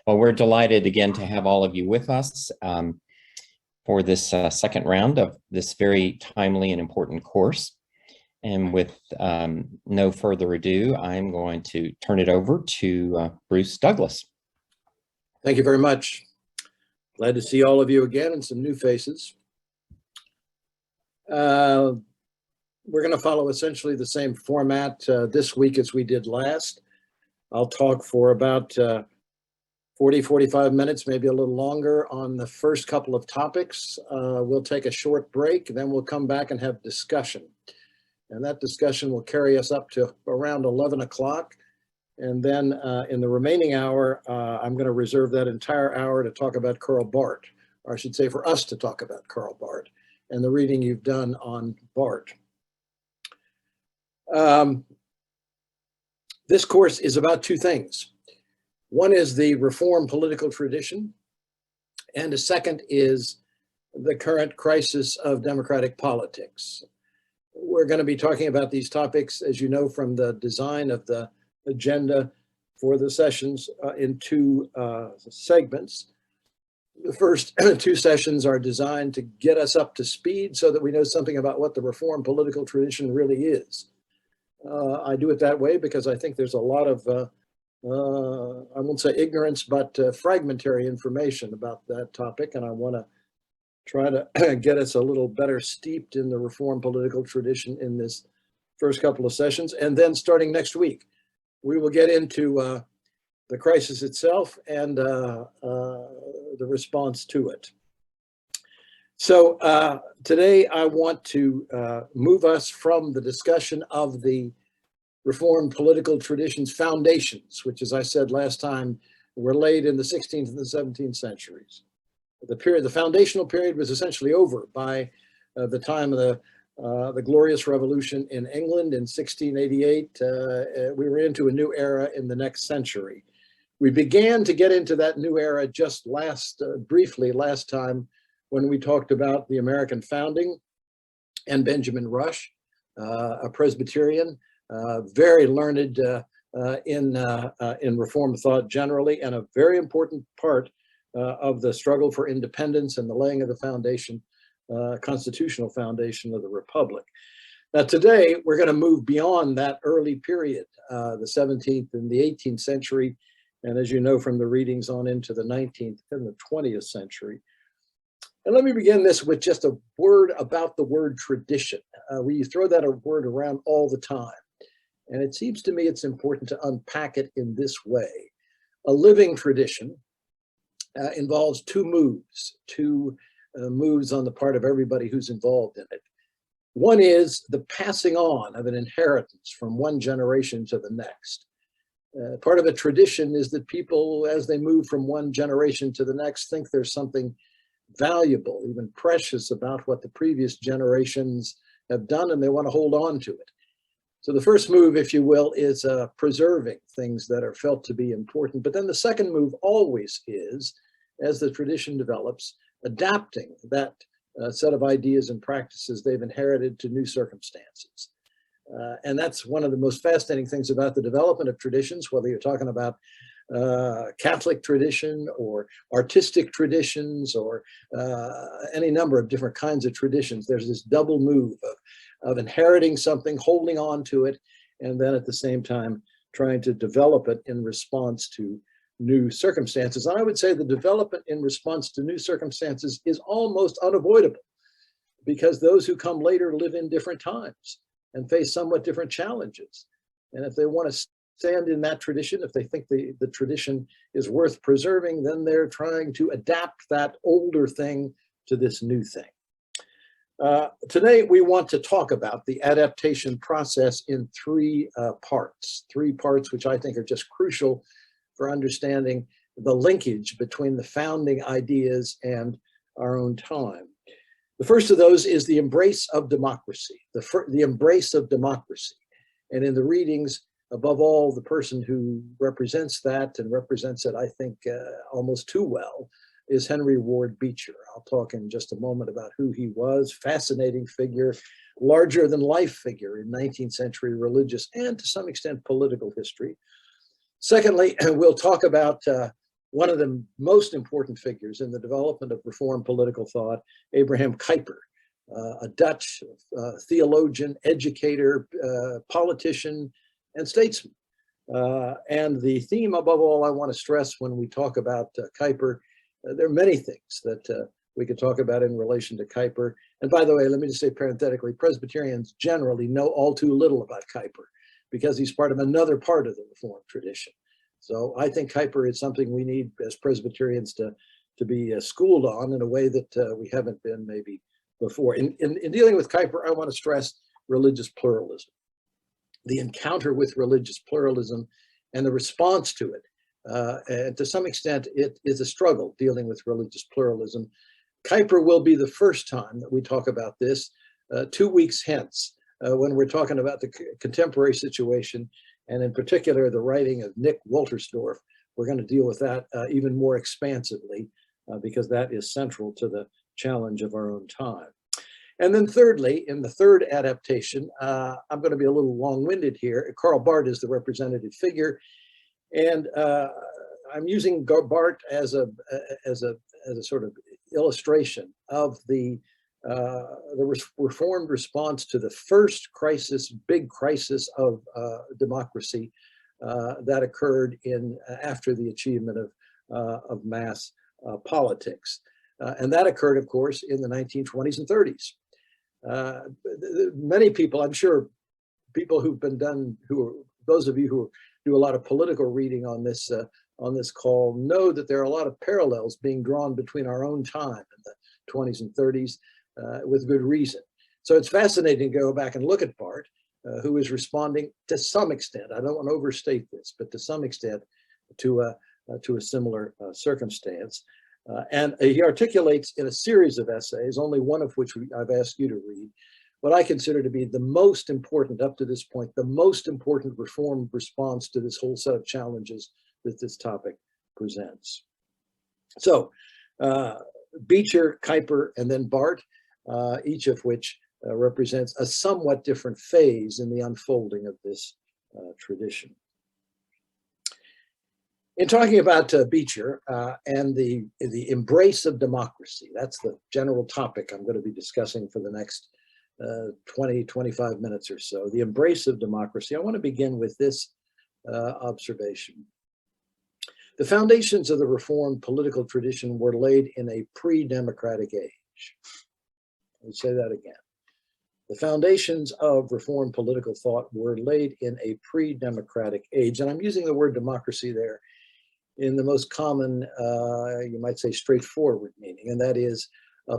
Well, we're delighted again to have all of you with us for this second round of this very timely and important course. And with no further ado, I'm going to turn it over to Bruce Douglas. Thank you very much. Glad to see all of you again and some new faces. We're going to follow essentially the same format this week as we did last. I'll talk for about 40-45 minutes, maybe a little longer, on the first couple of topics. We'll take a short break, then we'll come back and have discussion. And that discussion will carry us up to around 11 o'clock. And then in the remaining hour, I'm going to reserve that entire hour to talk about Karl Barth, or I should say for us to talk about Karl Barth and the reading you've done on Barth. This course is about two things. One is the Reformed political tradition, and the second is the current crisis of democratic politics. We're going to be talking about these topics, as you know, from the design of the agenda for the sessions in two segments. The first two sessions are designed to get us up to speed so that we know something about what the Reformed political tradition really is. I do it that way because I think there's a lot of I won't say ignorance, but fragmentary information about that topic. And I want to try to get us a little better steeped in the Reformed political tradition in this first couple of sessions. And then starting next week, we will get into the crisis itself and the response to it. So today I want to move us from the discussion of the Reformed political tradition's foundations, which, as I said last time, were laid in the 16th and the 17th centuries. The foundational period was essentially over by the time of the Glorious Revolution in England in 1688. We were into a new era in the next century. We began to get into that new era just briefly last time when we talked about the American founding and Benjamin Rush, a Presbyterian, very learned in Reformed thought generally, and a very important part of the struggle for independence and the laying of the foundation, constitutional foundation of the Republic. Now today, we're going to move beyond that early period, the 17th and the 18th century, and as you know from the readings on into the 19th and the 20th century. And let me begin this with just a word about the word tradition. We throw that word around all the time. And it seems to me it's important to unpack it in this way. A living tradition involves two moves on the part of everybody who's involved in it. One is the passing on of an inheritance from one generation to the next. Part of a tradition is that people, as they move from one generation to the next, think there's something valuable, even precious, about what the previous generations have done, and they want to hold on to it. So the first move, if you will, is preserving things that are felt to be important. But then the second move always is, as the tradition develops, adapting that set of ideas and practices they've inherited to new circumstances. And that's one of the most fascinating things about the development of traditions, whether you're talking about Catholic tradition or artistic traditions or any number of different kinds of traditions. There's this double move of inheriting something, holding on to it, and then at the same time trying to develop it in response to new circumstances. And I would say the development in response to new circumstances is almost unavoidable because those who come later live in different times and face somewhat different challenges. And if they want to stand in that tradition, if they think the tradition is worth preserving, then they're trying to adapt that older thing to this new thing. Today, we want to talk about the adaptation process in three parts which I think are just crucial for understanding the linkage between the founding ideas and our own time. The first of those is the embrace of democracy, the embrace of democracy. And in the readings, above all, the person who represents that and represents it, I think, almost too well, is Henry Ward Beecher. I'll talk in just a moment about who he was. Fascinating figure, larger than life figure in 19th century religious and to some extent political history. Secondly, we'll talk about one of the most important figures in the development of Reformed political thought, Abraham Kuyper, a Dutch theologian, educator, politician, and statesman. And the theme above all I want to stress when we talk about Kuyper, there are many things that we could talk about in relation to Kuyper. And by the way, let me just say parenthetically, Presbyterians generally know all too little about Kuyper because he's part of another part of the Reformed tradition. So I think Kuyper is something we need as Presbyterians to be schooled on in a way that we haven't been maybe before. In dealing with Kuyper, I want to stress religious pluralism, the encounter with religious pluralism and the response to it. And to some extent, it is a struggle dealing with religious pluralism. Kuyper will be the first time that we talk about this 2 weeks hence, when we're talking about the contemporary situation, and in particular, the writing of Nick Wolterstorff. We're going to deal with that even more expansively because that is central to the challenge of our own time. And then thirdly, in the third adaptation, I'm going to be a little long-winded here. Karl Barth is the representative figure, and I'm using Barth as a sort of illustration of the Reformed response to the first crisis, big crisis of democracy that occurred after the achievement of mass politics. And that occurred, of course, in the 1920s and 30s. Many people, I'm sure, people those of you who do a lot of political reading on this call know that there are a lot of parallels being drawn between our own time in the 20s and 30s with good reason. So it's fascinating to go back and look at Barth, who is responding to some extent, I don't want to overstate this, but to some extent to a similar circumstance. And he articulates in a series of essays, only one of which I've asked you to read, what I consider to be the most important, up to this point, the most important Reformed response to this whole set of challenges that this topic presents. So Beecher, Kuyper, and then Barth, each of which represents a somewhat different phase in the unfolding of this tradition. In talking about Beecher and the embrace of democracy, that's the general topic I'm going to be discussing for the next 20, 25 minutes or so. The embrace of democracy, I want to begin with this observation. The foundations of the Reformed political tradition were laid in a pre-democratic age. Let me say that again. The foundations of Reformed political thought were laid in a pre-democratic age. And I'm using the word democracy there in the most common, you might say, straightforward meaning, and that is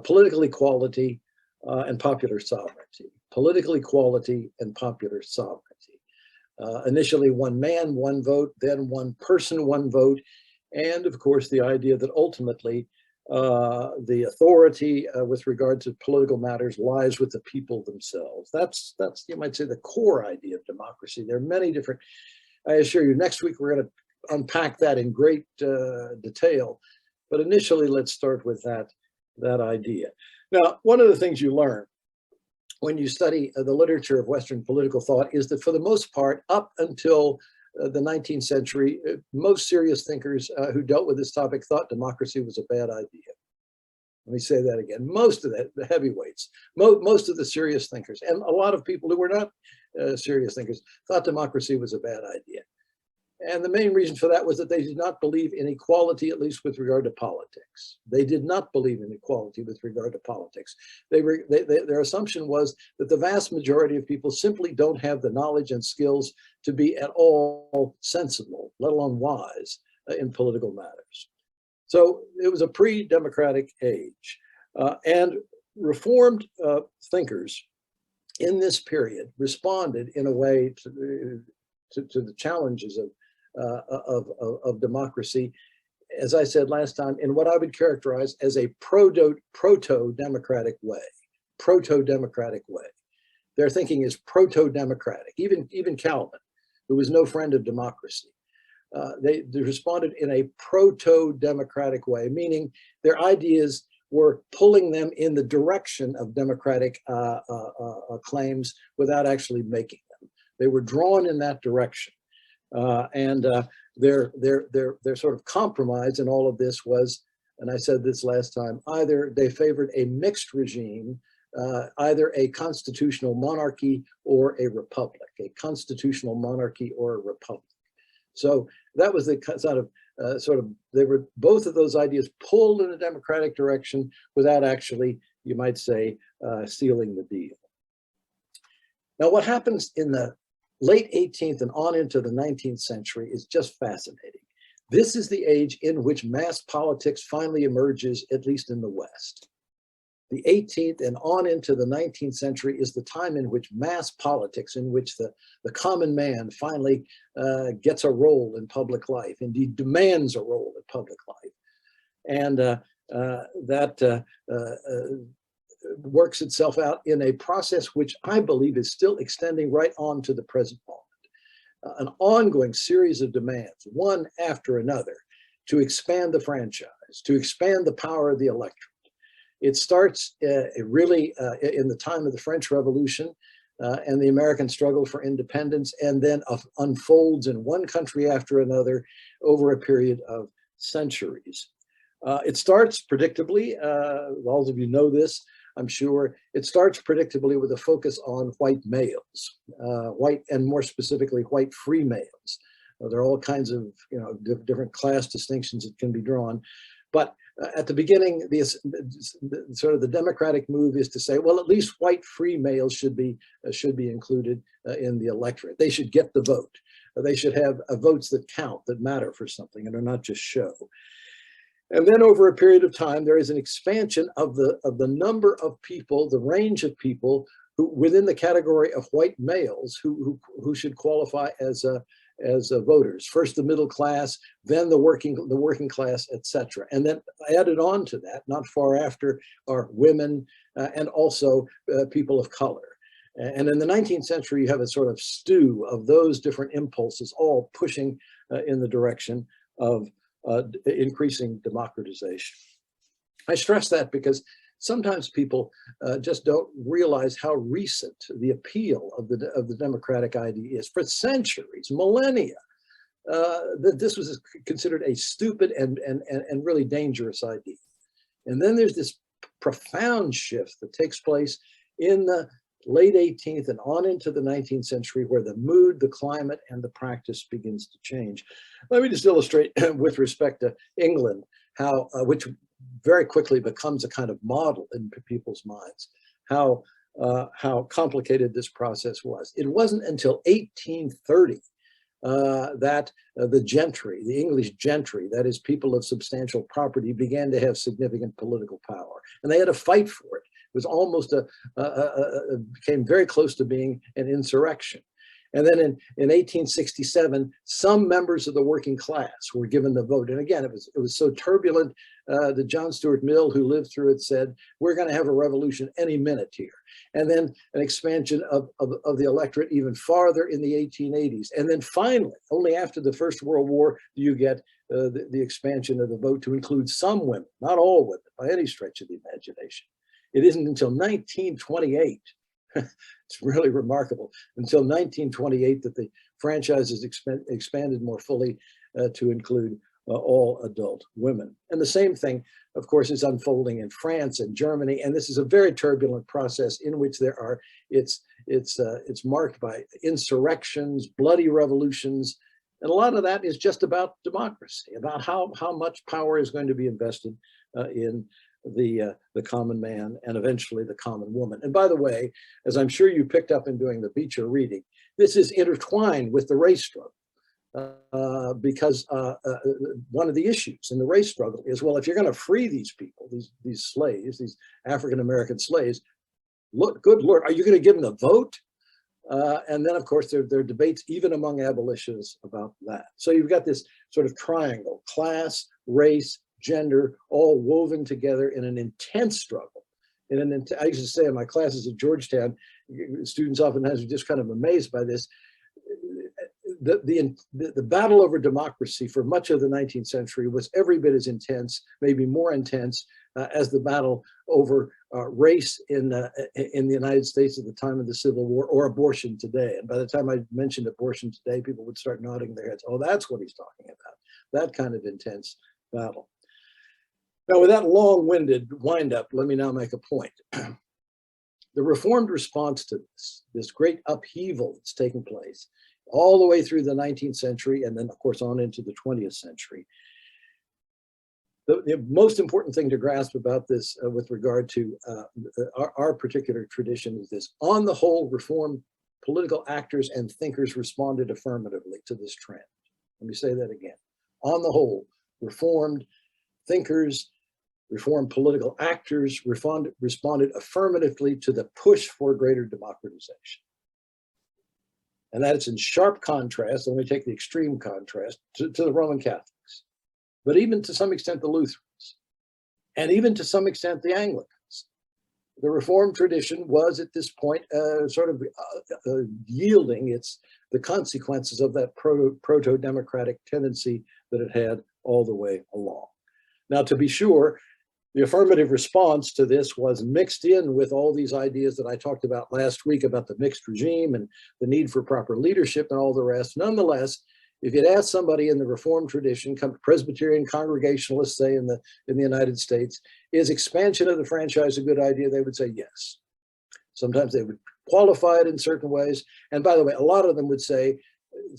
political equality and popular sovereignty. Political equality and popular sovereignty. Initially, one man, one vote, then one person, one vote, and of course, the idea that ultimately the authority with regard to political matters lies with the people themselves. That's you might say, the core idea of democracy. There are many different, I assure you, next week we're going to unpack that in great detail. But initially, let's start with that idea. Now, one of the things you learn when you study the literature of Western political thought is that for the most part, up until the 19th century, most serious thinkers who dealt with this topic thought democracy was a bad idea. Let me say that again. Most of the heavyweights, most of the serious thinkers, and a lot of people who were not serious thinkers thought democracy was a bad idea. And the main reason for that was that they did not believe in equality, at least with regard to politics. They did not believe in equality with regard to politics. Their assumption was that the vast majority of people simply don't have the knowledge and skills to be at all sensible, let alone wise, in political matters. So it was a pre-democratic age. And Reformed thinkers in this period responded in a way to the challenges of democracy, as I said last time, in what I would characterize as a proto-democratic way. Proto-democratic way. Their thinking is proto-democratic. Even Calvin, who was no friend of democracy, they responded in a proto-democratic way, meaning their ideas were pulling them in the direction of democratic claims without actually making them. They were drawn in that direction. And their sort of compromise in all of this was, and I said this last time, either they favored a mixed regime, either a constitutional monarchy or a republic, a constitutional monarchy or a republic. So that was the sort of, they were, both of those ideas pulled in a democratic direction without actually, you might say, sealing the deal. Now, what happens in the late 18th and on into the 19th century is just fascinating. This is the age in which mass politics finally emerges, at least in the West. The 18th and on into the 19th century is the time in which mass politics, in which the common man finally gets a role in public life, indeed demands a role in public life. And that works itself out in a process which I believe is still extending right on to the present moment. An ongoing series of demands, one after another, to expand the franchise, to expand the power of the electorate. It starts really in the time of the French Revolution and the American struggle for independence, and then unfolds in one country after another over a period of centuries. It starts predictably, all of you know this, I'm sure. It starts predictably with a focus on white males, white and more specifically white free males. There are all kinds of different class distinctions that can be drawn, but at the beginning, sort of the democratic move is to say, well, at least white free males should be included in the electorate. They should get the vote. They should have votes that count, that matter for something, and are not just show. And then over a period of time, there is an expansion of the number of people, the range of people who, within the category of white males, who should qualify as voters. First the middle class, then the working class, etc. And then added on to that, not far after, are women and also people of color. And in the 19th century, you have a sort of stew of those different impulses, all pushing in the direction of increasing democratization. I stress that because sometimes people just don't realize how recent the appeal of the democratic idea is. For centuries, millennia, this was considered a stupid and really dangerous idea. And then there's this profound shift that takes place in the late 18th and on into the 19th century, where the mood, the climate, and the practice begins to change. Let me just illustrate with respect to England, how, which very quickly becomes a kind of model in people's minds, how complicated this process was. It wasn't until 1830 that the gentry, the English gentry, that is people of substantial property, began to have significant political power. And they had to fight for it. It was almost came very close to being an insurrection. And then in 1867, some members of the working class were given the vote. And again, it was so turbulent that John Stuart Mill, who lived through it, said, we're going to have a revolution any minute here. And then an expansion of the electorate even farther in the 1880s. And then finally, only after the First World War, do you get the expansion of the vote to include some women, not all women, by any stretch of the imagination. It isn't until 1928, it's really remarkable, until 1928 that the franchise is expanded more fully to include all adult women. And the same thing, of course, is unfolding in France and Germany. And this is a very turbulent process in which there are, it's marked by insurrections, bloody revolutions. And a lot of that is just about democracy, about how much power is going to be invested in the common man and eventually the common woman. And by the way, as I'm sure you picked up in doing the Beecher reading, this is intertwined with the race struggle because one of the issues in the race struggle is, well, if you're going to free these people, these slaves, these African-American slaves, look, good Lord, are you going to give them the vote? And then, of course, there are debates even among abolitionists about that. So you've got this sort of triangle: class, race, gender, all woven together in an intense struggle. I used to say in my classes at Georgetown, students oftentimes are just kind of amazed by this. The battle over democracy for much of the 19th century was every bit as intense, maybe more intense, as the battle over race in the United States at the time of the Civil War, or abortion today. And by the time I mentioned abortion today, people would start nodding their heads. Oh, that's what he's talking about. That kind of intense battle. Now, with that long-winded wind-up, let me now make a point. The Reformed response to this great upheaval that's taken place all the way through the 19th century, and then, of course, on into the 20th century. The most important thing to grasp about this with regard to our particular tradition is this. On the whole, Reformed political actors and thinkers responded affirmatively to this trend. Let me say that again. On the whole, Reformed thinkers, Reformed political actors responded affirmatively to the push for greater democratization. And that is in sharp contrast, let me take the extreme contrast, to the Roman Catholics, but even to some extent the Lutherans, and even to some extent the Anglicans. The Reformed tradition was at this point sort of yielding the consequences of that proto-democratic tendency that it had all the way along. Now, to be sure, the affirmative response to this was mixed in with all these ideas that I talked about last week about the mixed regime and the need for proper leadership and all the rest. Nonetheless, if you'd ask somebody in the Reformed tradition, Presbyterian Congregationalists, say in the United States, is expansion of the franchise a good idea? They would say yes. Sometimes they would qualify it in certain ways. And by the way, a lot of them would say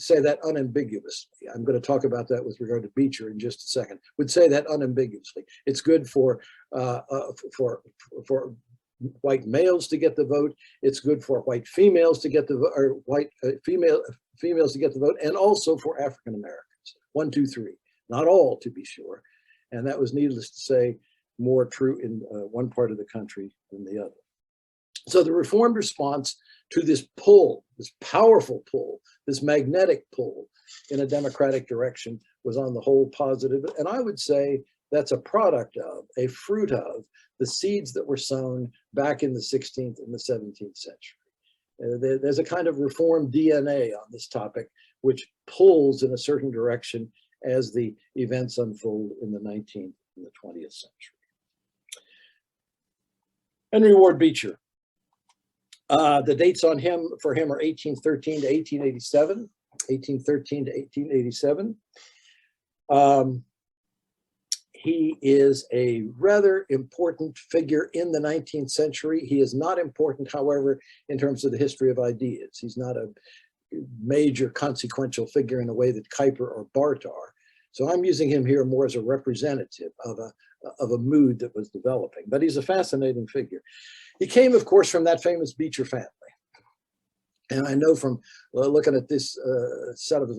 that unambiguously. I'm going to talk about that with regard to Beecher in just a second. Would say that unambiguously. It's good for white males to get the vote. It's good for white females to get the vote, or white females to get the vote, and also for African Americans. 1, 2, 3. Not all, to be sure. And that was, needless to say, more true in one part of the country than the other. So the Reformed response to this pull, this powerful pull, this magnetic pull in a democratic direction was on the whole positive. And I would say that's a product of, a fruit of, the seeds that were sown back in the 16th and the 17th century. There's a kind of Reformed DNA on this topic, which pulls in a certain direction as the events unfold in the 19th and the 20th century. Henry Ward Beecher. The dates on him for him are 1813 to 1887. 1813 to 1887. He is a rather important figure in the 19th century. He is not important, however, in terms of the history of ideas. He's not a major consequential figure in the way that Kuyper or Barth are. So I'm using him here more as a representative of a mood that was developing. But he's a fascinating figure. He came, of course, from that famous Beecher family. And I know from looking at this set of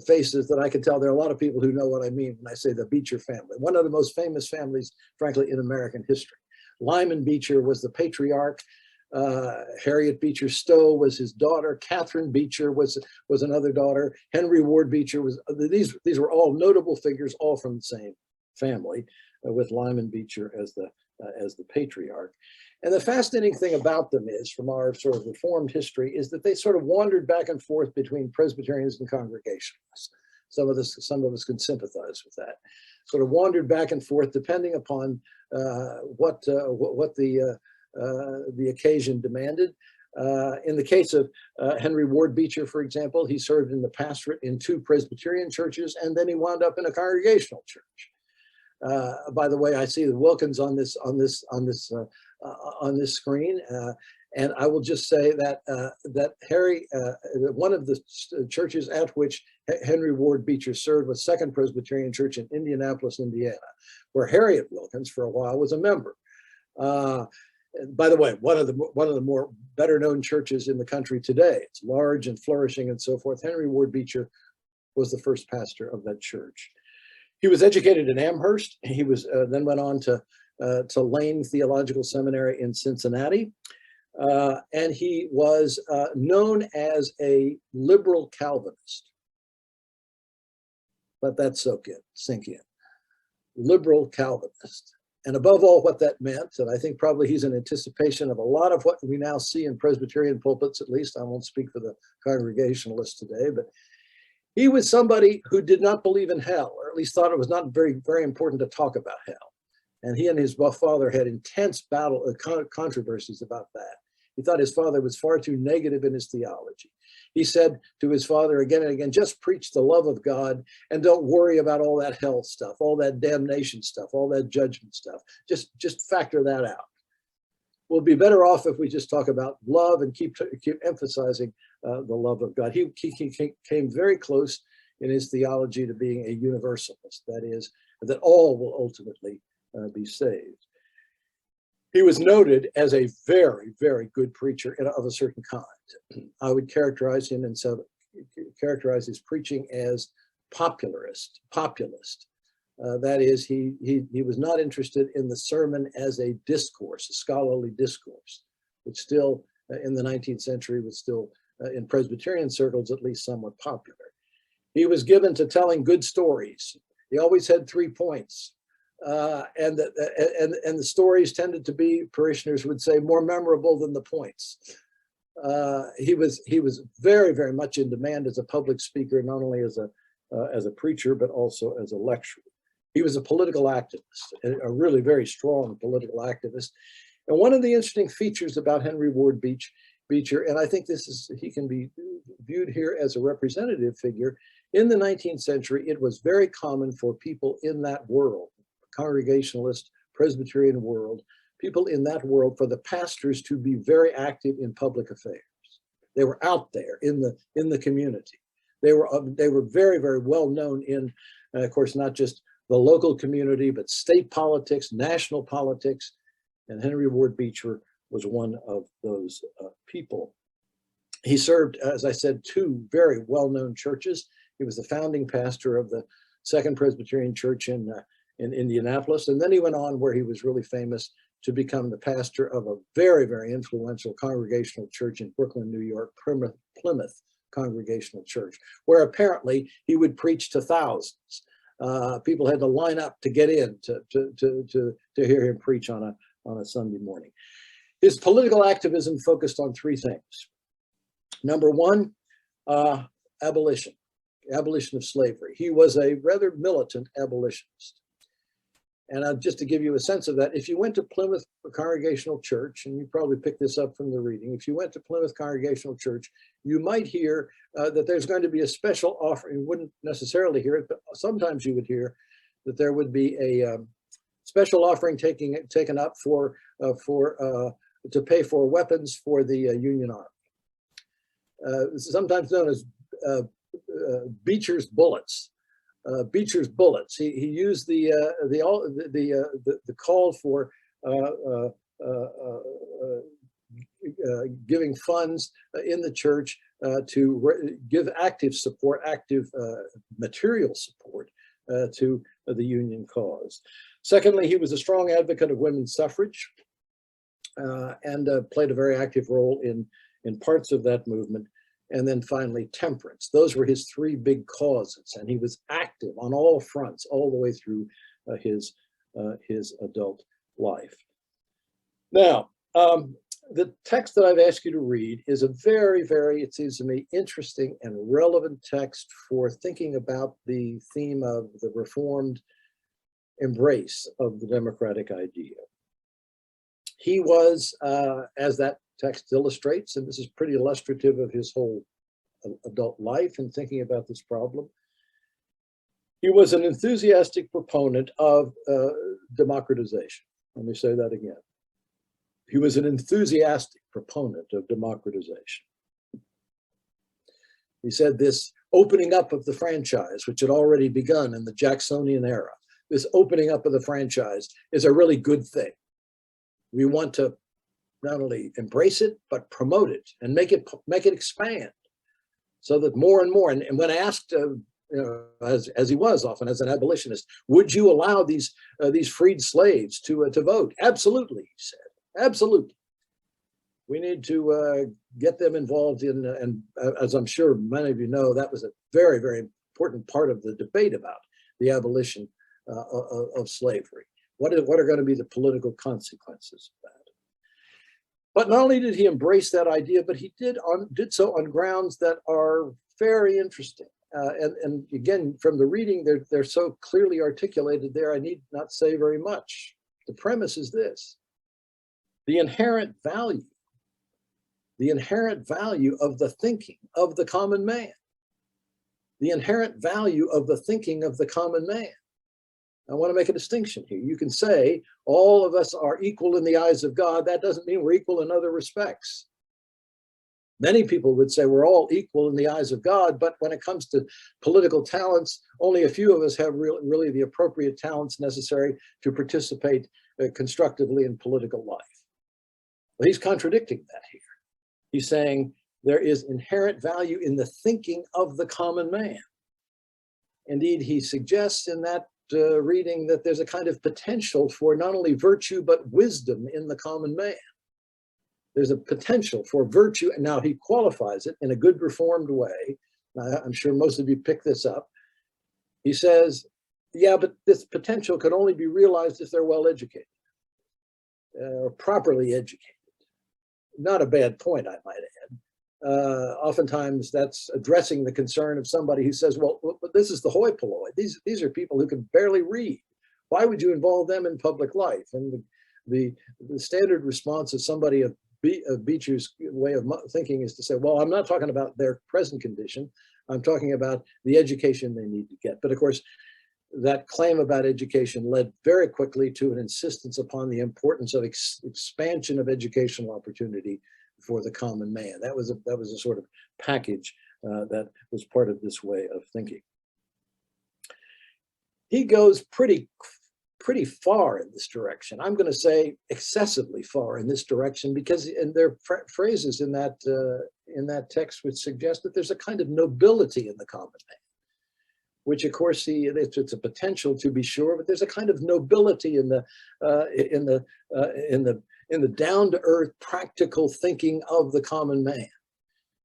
faces that I can tell there are a lot of people who know what I mean when I say the Beecher family. One of the most famous families, frankly, in American history. Lyman Beecher was the patriarch. Harriet Beecher Stowe was his daughter. Catherine Beecher was another daughter. Henry Ward Beecher was, these were all notable figures, all from the same family, with Lyman Beecher as the patriarch. And the fascinating thing about them is, from our sort of Reformed history, is that they sort of wandered back and forth between Presbyterians and Congregationalists. Some of us can sympathize with that. Sort of wandered back and forth depending upon what the occasion demanded. In the case of Henry Ward Beecher, for example, he served in the pastorate in 2 Presbyterian churches, and then he wound up in a Congregational church. By the way, I see the Wilkins on this screen, and I will just say that one of the churches at which Henry Ward Beecher served was Second Presbyterian Church in Indianapolis, Indiana, where Harriet Wilkins for a while was a member. By the way, one of the more better known churches in the country today. It's large and flourishing and so forth. Henry Ward Beecher was the first pastor of that church. He was educated in Amherst. He was then went on to Lane Theological Seminary in Cincinnati. And he was known as a liberal Calvinist. Let that sink in. Liberal Calvinist. And above all, what that meant, and I think probably he's in anticipation of a lot of what we now see in Presbyterian pulpits, at least. I won't speak for the Congregationalists today, but he was somebody who did not believe in hell, or at least thought it was not very, very important to talk about hell. And he and his father had intense controversies about that. He thought his father was far too negative in his theology. He said to his father again and again, just preach the love of God and don't worry about all that hell stuff, all that damnation stuff, all that judgment stuff. Just factor that out. We'll be better off if we just talk about love and keep emphasizing the love of God. He came very close in his theology to being a universalist, that is, that all will ultimately be saved. He was noted as a very, very good preacher of a certain kind. I would characterize him and so characterize his preaching as populist. That is, he was not interested in the sermon as a discourse, a scholarly discourse, which still in the 19th century was still in Presbyterian circles at least somewhat popular. He was given to telling good stories. He always had 3 points. And the stories tended to be, parishioners would say, more memorable than the points. He was very, very much in demand as a public speaker, not only as a preacher, but also as a lecturer. He was a political activist, a really very strong political activist. And one of the interesting features about Henry Ward Beecher, and I think he can be viewed here as a representative figure, in the 19th century, it was very common for people in that world, Congregationalist, Presbyterian world, people in that world, for the pastors to be very active in public affairs. They were out there in the community. They were very, very well known in, of course, not just the local community, but state politics, national politics. And Henry Ward Beecher was one of those people. He served, as I said, 2 very well-known churches. He was the founding pastor of the Second Presbyterian Church in Indianapolis. And then he went on where he was really famous to become the pastor of a very, very influential congregational church in Brooklyn, New York, Plymouth Congregational Church, where apparently he would preach to thousands. People had to line up to get in to hear him preach on a Sunday morning. His political activism focused on 3 things. Number 1, abolition of slavery. He was a rather militant abolitionist. And just to give you a sense of that, if you went to Plymouth Congregational Church, and you probably picked this up from the reading, if you went to Plymouth Congregational Church, you might hear that there's going to be a special offering. You wouldn't necessarily hear it, but sometimes you would hear that there would be a special offering taken up to pay for weapons for the Union Army. Sometimes known as Beecher's bullets. Beecher's bullets. He used the call for giving funds in the church to give active support, material support to the Union cause. Secondly, he was a strong advocate of women's suffrage and played a very active role in parts of that movement. And then finally, temperance. Those were his 3 big causes, and he was active on all fronts all the way through his adult life. Now, the text that I've asked you to read is a very, very, it seems to me, interesting and relevant text for thinking about the theme of the Reformed embrace of the democratic idea. He was, as that text illustrates, and this is pretty illustrative of his whole adult life in thinking about this problem, he was an enthusiastic proponent of democratization. Let me say that again. He was an enthusiastic proponent of democratization. He said this opening up of the franchise, which had already begun in the Jacksonian era, this opening up of the franchise is a really good thing. We want to not only embrace it, but promote it and make it expand so that more and more, and when asked, as he was often as an abolitionist, would you allow these freed slaves to vote? Absolutely, he said, absolutely. We need to get them involved in, and as I'm sure many of you know, that was a very, very important part of the debate about the abolition of slavery. What are going to be the political consequences of that? But not only did he embrace that idea, but he did so on grounds that are very interesting. And again, from the reading, they're so clearly articulated there, I need not say very much. The premise is this: the inherent value of the thinking of the common man, the inherent value of the thinking of the common man. I want to make a distinction here. You can say all of us are equal in the eyes of God. That doesn't mean we're equal in other respects. Many people would say we're all equal in the eyes of God, but when it comes to political talents, only a few of us have really the appropriate talents necessary to participate constructively in political life. Well, he's contradicting that here. He's saying there is inherent value in the thinking of the common man. Indeed, he suggests in that reading that there's a kind of potential for not only virtue, but wisdom in the common man. There's a potential for virtue, and now he qualifies it in a good Reformed way. I'm sure most of you picked this up. He says, yeah, but this potential could only be realized if they're well educated, or properly educated. Not a bad point, I might add. Oftentimes that's addressing the concern of somebody who says, well, this is the hoi polloi. These are people who can barely read. Why would you involve them in public life? And the standard response of somebody of Beecher's way of thinking is to say, well, I'm not talking about their present condition. I'm talking about the education they need to get. But of course, that claim about education led very quickly to an insistence upon the importance of expansion of educational opportunity for the common man. That was a sort of package that was part of this way of thinking. He goes pretty far in this direction. I'm going to say excessively far in this direction, because there are phrases in that text which suggest that there's a kind of nobility in the common man, which of course it's a potential to be sure, but there's a kind of nobility in the down-to-earth practical thinking of the common man.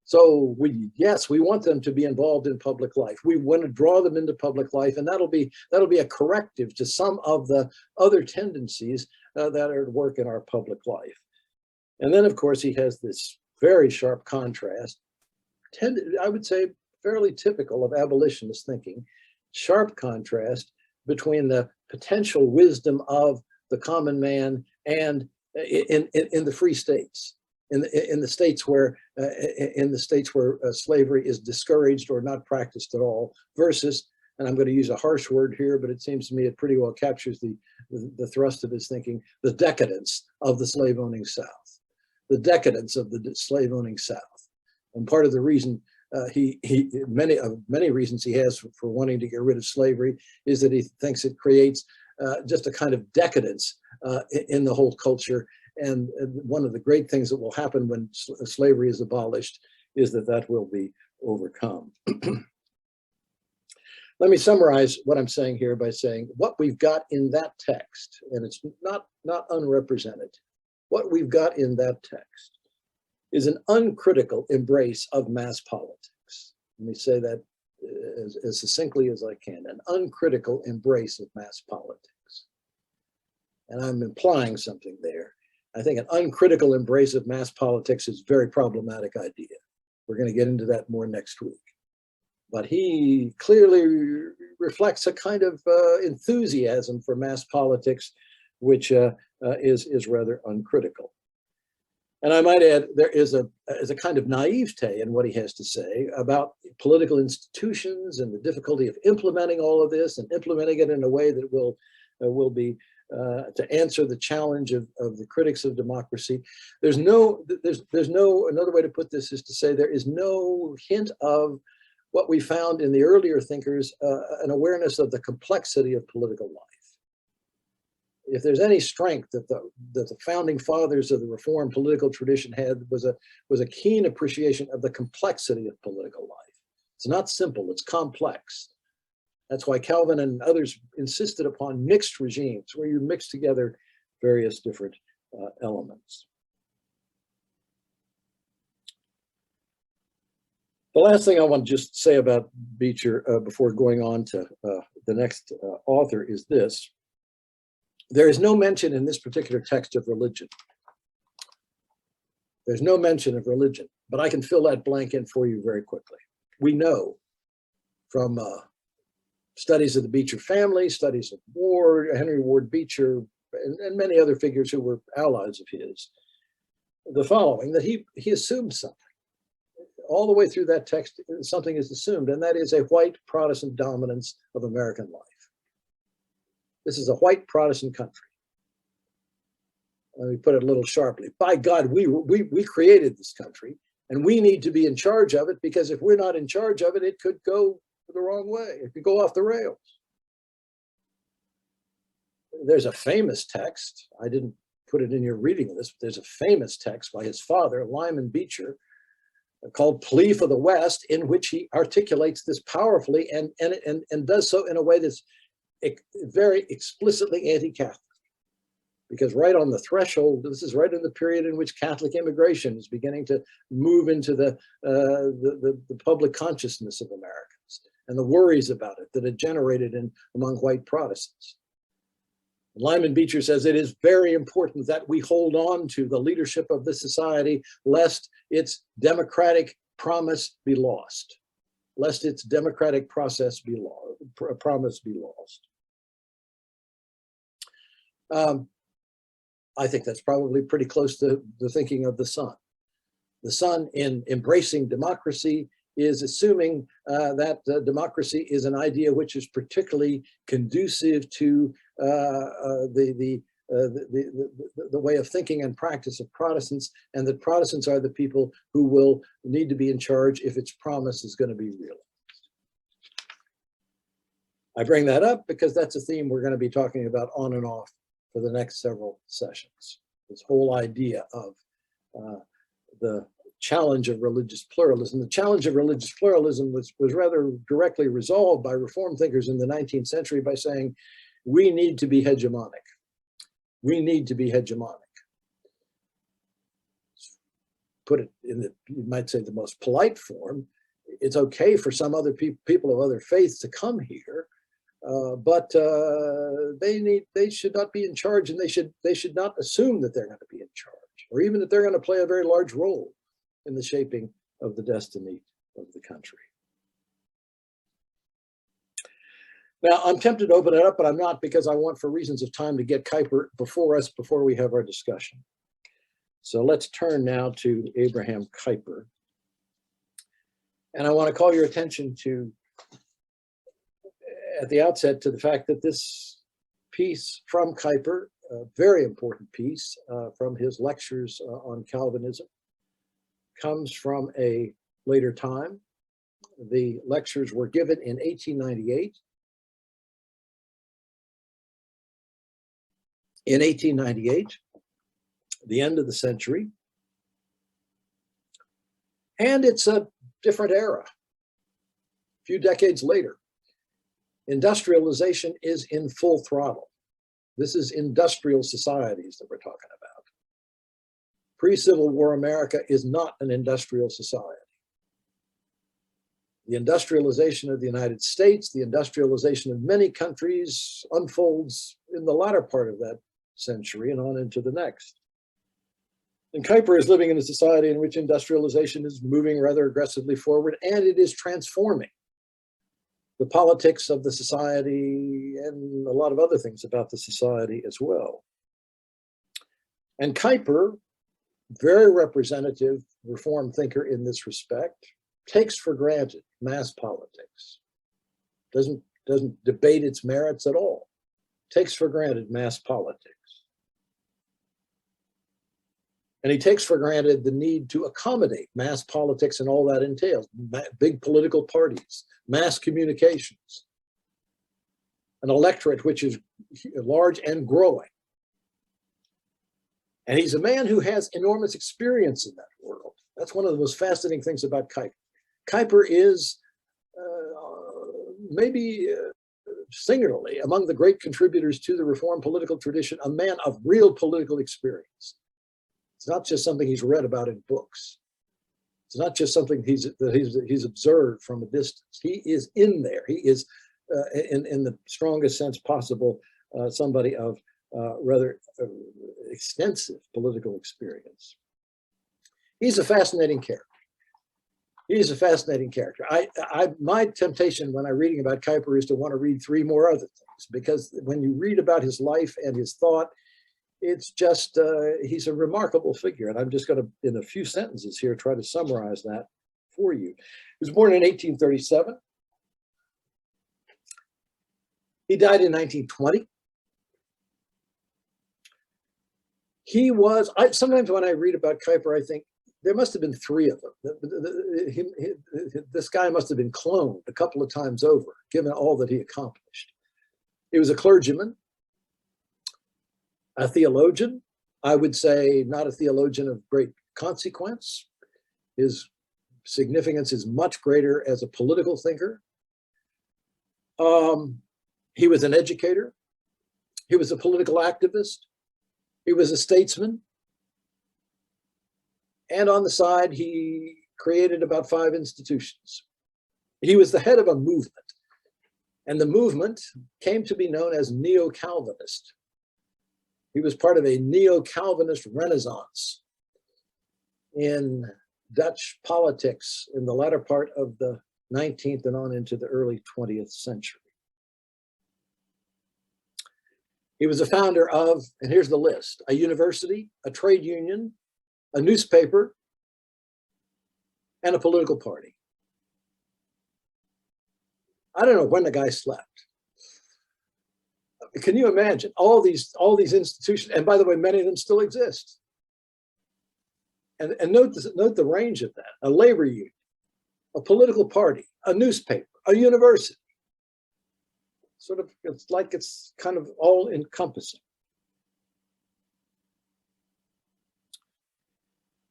So we want them to be involved in public life. We want to draw them into public life, and that'll be a corrective to some of the other tendencies that are at work in our public life. And then, of course, he has this very sharp contrast, I would say fairly typical of abolitionist thinking, sharp contrast between the potential wisdom of the common man and in the free states. In the states where slavery is discouraged or not practiced at all, versus, and I'm going to use a harsh word here, but it seems to me it pretty well captures the thrust of his thinking, the decadence of the slave-owning South, the decadence of the slave-owning South. And part of the reason many reasons he has for wanting to get rid of slavery is that he thinks it creates just a kind of decadence in the whole culture. And one of the great things that will happen when slavery is abolished is that will be overcome. Let me summarize what I'm saying here by saying what we've got in that text, and it's not unrepresented, what we've got in that text is an uncritical embrace of mass politics. Let me say that as succinctly as I can, an uncritical embrace of mass politics. And I'm implying something there. I think an uncritical embrace of mass politics is a very problematic idea. We're going to get into that more next week. But he clearly reflects a kind of enthusiasm for mass politics, which is rather uncritical. And I might add, there is a kind of naivete in what he has to say about political institutions and the difficulty of implementing all of this and implementing it in a way that will be to answer the challenge of the critics of democracy. There's no another way to put this is to say there is no hint of what we found in the earlier thinkers, an awareness of the complexity of political life. If there's any strength that the founding fathers of the Reformed political tradition had was a keen appreciation of the complexity of political life. It's not simple, it's complex. That's why Calvin and others insisted upon mixed regimes, where you mix together various different elements. The last thing I want to just say about Beecher before going on to the next author is this. There is no mention in this particular text of religion. There's no mention of religion, but I can fill that blank in for you very quickly. We know from studies of the Beecher family, studies of Henry Ward Beecher, and many other figures who were allies of his, the following, that he assumed something. All the way through that text, something is assumed, and that is a white Protestant dominance of American life. This is a white Protestant country. Let me put it a little sharply. By God, we created this country, and we need to be in charge of it, because if we're not in charge of it, it could go the wrong way. It could go off the rails. There's a famous text. I didn't put it in your reading of this, but there's a famous text by his father, Lyman Beecher, called Plea for the West, in which he articulates this powerfully and does so in a way that's very explicitly anti-Catholic. Because right on the threshold, this is right in the period in which Catholic immigration is beginning to move into the public consciousness of Americans, and the worries about it that it generated among white Protestants. Lyman Beecher says it is very important that we hold on to the leadership of this society, lest its democratic promise be lost, lest its democratic promise be lost. I think that's probably pretty close to the thinking of the Son. The Son, in embracing democracy, is assuming that democracy is an idea which is particularly conducive to the way of thinking and practice of Protestants, and that Protestants are the people who will need to be in charge if its promise is going to be realized. I bring that up because that's a theme we're going to be talking about on and off for the next several sessions. This whole idea of the challenge of religious pluralism. The challenge of religious pluralism was rather directly resolved by Reformed thinkers in the 19th century by saying, we need to be hegemonic. We need to be hegemonic. Put it in the, you might say, the most polite form. It's okay for some other people of other faiths to come here, but they should not be in charge, and they should not assume that they're going to be in charge, or even that they're going to play a very large role in the shaping of the destiny of the country. Now, I'm tempted to open it up, but I'm not, because I want, for reasons of time, to get Kuyper before us before we have our discussion. So let's turn now to Abraham Kuyper. And I want to call your attention to, at the outset, to the fact that this piece from Kuyper, a very important piece from his lectures on Calvinism, comes from a later time. The lectures were given in 1898. In 1898, the end of the century, and it's a different era. A few decades later, industrialization is in full throttle. This is industrial societies that we're talking about. Pre-Civil War America is not an industrial society. The industrialization of the United States, the industrialization of many countries, unfolds in the latter part of that century and on into the next. And Kuyper is living in a society in which industrialization is moving rather aggressively forward, and it is transforming the politics of the society and a lot of other things about the society as well. And Kuyper, very representative Reformed thinker in this respect, takes for granted mass politics, doesn't debate its merits at all, takes for granted mass politics. And he takes for granted the need to accommodate mass politics and all that entails, big political parties, mass communications, an electorate which is large and growing. And he's a man who has enormous experience in that world. That's one of the most fascinating things about Kuyper. Kuyper is maybe singularly among the great contributors to the Reformed political tradition, a man of real political experience. It's not just something he's read about in books. It's not just something he's observed from a distance. He is in there. He is, in the strongest sense possible, somebody of rather extensive political experience. He's a fascinating character. He's a fascinating character. My temptation when I'm reading about Kuyper is to want to read 3 more other things, because when you read about his life and his thought, it's just, he's a remarkable figure. And I'm just going to, in a few sentences here, try to summarize that for you. He was born in 1837. He died in 1920. He was, sometimes when I read about Kuyper, I think there must have been 3 of them. This guy must have been cloned a couple of times over, given all that he accomplished. He was a clergyman, a theologian. I would say not a theologian of great consequence. His significance is much greater as a political thinker. He was an educator. He was a political activist. He was a statesman. And on the side, he created about 5 institutions. He was the head of a movement. And the movement came to be known as Neo-Calvinist. He was part of a Neo-Calvinist renaissance in Dutch politics in the latter part of the 19th and on into the early 20th century. He was a founder of, and here's the list, a university, a trade union, a newspaper, and a political party. I don't know when the guy slept. Can you imagine all these institutions? And by the way, many of them still exist. And note the range of that: a labor union, a political party, a newspaper, a university. Sort of, it's like it's kind of all encompassing.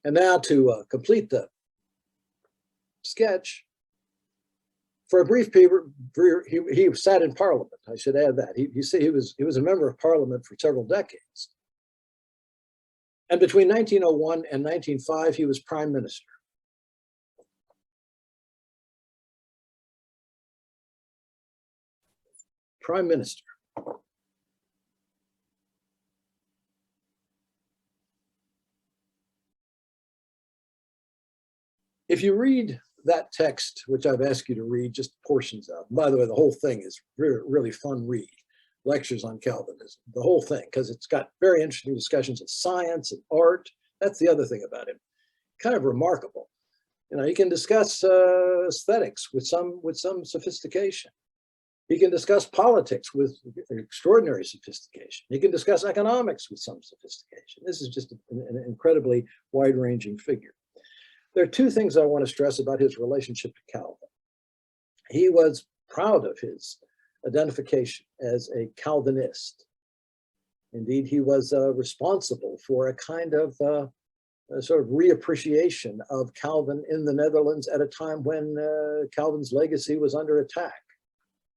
And now to complete the sketch, for a brief period, he sat in Parliament. I should add that. You see, he was a member of Parliament for several decades. And between 1901 and 1905, he was Prime Minister. Prime Minister. If you read that text, which I've asked you to read just portions of, by the way, the whole thing is really, really fun read, lectures on Calvinism, the whole thing, because it's got very interesting discussions of science and art. That's the other thing about him. Kind of remarkable. You know, he can discuss aesthetics with some sophistication. He can discuss politics with extraordinary sophistication. He can discuss economics with some sophistication. This is just an incredibly wide-ranging figure. There are 2 things I want to stress about his relationship to Calvin. He was proud of his identification as a Calvinist. Indeed, he was responsible for a kind of a sort of reappreciation of Calvin in the Netherlands at a time when Calvin's legacy was under attack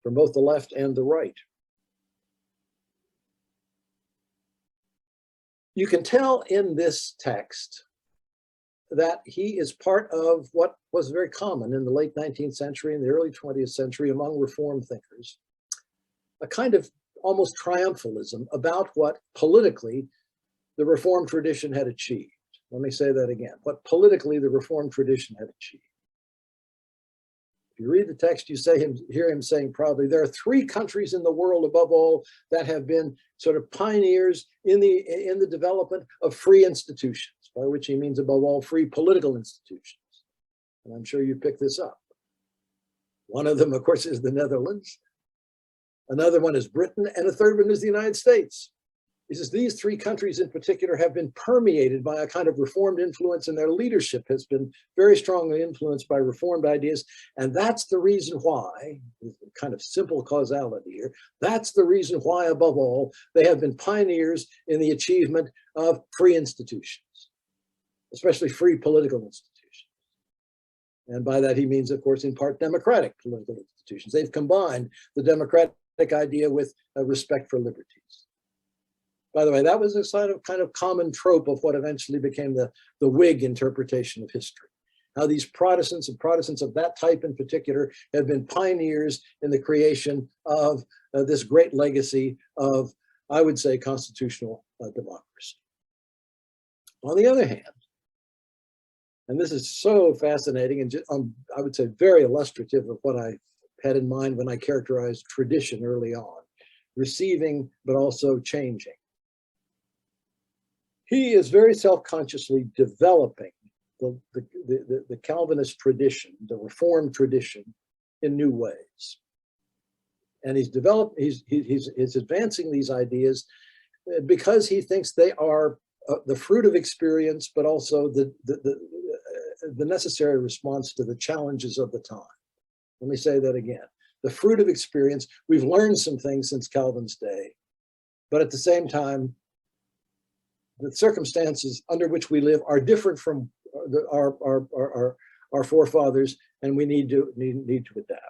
from both the left and the right. You can tell in this text that he is part of what was very common in the late 19th century and the early 20th century among Reformed thinkers, a kind of almost triumphalism about what politically the Reformed tradition had achieved. Let me say that again, what politically the Reformed tradition had achieved. If you read the text, you hear him saying proudly, there are 3 countries in the world above all that have been sort of pioneers in the development of free institutions, by which he means above all free political institutions. And I'm sure you picked this up. One of them, of course, is the Netherlands. Another one is Britain, and a third one is the United States. He says these 3 countries in particular have been permeated by a kind of Reformed influence, and their leadership has been very strongly influenced by Reformed ideas. And that's the reason why, kind of simple causality here, that's the reason why, above all, they have been pioneers in the achievement of free institutions, especially free political institutions. And by that he means, of course, in part democratic political institutions. They've combined the democratic idea with respect for liberties. By the way, that was a kind of common trope of what eventually became the Whig interpretation of history. How these Protestants and Protestants of that type in particular have been pioneers in the creation of this great legacy of, I would say, constitutional democracy. On the other hand, And this is so fascinating and just, I would say very illustrative of what I had in mind when I characterized tradition early on, receiving, but also changing. He is very self-consciously developing the Calvinist tradition, the Reformed tradition, in new ways. And he's advancing these ideas because he thinks they are the fruit of experience, but also the necessary response to the challenges of the time. Let me say that again. The fruit of experience. We've learned some things since Calvin's day, but at the same time, the circumstances under which we live are different from our forefathers, and we need to adapt.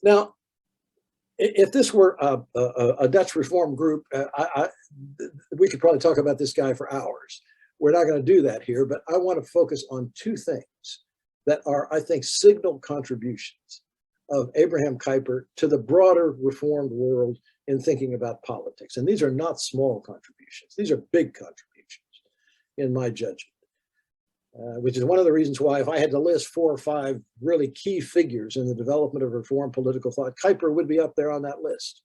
Now, if this were a Dutch Reformed group, we could probably talk about this guy for hours. We're not going to do that here, but I want to focus on two things that are, I think, signal contributions of Abraham Kuyper to the broader Reformed world in thinking about politics. And these are not small contributions. These are big contributions, in my judgment, which is one of the reasons why if I had to list 4 or 5 really key figures in the development of Reformed political thought, Kuyper would be up there on that list.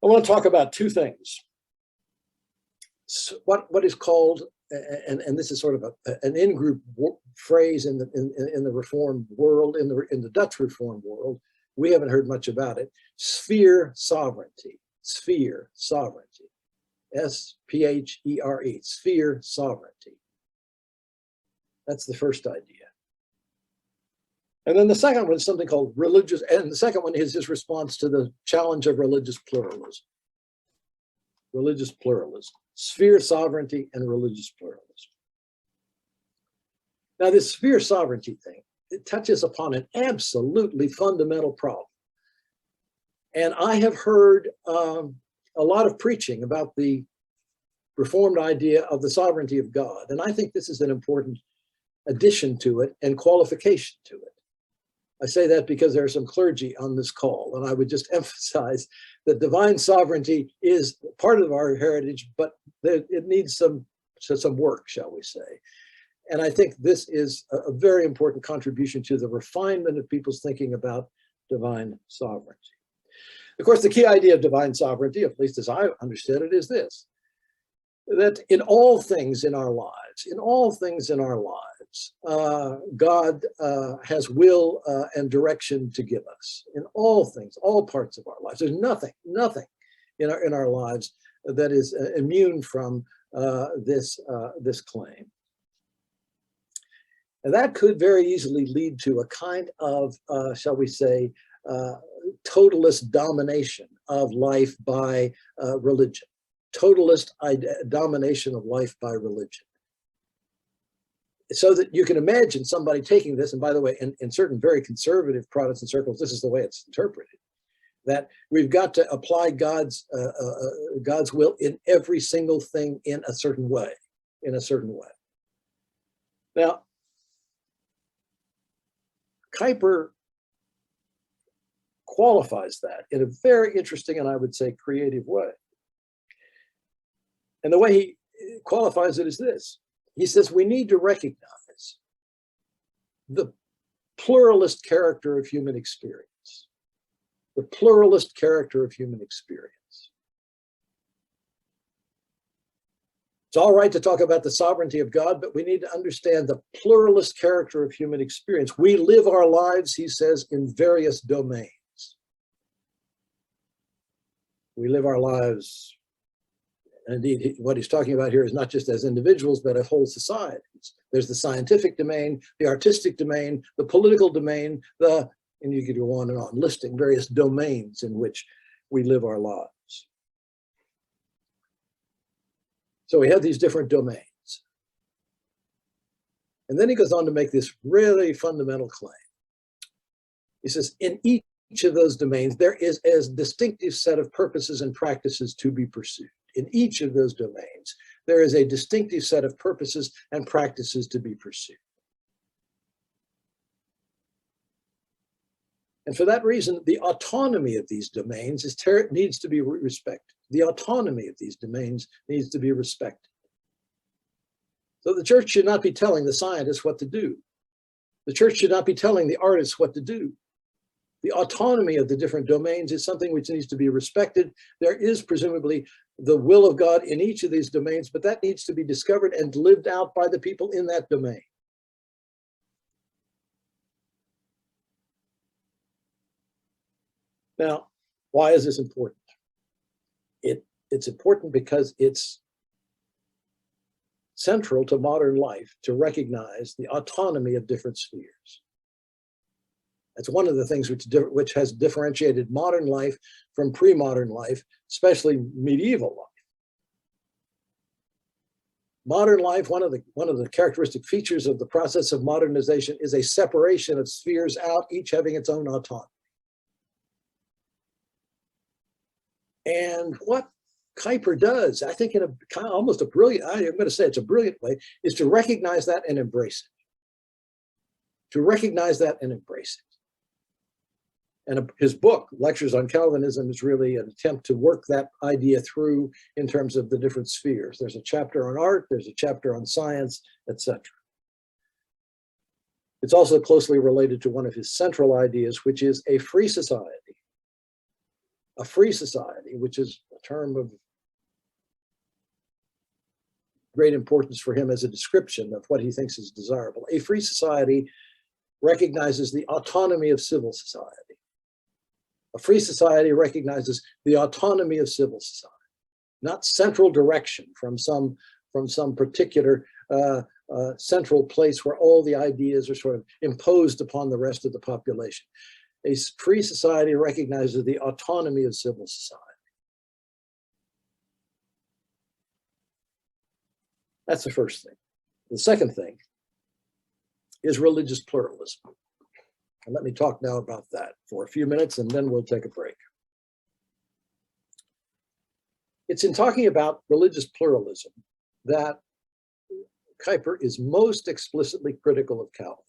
I want to talk about two things. So what is called, and this is sort of an in-group phrase in the Reformed world, in the Dutch Reformed world. We haven't heard much about it. Sphere sovereignty. Sphere sovereignty. S-P-H-E-R-E. Sphere sovereignty. That's the first idea. And then the second one is something called religious, and the second one is his response to the challenge of religious pluralism. Religious pluralism. Sphere sovereignty and religious pluralism. Now, this sphere sovereignty thing, it touches upon an absolutely fundamental problem. And I have heard a lot of preaching about the Reformed idea of the sovereignty of God. And I think this is an important addition to it and qualification to it. I say that because there are some clergy on this call, and I would just emphasize that divine sovereignty is part of our heritage, but it needs some work, shall we say. And I think this is a very important contribution to the refinement of people's thinking about divine sovereignty. Of course, the key idea of divine sovereignty, at least as I understand it, is this: that in all things in our lives, God has will and direction to give us. In all things, all parts of our lives. There's nothing in our lives that is immune from this claim. And that could very easily lead to a kind of, shall we say, totalist domination of life by religion. Totalist domination of life by religion. So that you can imagine somebody taking this, and by the way, in certain very conservative Protestant circles, this is the way it's interpreted, that we've got to apply God's will in every single thing in a certain way, Now, Kuyper qualifies that in a very interesting and I would say creative way. And the way he qualifies it is this. He says we need to recognize the pluralist character of human experience. The pluralist character of human experience. It's all right to talk about the sovereignty of God, but we need to understand the pluralist character of human experience. We live our lives, he says, in various domains. We live our lives. Indeed, what he's talking about here is not just as individuals, but as whole societies. There's the scientific domain, the artistic domain, the political domain, and you could go on and on, listing various domains in which we live our lives. So we have these different domains. And then he goes on to make this really fundamental claim. He says, in each of those domains, there is a distinctive set of purposes and practices to be pursued. In each of those domains, there is a distinctive set of purposes and practices to be pursued. And for that reason, the autonomy of these domains needs to be respected. The autonomy of these domains needs to be respected. So the church should not be telling the scientists what to do. The church should not be telling the artists what to do. The autonomy of the different domains is something which needs to be respected. There is presumably the will of God in each of these domains, but that needs to be discovered and lived out by the people in that domain. Now, why is this important? It's important because it's central to modern life to recognize the autonomy of different spheres. That's one of the things which has differentiated modern life from pre-modern life, especially medieval life. Modern life, one of the characteristic features of the process of modernization is a separation of spheres out, each having its own autonomy. And what Kuyper does, I think in a kind of almost a brilliant, I'm going to say it's a brilliant way, is to recognize that and embrace it. To recognize that and embrace it. And his book, Lectures on Calvinism, is really an attempt to work that idea through in terms of the different spheres. There's a chapter on art, there's a chapter on science, etc. It's also closely related to one of his central ideas, which is a free society. A free society, which is a term of great importance for him as a description of what he thinks is desirable. A free society recognizes the autonomy of civil society. A free society recognizes the autonomy of civil society, not central direction from some particular central place where all the ideas are sort of imposed upon the rest of the population. A free society recognizes the autonomy of civil society. That's the first thing. The second thing is religious pluralism. And let me talk now about that for a few minutes, and then we'll take a break. It's in talking about religious pluralism that Kuyper is most explicitly critical of Calvin.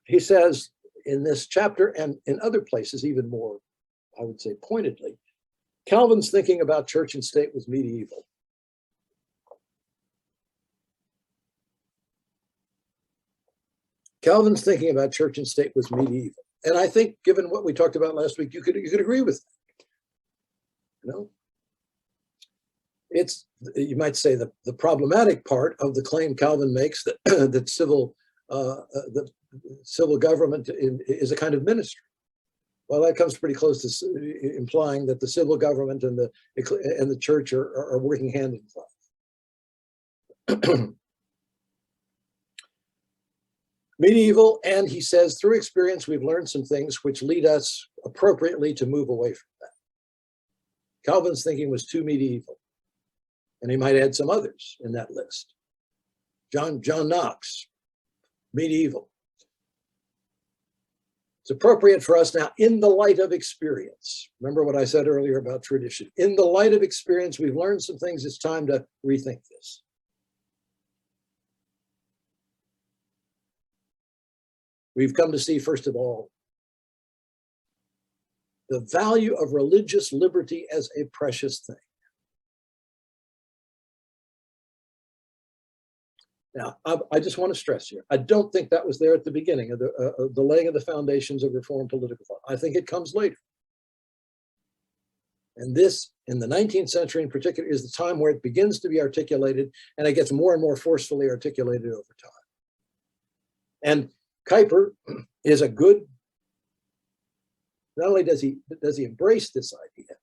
He says in this chapter and in other places even more, I would say pointedly, Calvin's thinking about church and state was medieval. Calvin's thinking about church and state was medieval. And I think, given what we talked about last week, you could agree with that. You know? It's, you might say, the problematic part of the claim Calvin makes that that the civil government is a kind of ministry. Well, that comes pretty close to implying that the civil government and the church are working hand in glove. Medieval, and he says, through experience, we've learned some things which lead us appropriately to move away from that. Calvin's thinking was too medieval, and he might add some others in that list. John Knox, medieval. It's appropriate for us now, in the light of experience. Remember what I said earlier about tradition. In the light of experience, we've learned some things. It's time to rethink this. We've come to see, first of all, the value of religious liberty as a precious thing. Now, I just want to stress here, I don't think that was there at the beginning of the laying of the foundations of Reformed political thought. I think it comes later. And this, in the 19th century in particular, is the time where it begins to be articulated, and it gets more and more forcefully articulated over time. And Kuyper is a good, not only does he embrace this idea,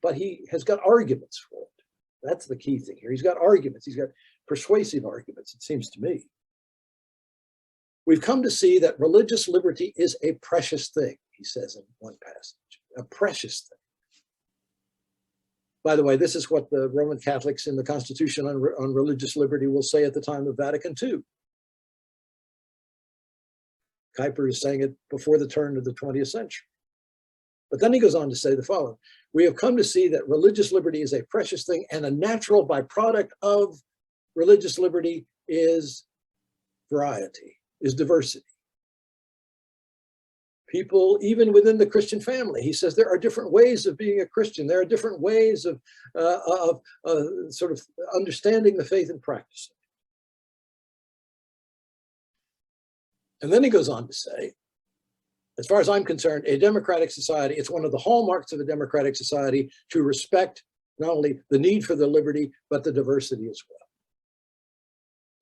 but he has got arguments for it. That's the key thing here. He's got arguments. He's got persuasive arguments, it seems to me. We've come to see that religious liberty is a precious thing, he says in one passage, a precious thing. By the way, this is what the Roman Catholics in the Constitution on Religious Liberty will say at the time of Vatican II. Kuyper is saying it before the turn of the 20th century. But then he goes on to say the following: we have come to see that religious liberty is a precious thing, and a natural byproduct of religious liberty is variety, is diversity. people, even within the Christian family. He says there are different ways of being a Christian. There are different ways of sort of understanding the faith and practicing. And then he goes on to say, as far as I'm concerned, a democratic society, it's one of the hallmarks of a democratic society to respect not only the need for the liberty, but the diversity as well.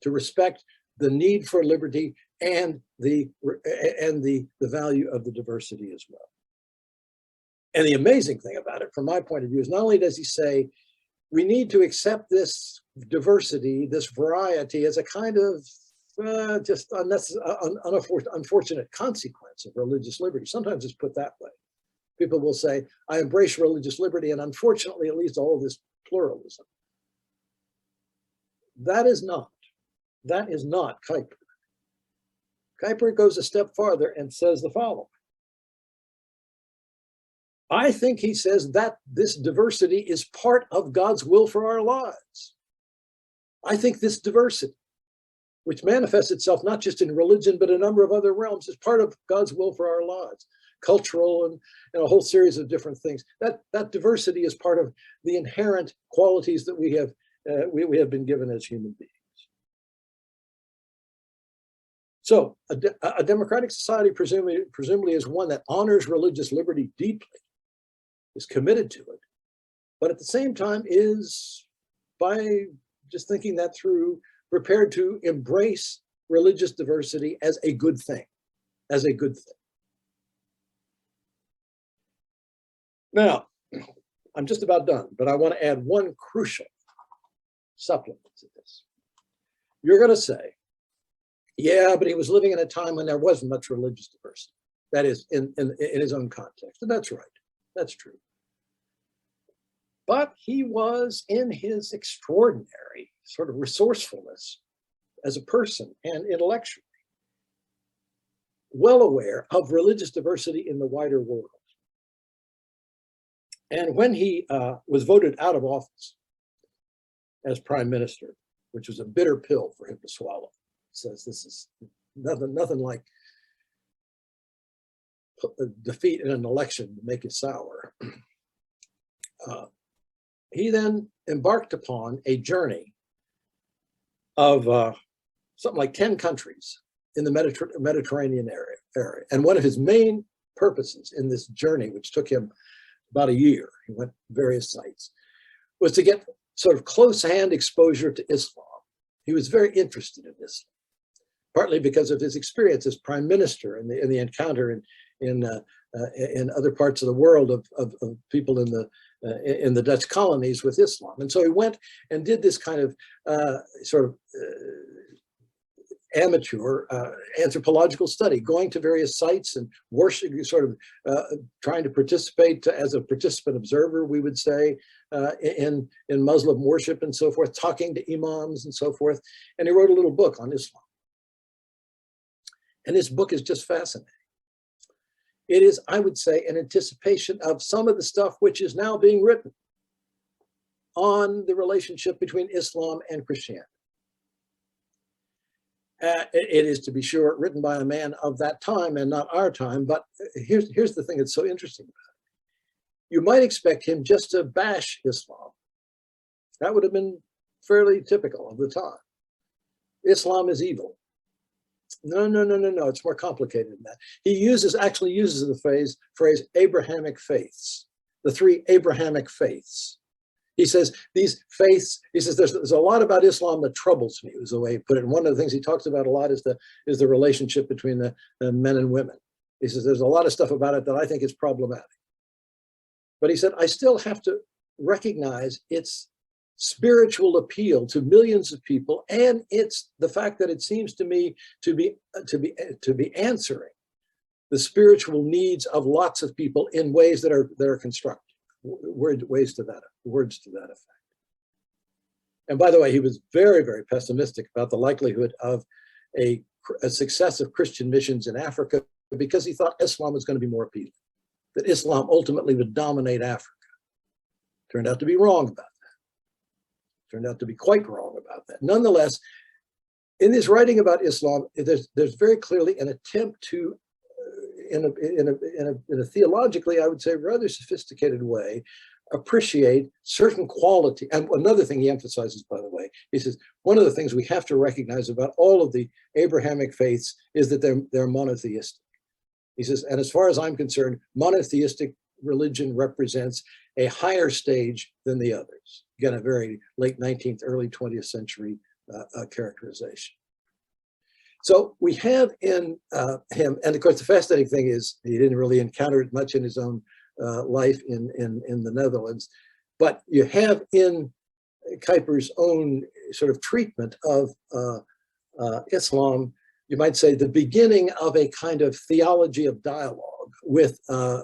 To respect the need for liberty and the value of the diversity as well. And the amazing thing about it, from my point of view, is not only does he say we need to accept this diversity, this variety, as a kind of just unfortunate consequence of religious liberty. Sometimes it's put that way. People will say, I embrace religious liberty, and unfortunately, it leads to all this pluralism. That is not Kuyper. Kuyper goes a step farther and says the following. I think he says that this diversity is part of God's will for our lives. I think this diversity, which manifests itself not just in religion, but a number of other realms, is part of God's will for our lives, cultural and a whole series of different things. That diversity is part of the inherent qualities that we have been given as human beings. So a democratic society presumably is one that honors religious liberty deeply, is committed to it, but at the same time is, by just thinking that through, prepared to embrace religious diversity as a good thing, Now, I'm just about done, but I want to add one crucial supplement to this. You're going to say, yeah, but he was living in a time when there wasn't much religious diversity. That is, in his own context. And that's right. That's true. But he was, in his extraordinary sort of resourcefulness as a person and intellectually, well aware of religious diversity in the wider world. And when he was voted out of office as prime minister, which was a bitter pill for him to swallow, says this is nothing like defeat in an election to make it sour. He then embarked upon a journey of something like 10 countries in the Mediterranean area. And one of his main purposes in this journey, which took him about a year, he went to various sites, was to get sort of close-hand exposure to Islam. He was very interested in Islam, partly because of his experience as prime minister and the encounter in other parts of the world of people in the Dutch colonies with Islam. And so he went and did this kind of amateur anthropological study, going to various sites and worshiping, trying to participate as a participant observer, we would say, in Muslim worship and so forth, talking to imams and so forth. And he wrote a little book on Islam. And this book is just fascinating. It is, I would say, an anticipation of some of the stuff which is now being written on the relationship between Islam and Christianity. It is, to be sure, written by a man of that time and not our time, but here's the thing that's so interesting about it. You might expect him just to bash Islam. That would have been fairly typical of the time. Islam is evil. No, it's more complicated than that. He actually uses the phrase Abrahamic faiths, the three Abrahamic faiths. He says these faiths, he says there's a lot about Islam that troubles me, is the way he put it. And one of the things he talks about a lot is the relationship between the men and women. He says there's a lot of stuff about it that I think is problematic. But he said, I still have to recognize its spiritual appeal to millions of people, and it's the fact that it seems to me to be answering the spiritual needs of lots of people in ways that are constructive. Words to that effect. And by the way, he was very, very pessimistic about the likelihood of a success of Christian missions in Africa, because he thought Islam was going to be more appealing, that Islam ultimately would dominate Africa. Turned out to be wrong about that. Turned out to be quite wrong about that. Nonetheless, in his writing about Islam, there's very clearly an attempt to in a theologically, I would say, rather sophisticated way, appreciate certain quality. And another thing he emphasizes, by the way, he says, one of the things we have to recognize about all of the Abrahamic faiths is that they're monotheistic. He says, and as far as I'm concerned, monotheistic religion represents a higher stage than the others. Again, a very late 19th, early 20th century characterization. So we have in him, and of course the fascinating thing is he didn't really encounter it much in his own life in the Netherlands, but you have in Kuyper's own sort of treatment of Islam, you might say, the beginning of a kind of theology of dialogue with a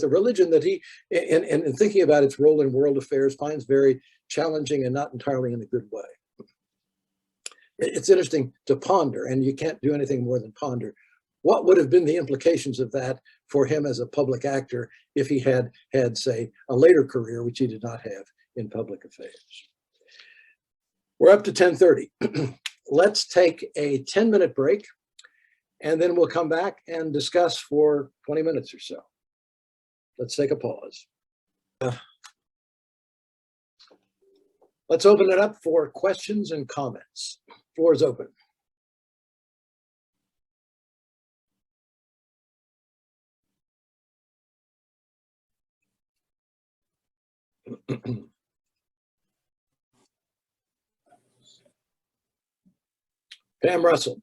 religion that he, in thinking about its role in world affairs, finds very challenging and not entirely in a good way. It's interesting to ponder, and you can't do anything more than ponder, what would have been the implications of that for him as a public actor if he had, say, a later career, which he did not have in public affairs. We're up to 10:30. Let's take a 10-minute break, and then we'll come back and discuss for 20 minutes or so. Let's take a pause. Let's open it up for questions and comments. Floor is open. Pam Russell.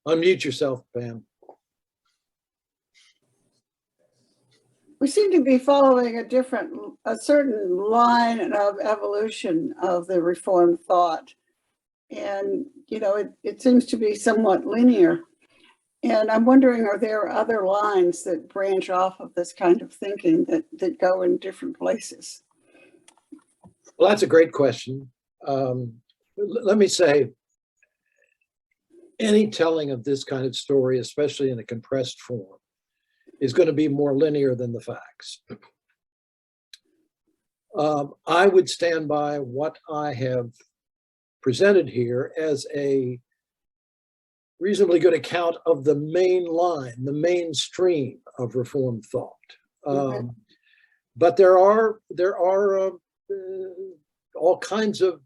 Unmute yourself, Pam. We seem to be following a certain line of evolution of the Reformed thought. And, you know, it seems to be somewhat linear. And I'm wondering, are there other lines that branch off of this kind of thinking that go in different places? Well, that's a great question. Let me say, any telling of this kind of story, especially in a compressed form, is going to be more linear than the facts. I would stand by what I have presented here as a reasonably good account of the main line, the mainstream of Reformed thought. But there are all kinds of,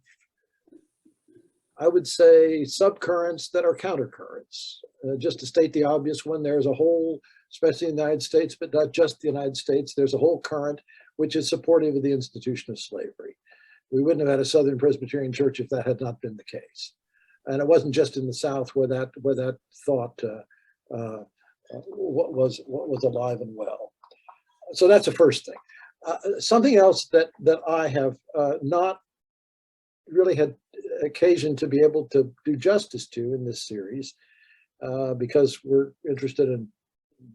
I would say, subcurrents that are countercurrents. Just to state the obvious one, there's a whole, especially in the United States, but not just the United States, there's a whole current which is supportive of the institution of slavery. We wouldn't have had a Southern Presbyterian Church if that had not been the case. And it wasn't just in the South where that thought what was alive and well. So that's the first thing. Something else that I have not really had occasion to be able to do justice to in this series, because we're interested in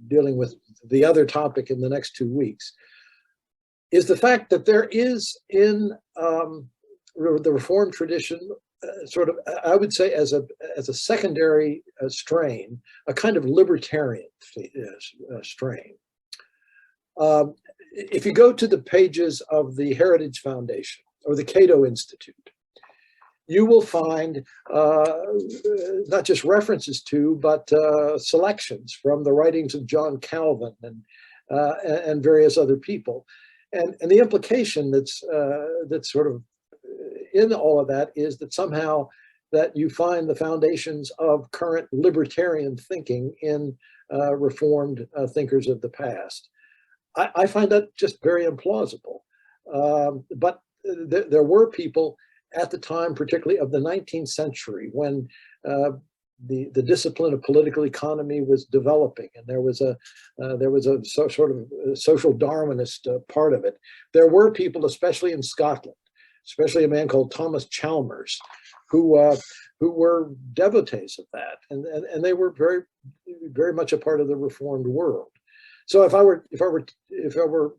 dealing with the other topic in the next 2 weeks, is the fact that there is in the Reformed tradition sort of, I would say, as a secondary strain, a kind of libertarian strain. If you go to the pages of the Heritage Foundation or the Cato Institute, you will find not just references to, but selections from the writings of John Calvin and various other people. And the implication that's sort of in all of that is that somehow that you find the foundations of current libertarian thinking in Reformed thinkers of the past. I find that just very implausible. But there were people at the time, particularly of the 19th century, when the discipline of political economy was developing, and there was a sort of social Darwinist part of it. There were people, especially in Scotland, especially a man called Thomas Chalmers, who were devotees of that, and they were very much a part of the Reformed world. So if I were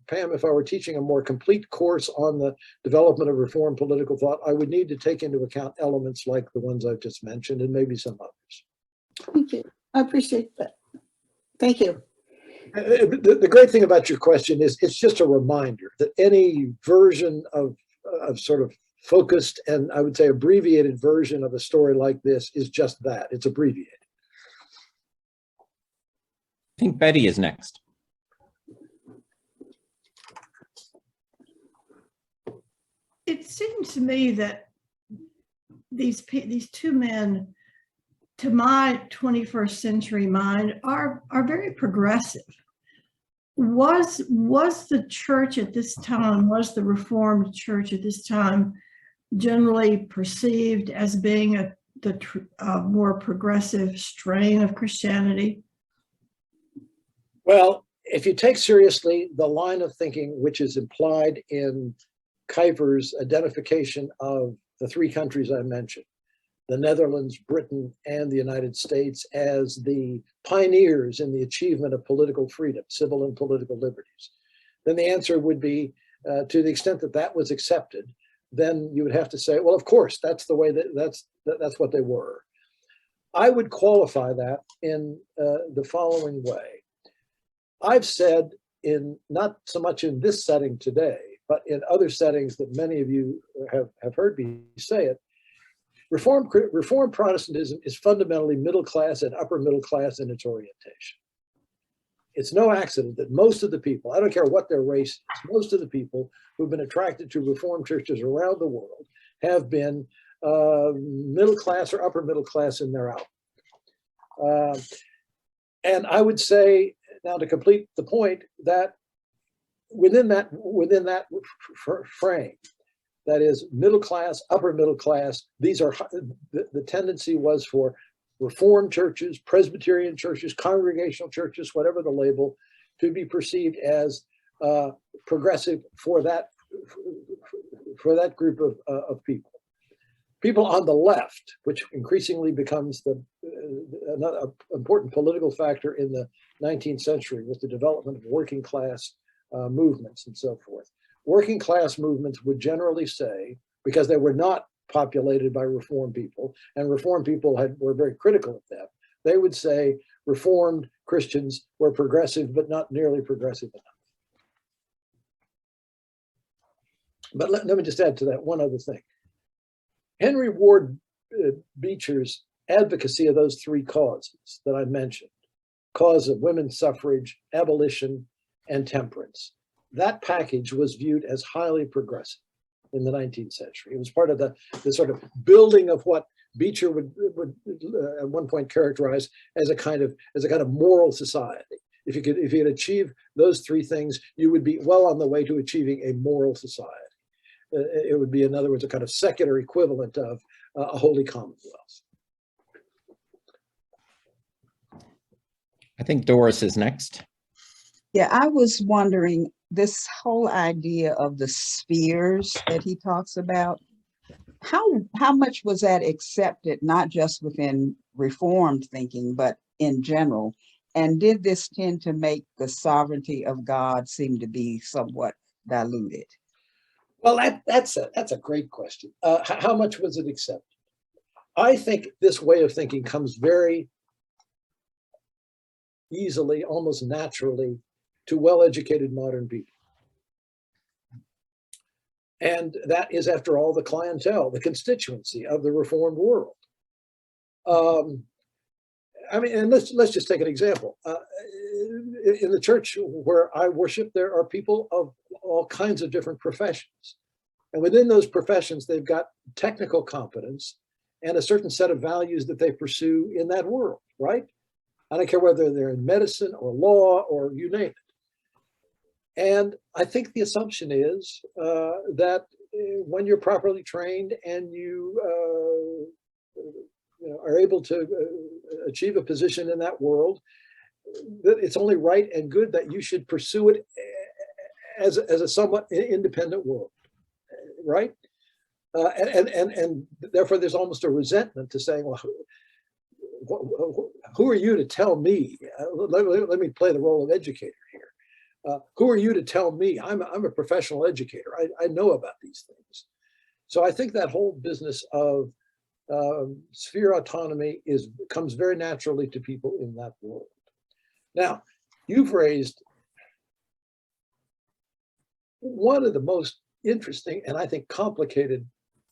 Pam, if I were teaching a more complete course on the development of Reformed political thought, I would need to take into account elements like the ones I've just mentioned, and maybe some others. Thank you. I appreciate that. Thank you. The great thing about your question is it's just a reminder that any version of sort of focused and I would say abbreviated version of a story like this is just that. It's abbreviated. I think Betty is next. It seems to me that these two men, to my 21st century mind, are very progressive. Was the church at this time, was the Reformed Church at this time generally perceived as being the more progressive strain of Christianity? Well, if you take seriously the line of thinking which is implied in Kuyper's identification of the three countries I mentioned, the Netherlands, Britain, and the United States, as the pioneers in the achievement of political freedom, civil and political liberties, then the answer would be, to the extent that that was accepted, then you would have to say, well, of course, that's the way that's what they were. I would qualify that in the following way. I've said, in not so much in this setting today, but in other settings that many of you have heard me say it, Reformed Protestantism is fundamentally middle class and upper middle class in its orientation. It's no accident that most of the people, I don't care what their race is, most of the people who've been attracted to Reformed churches around the world have been middle class or upper middle class in their outlook. And I would say, now to complete the point, that within that frame, that is middle class, upper middle class, these are, the tendency was for Reformed churches, Presbyterian churches, congregational churches, whatever the label, to be perceived as progressive for that group of people. People on the left, which increasingly becomes another important political factor in the 19th century with the development of working class movements and so forth. Working class movements would generally say, because they were not populated by Reformed people, and Reformed people were very critical of them, they would say Reformed Christians were progressive, but not nearly progressive enough. But let me just add to that one other thing. Henry Ward Beecher's advocacy of those three causes that I mentioned, cause of women's suffrage, abolition, and temperance, that package was viewed as highly progressive in the 19th century. It was part of the sort of building of what Beecher would at one point characterize as a kind of moral society. If you could achieve those three things, you would be well on the way to achieving a moral society. It would be, in other words, a kind of secular equivalent of a holy commonwealth. I think Doris is next. Yeah, I was wondering, this whole idea of the spheres that he talks about, how much was that accepted, not just within Reformed thinking, but in general? And did this tend to make the sovereignty of God seem to be somewhat diluted? Well, that's a great question. How much was it accepted? I think this way of thinking comes very easily, almost naturally, to well-educated modern people. And that is, after all, the clientele, the constituency of the Reformed world. I mean, and let's just take an example. In the church where I worship, there are people of all kinds of different professions. And within those professions, they've got technical competence and a certain set of values that they pursue in that world, right? I don't care whether they're in medicine or law or you name it. And I think the assumption is that when you're properly trained and you are able to achieve a position in that world, that it's only right and good that you should pursue it as a somewhat independent world, right? And therefore, there's almost a resentment to saying, well, who are you to tell me? Let me play the role of educator here. Who are you to tell me? I'm a professional educator. I know about these things. So I think that whole business of sphere autonomy comes very naturally to people in that world. Now, you've raised one of the most interesting and I think complicated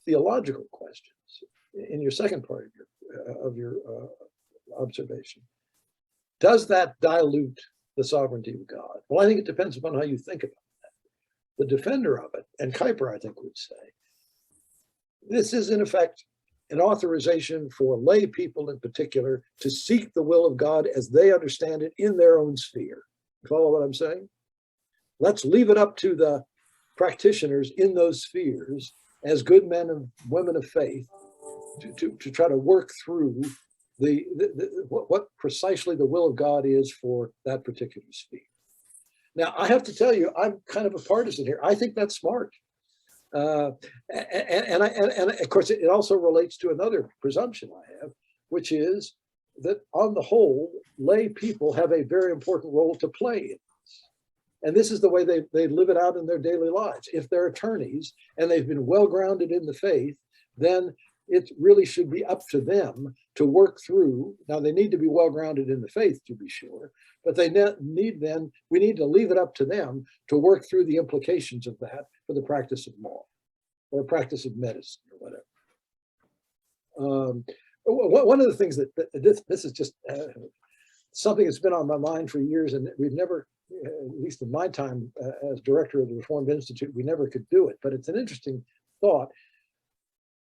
theological questions in your second part of your observation. Does that dilute the sovereignty of God? Well, I think it depends upon how you think about that. The defender of it, and Kuyper, I think, would say, this is in effect an authorization for lay people in particular to seek the will of God as they understand it in their own sphere. Follow what I'm saying? Let's leave it up to the practitioners in those spheres as good men and women of faith to try to work through what precisely the will of God is for that particular sphere. Now, I have to tell you, I'm kind of a partisan here. I think that's smart. And of course, it also relates to another presumption I have, which is that on the whole, lay people have a very important role to play in this. And this is the way they live it out in their daily lives. If they're attorneys and they've been well grounded in the faith, then it really should be up to them to work through. Now, they need to be well grounded in the faith, to be sure, but we need to leave it up to them to work through the implications of that for the practice of law or practice of medicine or whatever. One of the things that this is just something that's been on my mind for years, and we've never, at least in my time as director of the Reformed Institute, we never could do it, but it's an interesting thought.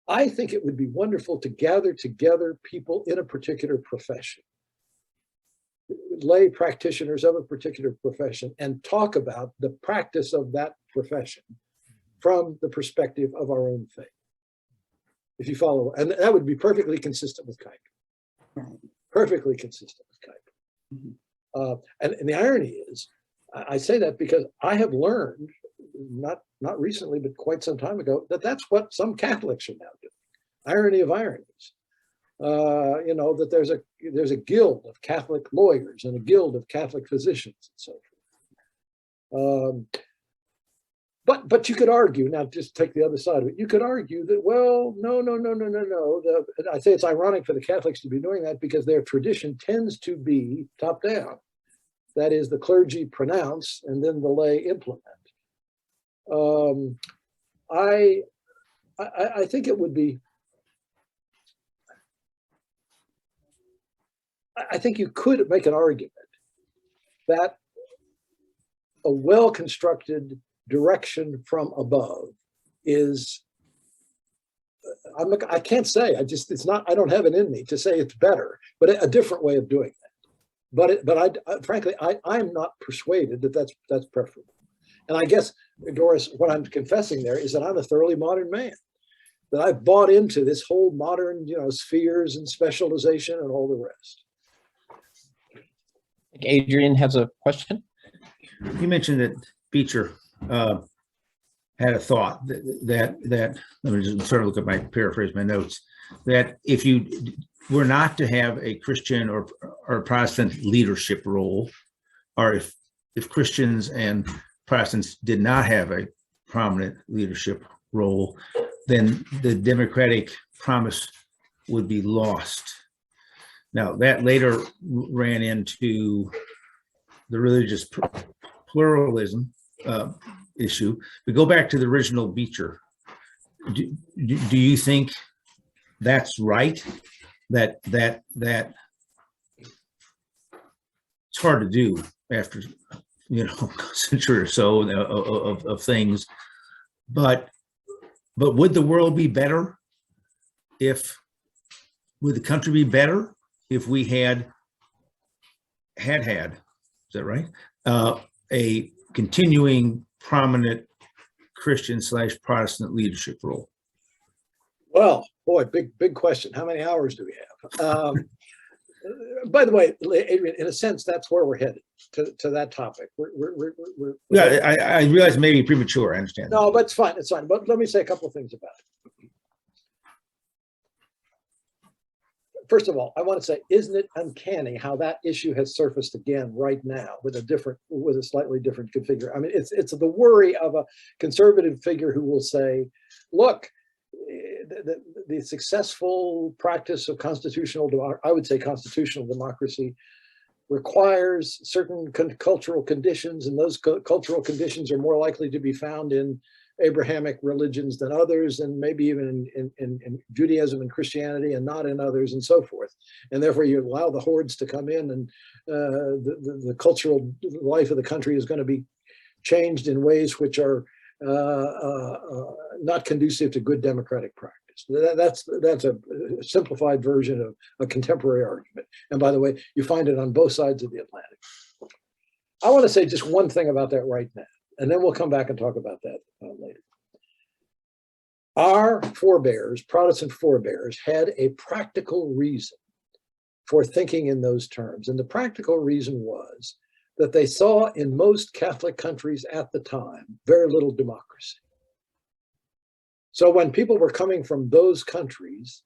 I think it would be wonderful to gather together people in a particular profession, lay practitioners of a particular profession, and talk about the practice of that profession from the perspective of our own faith. If you follow, and that would be perfectly consistent with Kuyper. Perfectly consistent with Kuyper. And the irony is, I say that because I have learned, not recently, but quite some time ago, that that's what some Catholics are now doing. Irony of ironies. That there's a guild of Catholic lawyers and a guild of Catholic physicians and so forth. But you could argue, now just take the other side of it, you could argue that, well, no. I say it's ironic for the Catholics to be doing that because their tradition tends to be top down. That is, the clergy pronounce and then the lay implement. I think it would be, I think you could make an argument that a well-constructed direction from above is, I can't say, it's not, I don't have it in me to say it's better, but a different way of doing that. But frankly, I'm not persuaded that that's preferable. And I guess, Doris, what I'm confessing there is that I'm a thoroughly modern man, that I've bought into this whole modern, spheres and specialization and all the rest. Adrian has a question. You mentioned that Beecher had a thought that let me just sort of look at paraphrase my notes, that if you were not to have a Christian or Protestant leadership role, or if Christians and Protestants did not have a prominent leadership role, then the democratic promise would be lost. Now, that later ran into the religious pluralism issue. We go back to the original Beecher. Do you think that's right? That it's hard to do after a century or so of things, but would the world be better would the country be better if we had, is that right? A continuing prominent Christian / Protestant leadership role? Well, boy, big question. How many hours do we have? By the way, Adrian, in a sense, that's where we're headed to that topic. Yeah, I realize maybe premature. I understand. No, but it's fine. It's fine. But let me say a couple of things about it. First of all, I want to say, isn't it uncanny how that issue has surfaced again right now with a slightly different configure? I mean, it's the worry of a conservative figure who will say, look, the successful practice of constitutional democracy requires certain cultural conditions, and those cultural conditions are more likely to be found in Abrahamic religions than others, and maybe even in Judaism and Christianity, and not in others, and so forth. And therefore, you allow the hordes to come in, and the cultural life of the country is going to be changed in ways which are not conducive to good democratic practice. That's a simplified version of a contemporary argument. And by the way, you find it on both sides of the Atlantic. I want to say just one thing about that right now, and then we'll come back and talk about that later. Our forebears, Protestant forebears, had a practical reason for thinking in those terms. And the practical reason was that they saw in most Catholic countries at the time very little democracy. So when people were coming from those countries,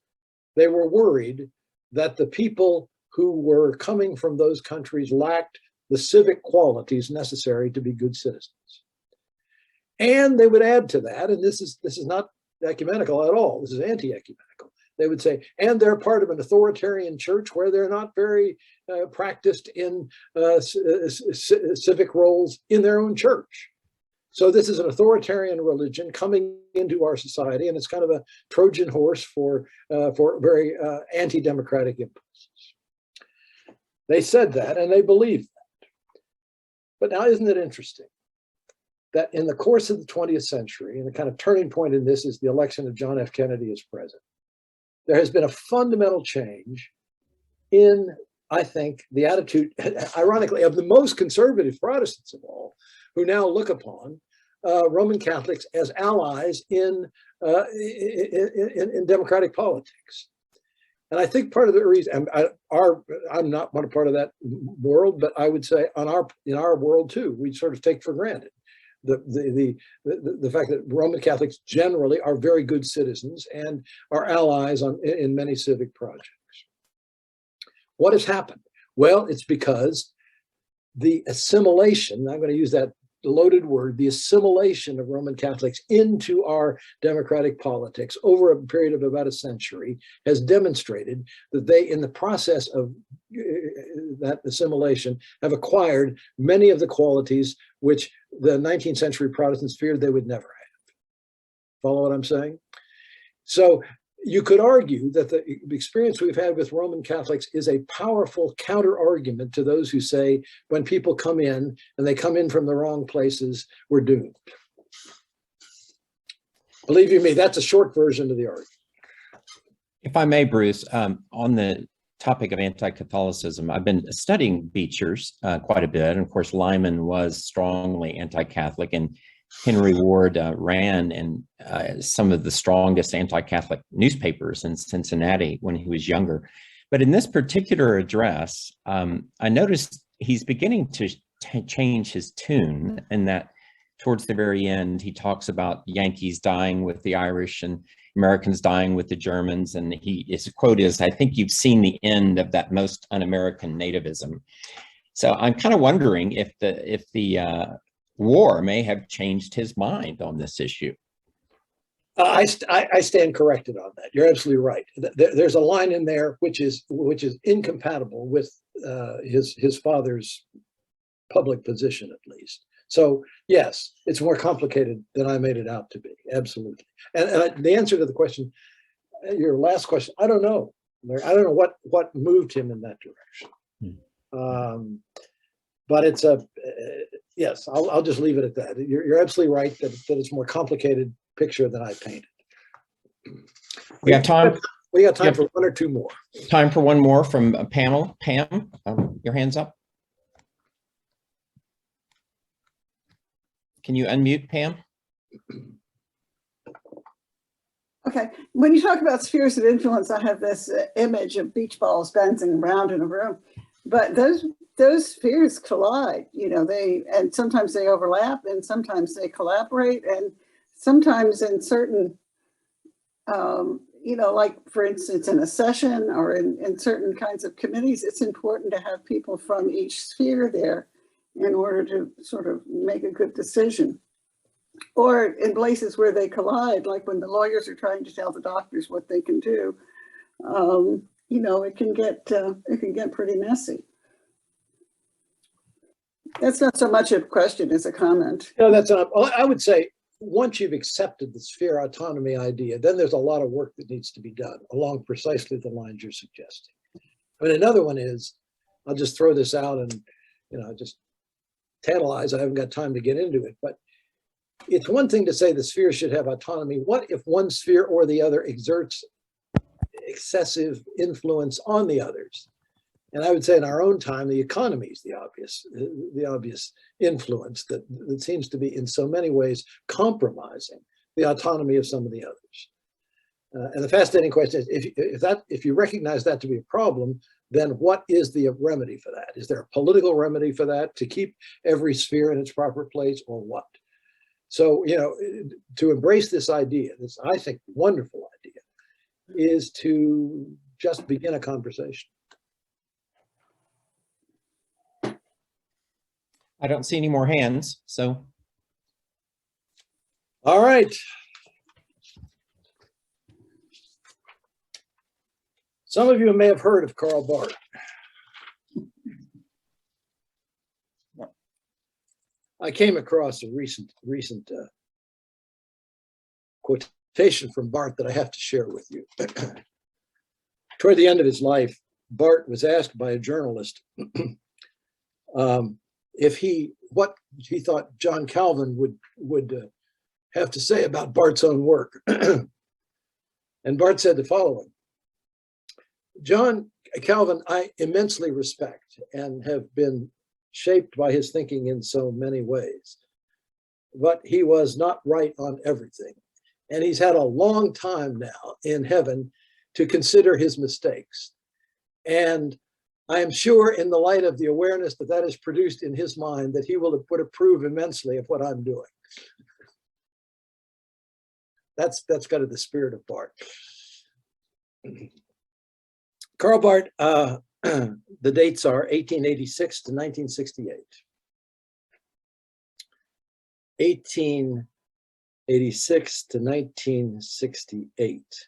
they were worried that the people who were coming from those countries lacked the civic qualities necessary to be good citizens. And they would add to that, and this is not ecumenical at all, this is anti-ecumenical. They would say, and they're part of an authoritarian church where they're not very practiced in civic roles in their own church. So this is an authoritarian religion coming into our society, and it's kind of a Trojan horse for very anti-democratic impulses. They said that, and they believed that. But now, isn't it interesting that in the course of the 20th century, and the kind of turning point in this is the election of John F. Kennedy as president, there has been a fundamental change in, I think, the attitude, ironically, of the most conservative Protestants of all, who now look upon Roman Catholics as allies in democratic politics. And I think part of the reason, I'm not one part of that world, but I would say in our world too, we sort of take for granted the fact that Roman Catholics generally are very good citizens and are allies in many civic projects. What has happened? Well, it's because the assimilation, I'm going to use that loaded word, the assimilation of Roman Catholics into our democratic politics over a period of about a century has demonstrated that they, in the process of that assimilation, have acquired many of the qualities which the 19th century Protestants feared they would never have. Follow what I'm saying? So you could argue that the experience we've had with Roman Catholics is a powerful counter argument to those who say when people come in and they come in from the wrong places, we're doomed. Believe you me, that's a short version of the argument. If I may, Bruce, on the topic of anti-Catholicism, I've been studying Beecher's quite a bit. And of course, Lyman was strongly anti-Catholic, and Henry Ward ran in some of the strongest anti-Catholic newspapers in Cincinnati when he was younger. But in this particular address, I noticed he's beginning to change his tune, and that towards the very end, he talks about Yankees dying with the Irish and Americans dying with the Germans. And his quote is, "I think you've seen the end of that most un-American nativism." So I'm kind of wondering if the war may have changed his mind on this issue. I stand corrected on that. You're absolutely right. There's a line in there which is incompatible with his father's public position, at least. So yes, it's more complicated than I made it out to be. Absolutely. And the answer to the question, your last question, I don't know. I don't know what moved him in that direction. But it's yes, I'll just leave it at that. You're absolutely right that it's a more complicated picture than I painted. We have time. We got time for one or two more. Time for one more from a panel. Pam, your hand's up. Can you unmute, Pam? Okay, when you talk about spheres of influence, I have this image of beach balls bouncing around in a room, but those spheres collide, and sometimes they overlap, and sometimes they collaborate, and sometimes in certain, like for instance, in a session or in certain kinds of committees, it's important to have people from each sphere there in order to sort of make a good decision. Or in places where they collide, like when the lawyers are trying to tell the doctors what they can do, it can get pretty messy. That's not so much a question as a comment. No, that's not. I would say once you've accepted the sphere autonomy idea, then there's a lot of work that needs to be done along precisely the lines you're suggesting. But another one is, I'll just throw this out and, just tantalize. I haven't got time to get into it, but it's one thing to say the sphere should have autonomy. What if one sphere or the other exerts excessive influence on the others? And I would say in our own time, the economy is the obvious influence that seems to be in so many ways compromising the autonomy of some of the others. And the fascinating question is, if you recognize that to be a problem, then what is the remedy for that? Is there a political remedy for that to keep every sphere in its proper place, or what? So, to embrace this idea, this, I think, wonderful idea, is to just begin a conversation. I don't see any more hands, so. All right. Some of you may have heard of Karl Barth. I came across a recent quotation from Barth that I have to share with you. Toward the end of his life, Barth was asked by a journalist what he thought John Calvin would have to say about Barth's own work. And Barth said the following: John Calvin I immensely respect and have been shaped by his thinking in so many ways, but he was not right on everything. And he's had a long time now in heaven to consider his mistakes. And I am sure, in the light of the awareness that that is produced in his mind, that he would approve immensely of what I'm doing. That's kind of the spirit of Barth. Karl Barth, the dates are 1886 to 1968. 1886 to 1968.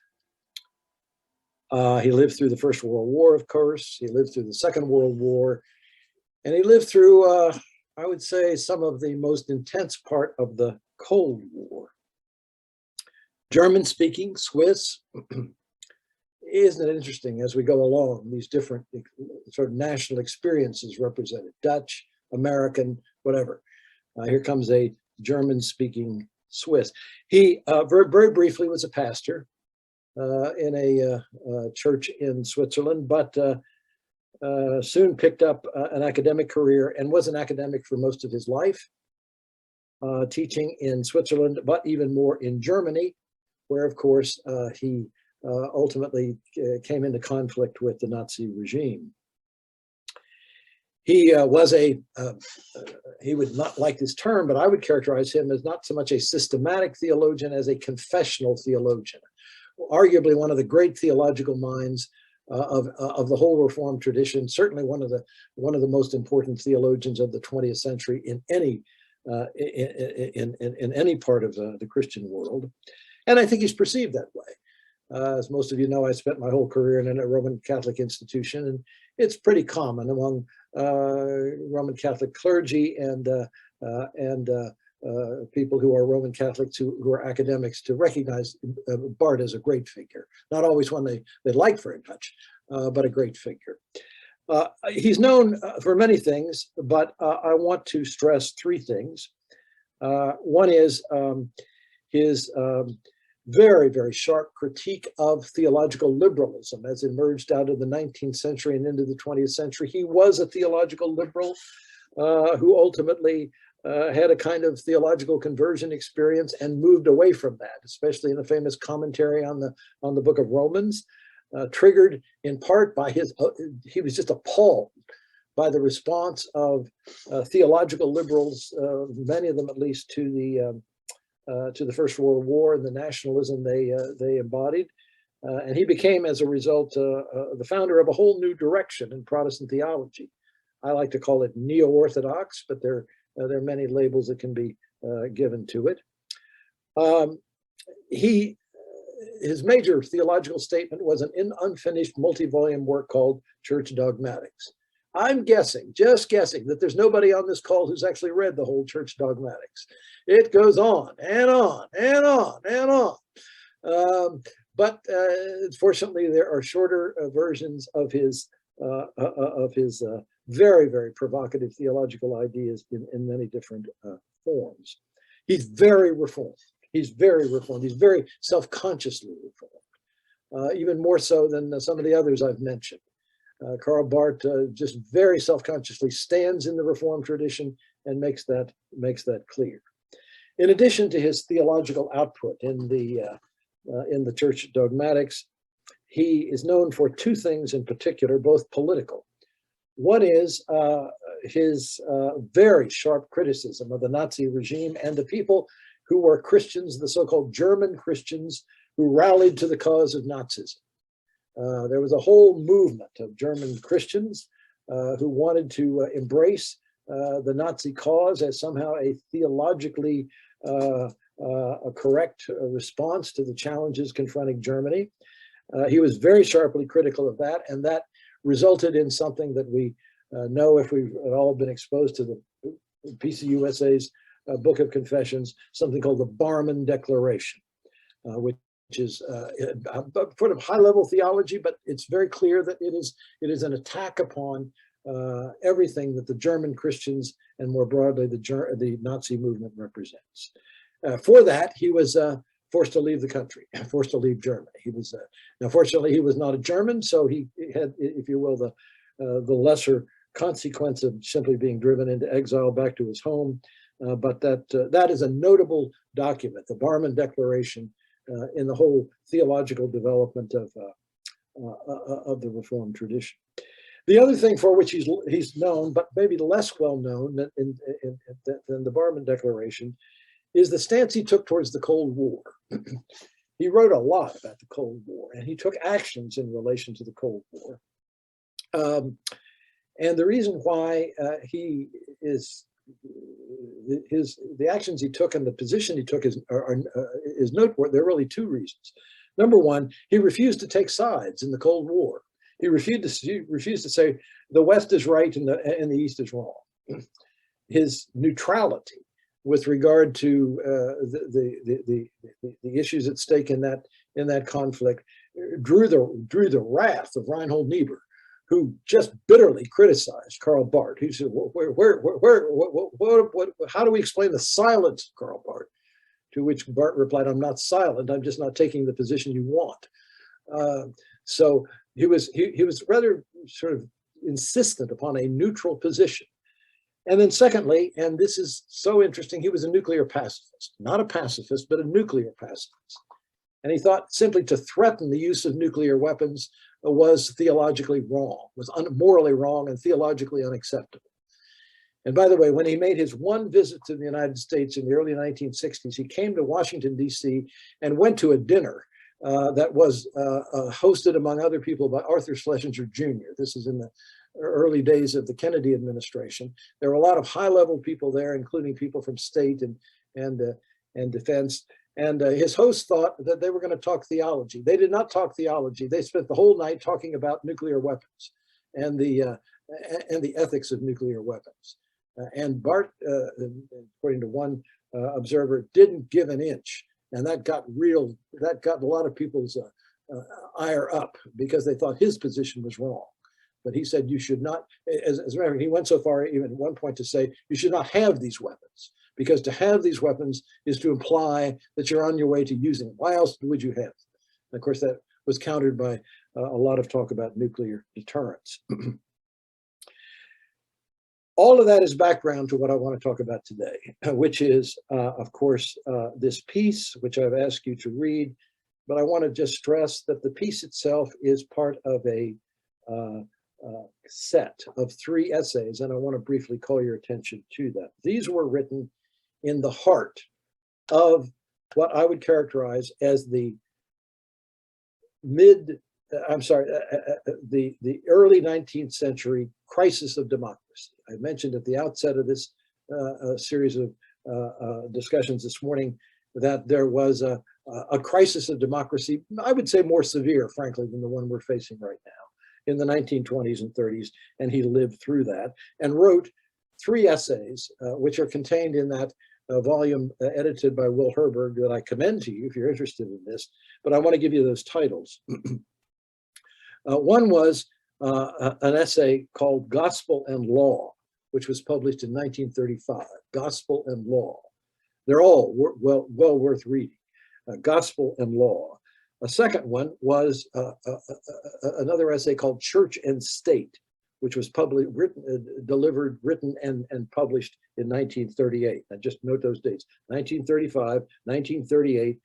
He lived through the First World War, of course. He lived through the Second World War. And he lived through, I would say, some of the most intense part of the Cold War. German-speaking, Swiss. Isn't it interesting as we go along, these different sort of national experiences represented, Dutch, American, whatever. Here comes a German-speaking Swiss. He very briefly was a pastor in a church in Switzerland, but soon picked up an academic career and was an academic for most of his life, teaching in Switzerland, but even more in Germany, where, of course, he ultimately came into conflict with the Nazi regime. He was he would not like this term, but I would characterize him as not so much a systematic theologian as a confessional theologian. Arguably one of the great theological minds of the whole Reformed tradition, certainly one of the most important theologians of the 20th century in any part of the Christian world. And I think he's perceived that way. As most of you know, I spent my whole career in a Roman Catholic institution, and it's pretty common among Roman Catholic clergy and people who are Roman Catholics who are academics to recognize Barth as a great figure. Not always one they like very much, but a great figure. He's known for many things, but I want to stress three things. One is his very, very sharp critique of theological liberalism as emerged out of the 19th century and into the 20th century. He was a theological liberal who ultimately had a kind of theological conversion experience and moved away from that, especially in a famous commentary on the book of Romans, triggered in part by he was just appalled by the response of theological liberals, many of them at least, to the First World War and the nationalism they embodied. And he became, as a result, the founder of a whole new direction in Protestant theology. I like to call it neo-Orthodox, but there are many labels that can be given to it. His major theological statement was an unfinished multi-volume work called Church Dogmatics, I'm guessing, just guessing, that there's nobody on this call who's actually read the whole church dogmatics. It goes on and on and on and on. But fortunately, there are shorter versions of his very, very provocative theological ideas in many different forms. He's very reformed. He's very reformed. He's very self-consciously reformed, even more so than some of the others I've mentioned. Karl Barth just very self-consciously stands in the Reformed tradition and makes that clear. In addition to his theological output in the church dogmatics, he is known for two things in particular, both political. One is his very sharp criticism of the Nazi regime and the people who were Christians, the so-called German Christians who rallied to the cause of Nazism. There was a whole movement of German Christians who wanted to embrace the Nazi cause as somehow a theologically a correct response to the challenges confronting Germany. He was very sharply critical of that, and that resulted in something that we know if we've all been exposed to the PCUSA's Book of Confessions, something called the Barmen Declaration, which is sort of high-level theology, but it's very clear that it is an attack upon everything that the German Christians and more broadly the Nazi movement represents. For that, he was forced to leave the country, forced to leave Germany. He was now, fortunately, he was not a German, so he had, if you will, the lesser consequence of simply being driven into exile back to his home. But that is a notable document, the Barmen Declaration, in the whole theological development of the Reformed tradition. The other thing for which he's known, but maybe less well known than the Barmen Declaration, is the stance he took towards the Cold War. He wrote a lot about the Cold War, and he took actions in relation to the Cold War. And the reason why the actions he took and the position he took is noteworthy. There are really two reasons. Number one, he refused to take sides in the Cold War. He refused to say the West is right and the East is wrong. His neutrality with regard to the issues at stake in that conflict drew the wrath of Reinhold Niebuhr, who just bitterly criticized Karl Barth. He said, how do we explain the silence of Karl Barth? To which Barth replied, I'm not silent, I'm just not taking the position you want. So he was rather sort of insistent upon a neutral position. And then secondly, and this is so interesting, he was a nuclear pacifist, not a pacifist, but a nuclear pacifist. And he thought simply to threaten the use of nuclear weapons was theologically wrong, was morally wrong and theologically unacceptable. And by the way, when he made his one visit to the United States in the early 1960s, he came to Washington, D.C. and went to a dinner that was hosted, among other people, by Arthur Schlesinger Jr. This is in the early days of the Kennedy administration. There were a lot of high-level people there, including people from state and defense. And his host thought that they were going to talk theology. They did not talk theology. They spent the whole night talking about nuclear weapons and the ethics of nuclear weapons. And Barth, according to one observer, didn't give an inch, and that got a lot of people's ire up because they thought his position was wrong. But he said you should not. As a matter of fact, he went so far even at one point to say you should not have these weapons, because to have these weapons is to imply that you're on your way to using them. Why else would you have them? And of course, that was countered by a lot of talk about nuclear deterrence. All of that is background to what I want to talk about today, which is, of course, this piece, which I've asked you to read. But I want to just stress that the piece itself is part of a set of 3 essays, and I want to briefly call your attention to that. These were written in the heart of what I would characterize as the early 19th century crisis of democracy. I mentioned at the outset of this series of discussions this morning that there was a crisis of democracy, I would say more severe, frankly, than the one we're facing right now. in the 1920s and 30s, and he lived through that and wrote 3 essays, which are contained in that volume edited by Will Herberg that I commend to you if you're interested in this, but I want to give you those titles. One was an essay called Gospel and Law, which was published in 1935, Gospel and Law. They're all well worth reading, Gospel and Law. A second one was another essay called Church and State, which was written and published in 1938. Now just note those dates, 1935, 1938.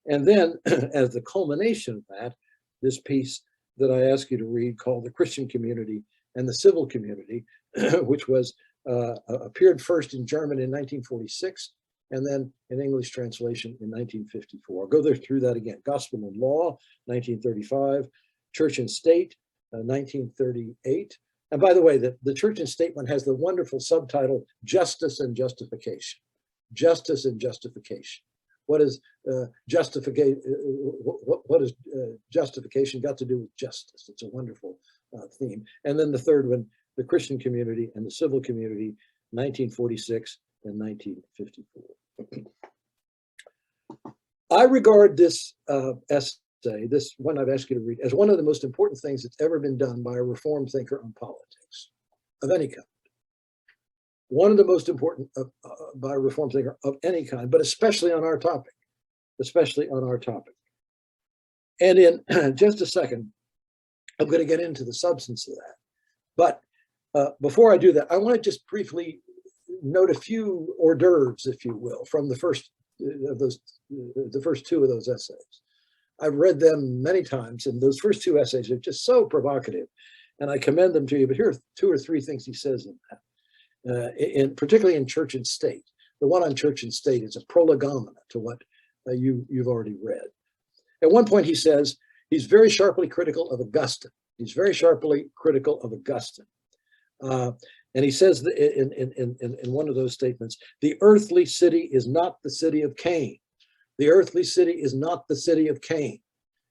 And then as the culmination of that, this piece that I ask you to read called The Christian Community and the Civil Community, which was appeared first in German in 1946, and then in English translation in 1954. I'll go through that again. Gospel and Law, 1935, Church and State, 1938. And by the way, the Church and State one has the wonderful subtitle, Justice and Justification. Justice and Justification. What is justification got to do with justice? It's a wonderful theme. And then the third one, The Christian Community and the Civil Community, 1946 and 1954. I regard this essay, this one I've asked you to read, as one of the most important things that's ever been done by a Reformed thinker on politics of any kind. One of the most important by a Reformed thinker of any kind, but especially on our topic, And in just a second, I'm going to get into the substance of that. But before I do that, I want to just briefly note a few hors d'oeuvres, if you will, from the first two of those essays. I've read them many times, and those first 2 essays are just so provocative, and I commend them to you. But here are 2 or 3 things he says in that, particularly in Church and State. The one on Church and State is a prolegomena to what you've already read. At one point, he says he's very sharply critical of Augustine. And he says in one of those statements, the earthly city is not the city of Cain. The earthly city is not the city of Cain.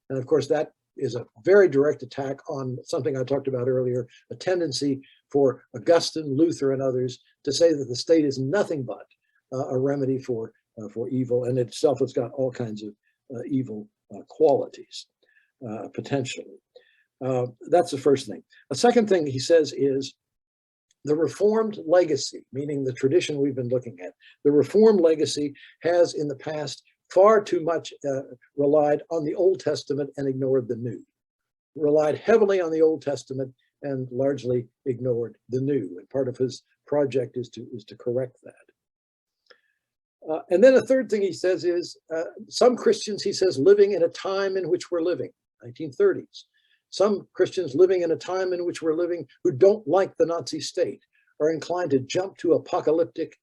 And of course, that is a very direct attack on something I talked about earlier, a tendency for Augustine, Luther, and others to say that the state is nothing but a remedy for evil, and itself has got all kinds of evil qualities, potentially. That's the first thing. A second thing he says is the Reformed legacy, meaning the tradition we've been looking at. The Reformed legacy has in the past far too much relied on the Old Testament and ignored the New. Relied heavily on the Old Testament and largely ignored the New. And part of his project is to correct that. And then a third thing he says is some Christians, he says, living in a time in which we're living, 1930s. Some Christians living in a time in which we're living who don't like the Nazi state are inclined to jump to apocalyptic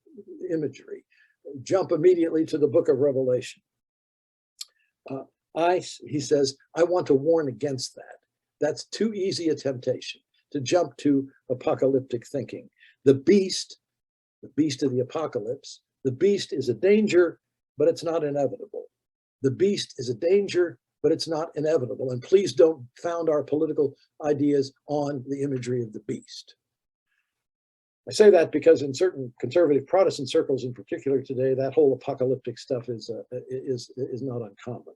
imagery, jump immediately to the book of Revelation. He says, I want to warn against that. That's too easy a temptation to jump to apocalyptic thinking. The beast of the apocalypse, the beast is a danger, but it's not inevitable. The beast is a danger, but it's not inevitable. And please don't found our political ideas on the imagery of the beast. I say that because in certain conservative Protestant circles in particular today, that whole apocalyptic stuff is not uncommon.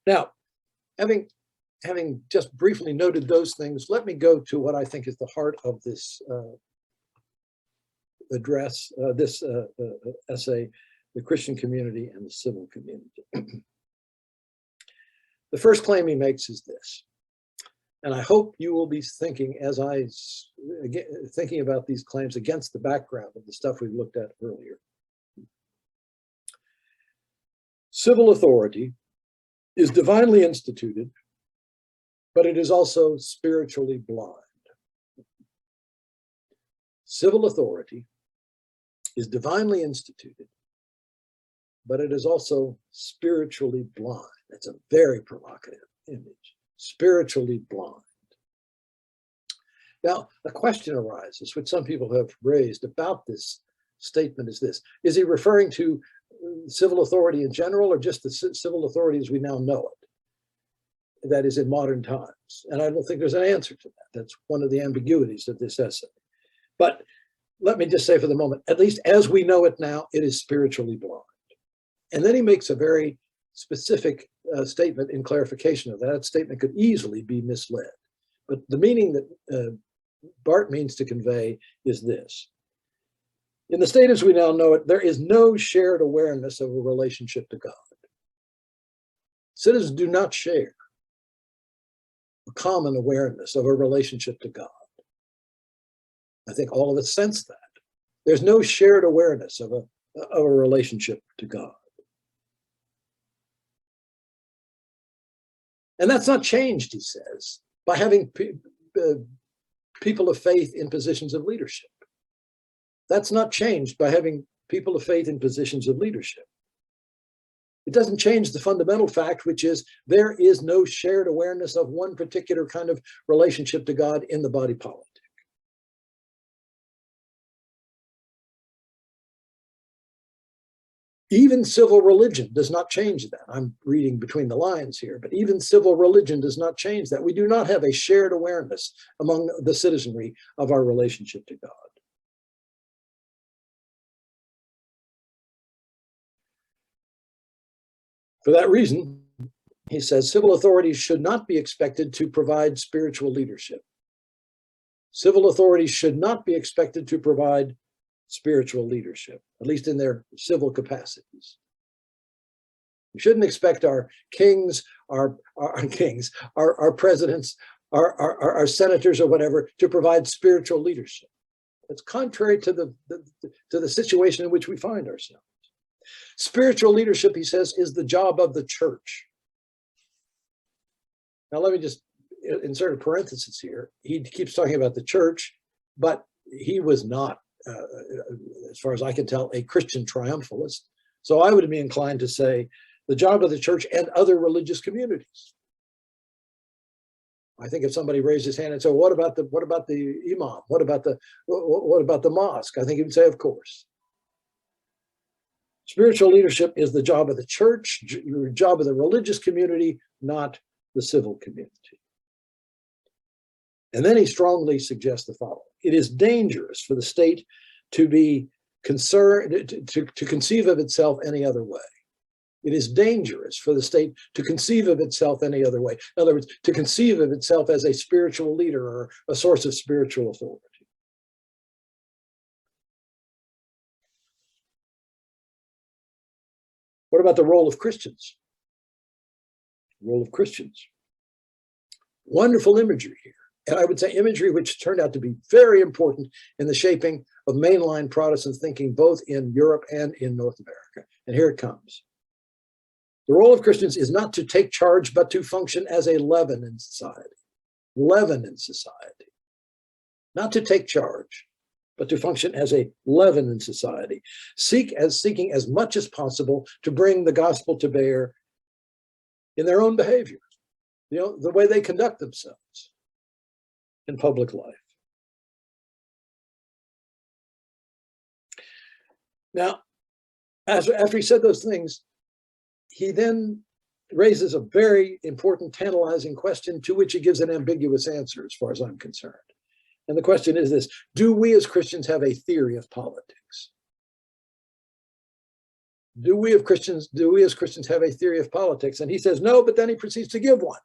Now, having just briefly noted those things, let me go to what I think is the heart of this essay, The Christian Community and the Civil Community. The first claim he makes is this, and I hope you will be thinking thinking about these claims against the background of the stuff we looked at earlier. Civil authority is divinely instituted, but it is also spiritually blind. Civil authority is divinely instituted, but it is also spiritually blind. That's a very provocative image, spiritually blind. Now, a question arises, which some people have raised about this statement is this. Is he referring to civil authority in general or just the civil authority as we now know it? That is in modern times. belongs. And I don't think there's an answer to that. That's one of the ambiguities of this essay. But let me just say for the moment, at least as we know it now, it is spiritually blind. And then he makes a very specific statement in clarification of that. That statement could easily be misled. But the meaning that Barth means to convey is this. In the state as we now know it, there is no shared awareness of a relationship to God. Citizens do not share a common awareness of a relationship to God. I think all of us sense that. There's no shared awareness of a relationship to God. And that's not changed, he says, by having people of faith in positions of leadership. That's not changed by having people of faith in positions of leadership. It doesn't change the fundamental fact, which is there is no shared awareness of one particular kind of relationship to God in the body politic. Even civil religion does not change that. I'm reading between the lines here, but even civil religion does not change that. We do not have a shared awareness among the citizenry of our relationship to God. For that reason, he says, civil authorities should not be expected to provide spiritual leadership. Civil authorities should not be expected to provide spiritual leadership, at least in their civil capacities. We shouldn't expect our kings, our presidents, our senators or whatever to provide spiritual leadership. It's contrary to the situation in which we find ourselves. Spiritual leadership, he says, is the job of the church. Now, let me just insert a parenthesis here. He keeps talking about the church, but he was not, as far as I can tell, a Christian triumphalist. So I would be inclined to say the job of the church and other religious communities. I think if somebody raised his hand and said, what about the imam? What about the mosque? I think he would say, of course. Spiritual leadership is the job of the church, the job of the religious community, not the civil community. And then he strongly suggests the following. It is dangerous for the state to be concerned, to conceive of itself any other way. It is dangerous for the state to conceive of itself any other way. In other words, to conceive of itself as a spiritual leader or a source of spiritual authority. What about the role of Christians? The role of Christians. Wonderful imagery here. And I would say imagery which turned out to be very important in the shaping of mainline Protestant thinking, both in Europe and in North America. And here it comes. The role of Christians is not to take charge, but to function as a leaven in society. Leaven in society. Not to take charge, but to function as a leaven in society. Seeking as much as possible to bring the gospel to bear in their own behavior, the way they conduct themselves in public life. Now, after he said those things, he then raises a very important, tantalizing question to which he gives an ambiguous answer, as far as I'm concerned. And the question is this: do we as Christians have a theory of politics? Do we as Christians have a theory of politics? And he says no, but then he proceeds to give one.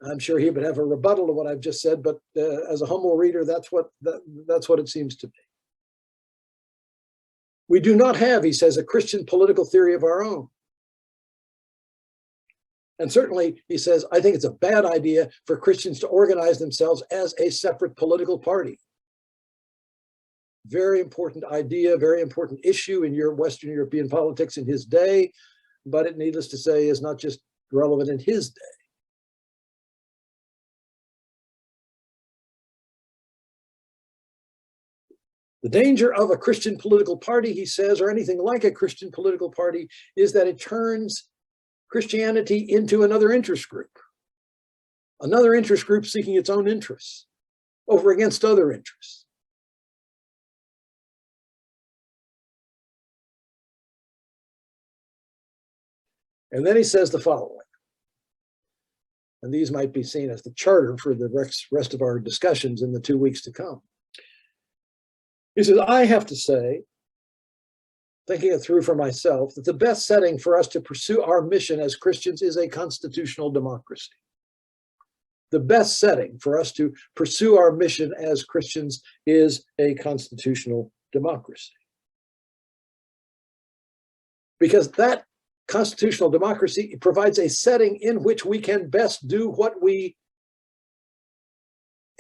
I'm sure he would have a rebuttal to what I've just said, but as a humble reader, that's what it seems to be. We do not have, he says, a Christian political theory of our own. And certainly, he says, I think it's a bad idea for Christians to organize themselves as a separate political party. Very important idea, very important issue in Western European politics in his day, but it, needless to say, is not just relevant in his day. The danger of a Christian political party, he says, or anything like a Christian political party, is that it turns Christianity into another interest group seeking its own interests over against other interests. And then he says the following: And these might be seen as the charter for the rest of our discussions in the 2 weeks to come. He says, I have to say, thinking it through for myself, that the best setting for us to pursue our mission as Christians is a constitutional democracy. The best setting for us to pursue our mission as Christians is a constitutional democracy. Because that constitutional democracy provides a setting in which we can best do what we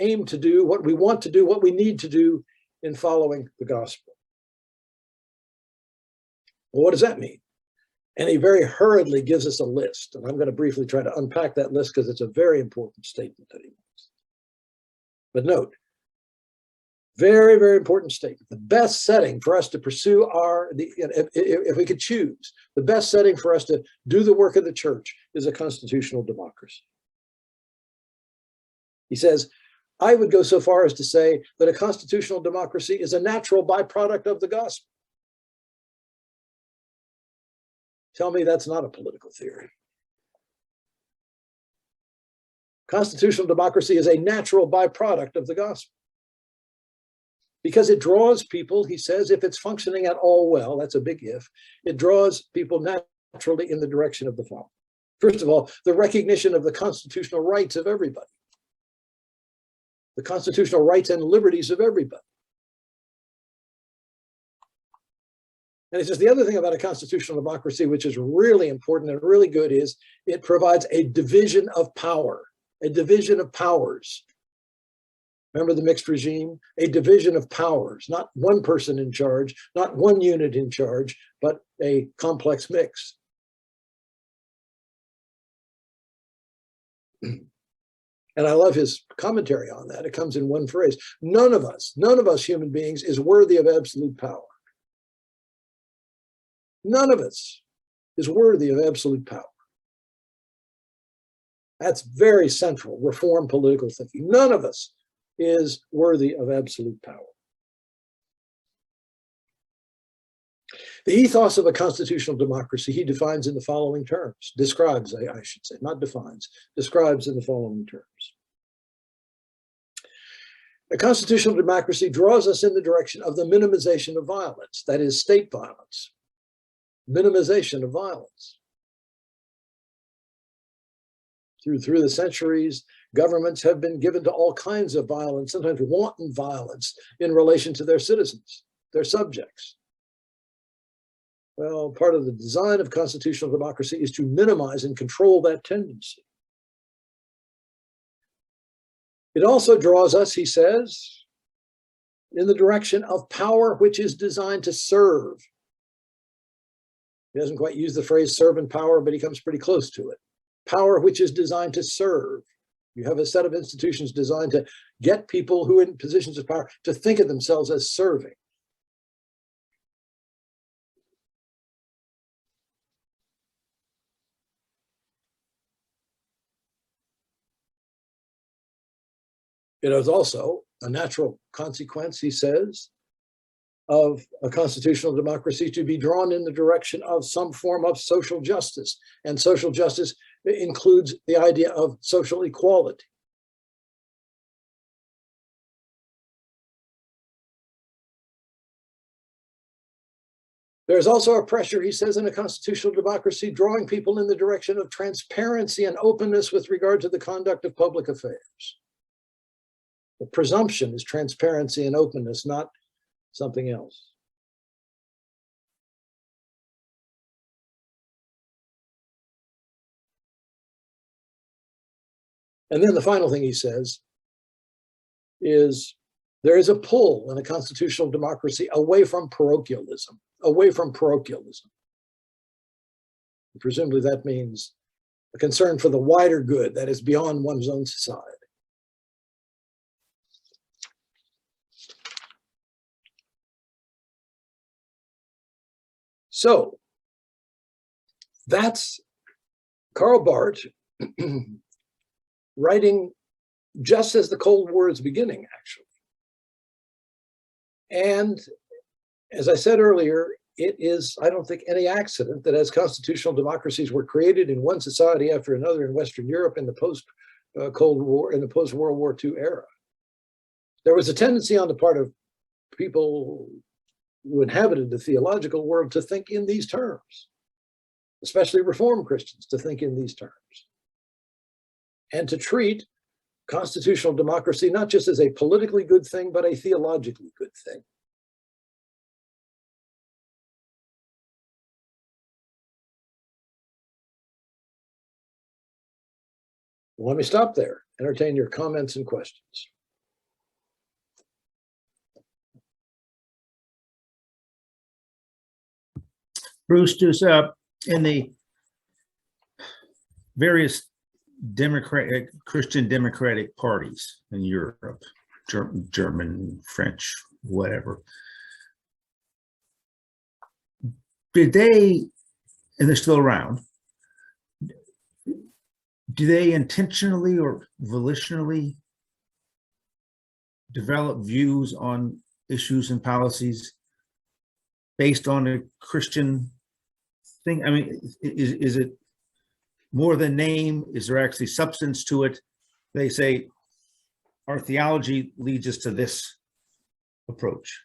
aim to do, what we want to do, what we need to do in following the gospel. Well, what does that mean? And he very hurriedly gives us a list. And I'm going to briefly try to unpack that list because it's a very important statement that he makes. But note, very, very important statement. The best setting for us to pursue if we could choose, the best setting for us to do the work of the church is a constitutional democracy. He says, I would go so far as to say that a constitutional democracy is a natural byproduct of the gospel. Tell me that's not a political theory. Constitutional democracy is a natural byproduct of the gospel. Because it draws people, he says, if it's functioning at all well, that's a big if, it draws people naturally in the direction of the following. First of all, the recognition of the constitutional rights of everybody. The constitutional rights and liberties of everybody. And it's just the other thing about a constitutional democracy, which is really important and really good, is it provides a division of power, a division of powers. Remember the mixed regime? A division of powers, not one person in charge, not one unit in charge, but a complex mix. And I love his commentary on that. It comes in one phrase. None of us human beings is worthy of absolute power. None of us is worthy of absolute power. That's very central Reformed political thinking. None of us is worthy of absolute power. The ethos of a constitutional democracy he defines in the following terms, describes, I should say, not defines, describes in the following terms. A constitutional democracy draws us in the direction of the minimization of violence, that is, state violence. Minimization of violence. Through the centuries, governments have been given to all kinds of violence, sometimes wanton violence, in relation to their citizens, their subjects. Well, part of the design of constitutional democracy is to minimize and control that tendency. It also draws us, he says, in the direction of power which is designed to serve. He doesn't quite use the phrase serve and power, but he comes pretty close to it. Power which is designed to serve. You have a set of institutions designed to get people who are in positions of power to think of themselves as serving. It is also a natural consequence, he says, of a constitutional democracy to be drawn in the direction of some form of social justice. And social justice includes the idea of social equality. There's also a pressure, he says, in a constitutional democracy drawing people in the direction of transparency and openness with regard to the conduct of public affairs. The presumption is transparency and openness, not something else. And then the final thing he says is there is a pull in a constitutional democracy away from parochialism, away from parochialism. Presumably that means a concern for the wider good that is beyond one's own society. So that's Karl Barth writing just as the Cold War is beginning, actually. And as I said earlier, it is, I don't think, any accident that as constitutional democracies were created in one society after another in Western Europe in the post-Cold War, in the post-World War II era, there was a tendency on the part of people who inhabited the theological world to think in these terms, especially Reformed Christians to think in these terms, and to treat constitutional democracy not just as a politically good thing, but a theologically good thing. Well, let me stop there. Entertain your comments and questions. Bruce, just in the various democratic, Christian democratic parties in Europe, German, French, whatever, did they, and they're still around, do they intentionally or volitionally develop views on issues and policies based on a Christian thing? I mean, is it more than name? Is there actually substance to it? They say our theology leads us to this approach.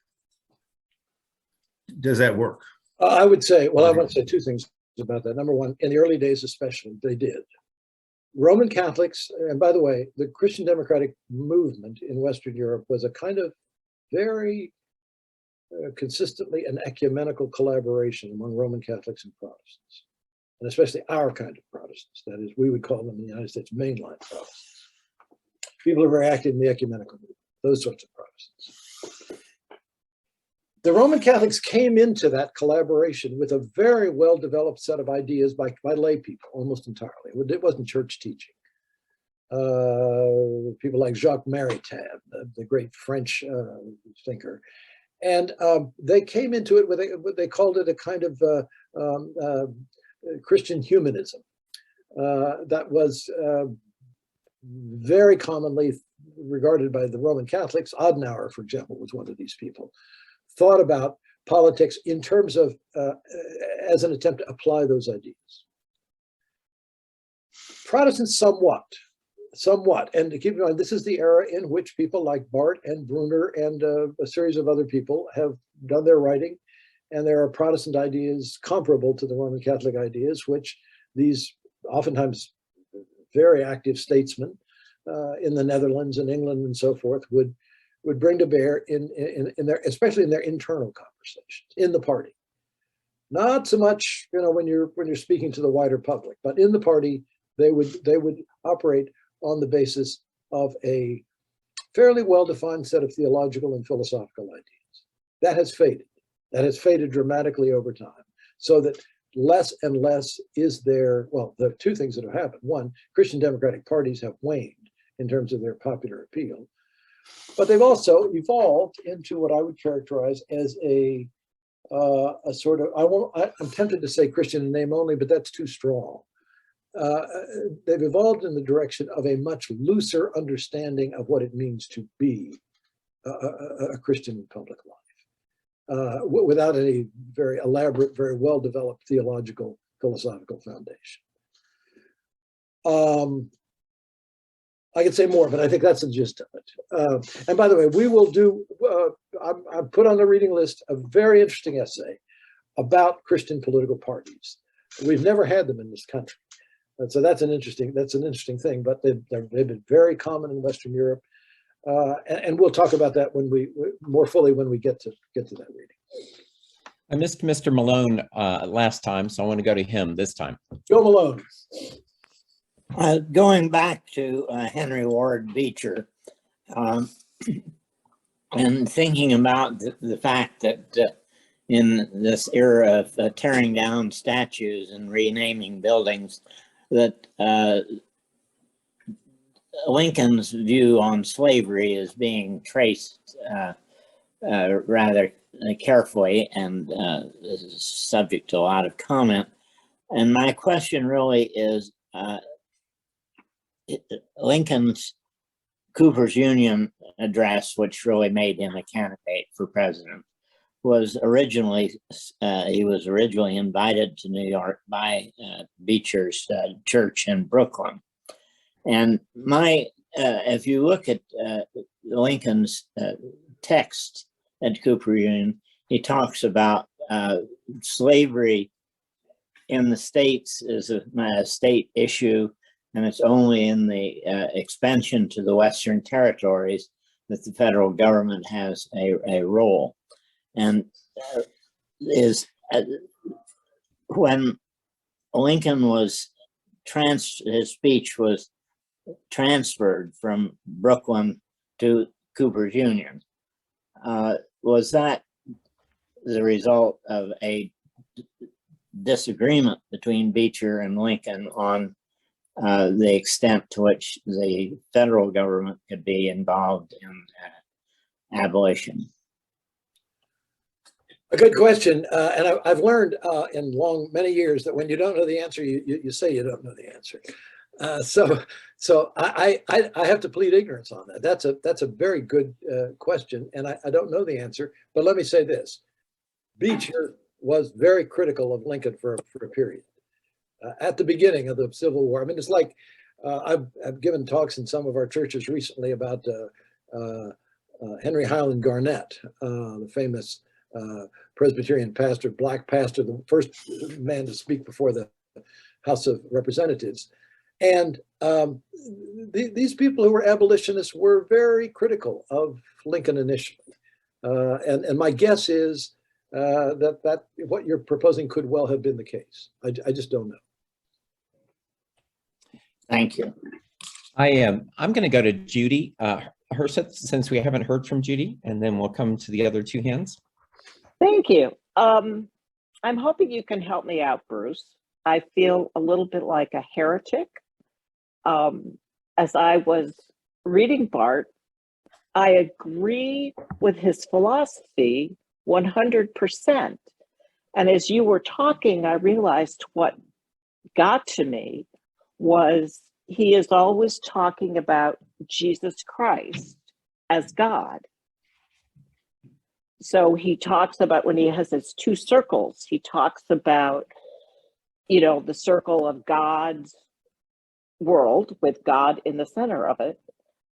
Does that work? I would say, well, I want to say two things about that. Number one, in the early days especially, they did. Roman Catholics, and by the way, the Christian democratic movement in Western Europe was a kind of very consistently an ecumenical collaboration among Roman Catholics and Protestants, and especially our kind of Protestants. That is, we would call them in the United States mainline Protestants. People who are very active in the ecumenical movement, those sorts of Protestants. The Roman Catholics came into that collaboration with a very well-developed set of ideas by lay people, almost entirely. It wasn't church teaching. People like Jacques Maritain, the great French thinker. And they came into it with what they called it a kind of Christian humanism that was very commonly regarded by the Roman Catholics. Adenauer, for example, was one of these people. Thought about politics in terms of, as an attempt to apply those ideas. Protestants somewhat, and to keep in mind, this is the era in which people like Barth and Brunner and a series of other people have done their writing, and there are Protestant ideas comparable to the Roman Catholic ideas, which these oftentimes very active statesmen in the Netherlands and England and so forth would bring to bear in their, especially in their internal conversations in the party. Not so much, when you're speaking to the wider public, but in the party, they would operate on the basis of a fairly well-defined set of theological and philosophical ideas. That has faded. That has faded dramatically over time, so that less and less is there. Well, there are two things that have happened. One, Christian democratic parties have waned in terms of their popular appeal. But they've also evolved into what I would characterize as a sort of, I'm tempted to say Christian in name only, but that's too strong. They've evolved in the direction of a much looser understanding of what it means to be a Christian in public life, without any very elaborate, very well-developed theological, philosophical foundation. I could say more, but I think that's the gist of it. And by the way, we will do, I've put on the reading list a very interesting essay about Christian political parties. We've never had them in this country. And so that's an interesting thing, but they've been very common in Western Europe. And we'll talk about that more fully when we get to that reading. I missed Mr. Malone last time, so I want to go to him this time. Joe Malone. Going back to Henry Ward Beecher, and thinking about the fact that in this era of tearing down statues and renaming buildings, that Lincoln's view on slavery is being traced rather carefully and is subject to a lot of comment. And my question really is, Lincoln's Cooper's Union address, which really made him a candidate for president, was originally invited to New York by Beecher's church in Brooklyn. And if you look at Lincoln's text at Cooper Union, he talks about slavery in the states is a state issue, and it's only in the expansion to the Western territories that the federal government has a role. And when Lincoln was his speech was transferred from Brooklyn to Cooper's Union, was that the result of a disagreement between Beecher and Lincoln on the extent to which the federal government could be involved in abolition? A good question, and I've learned in many years that when you don't know the answer, you say you don't know the answer. So I have to plead ignorance on that. That's a very good question, and I don't know the answer. But let me say this: Beecher was very critical of Lincoln for a period at the beginning of the Civil War. I mean, it's like I've given talks in some of our churches recently about Henry Highland Garnett, the famous Presbyterian pastor, black pastor, the first man to speak before the House of Representatives. And these people who were abolitionists were very critical of Lincoln initially. And my guess is that what you're proposing could well have been the case. I just don't know. Thank you. I'm going to go to Judy Herseth, since we haven't heard from Judy, and then we'll come to the other two hands. Thank you. I'm hoping you can help me out, Bruce. I feel a little bit like a heretic. As I was reading Barth, I agree with his philosophy 100%. And as you were talking, I realized what got to me was he is always talking about Jesus Christ as God. So he talks about, when he has his two circles, he talks about, the circle of God's world with God in the center of it.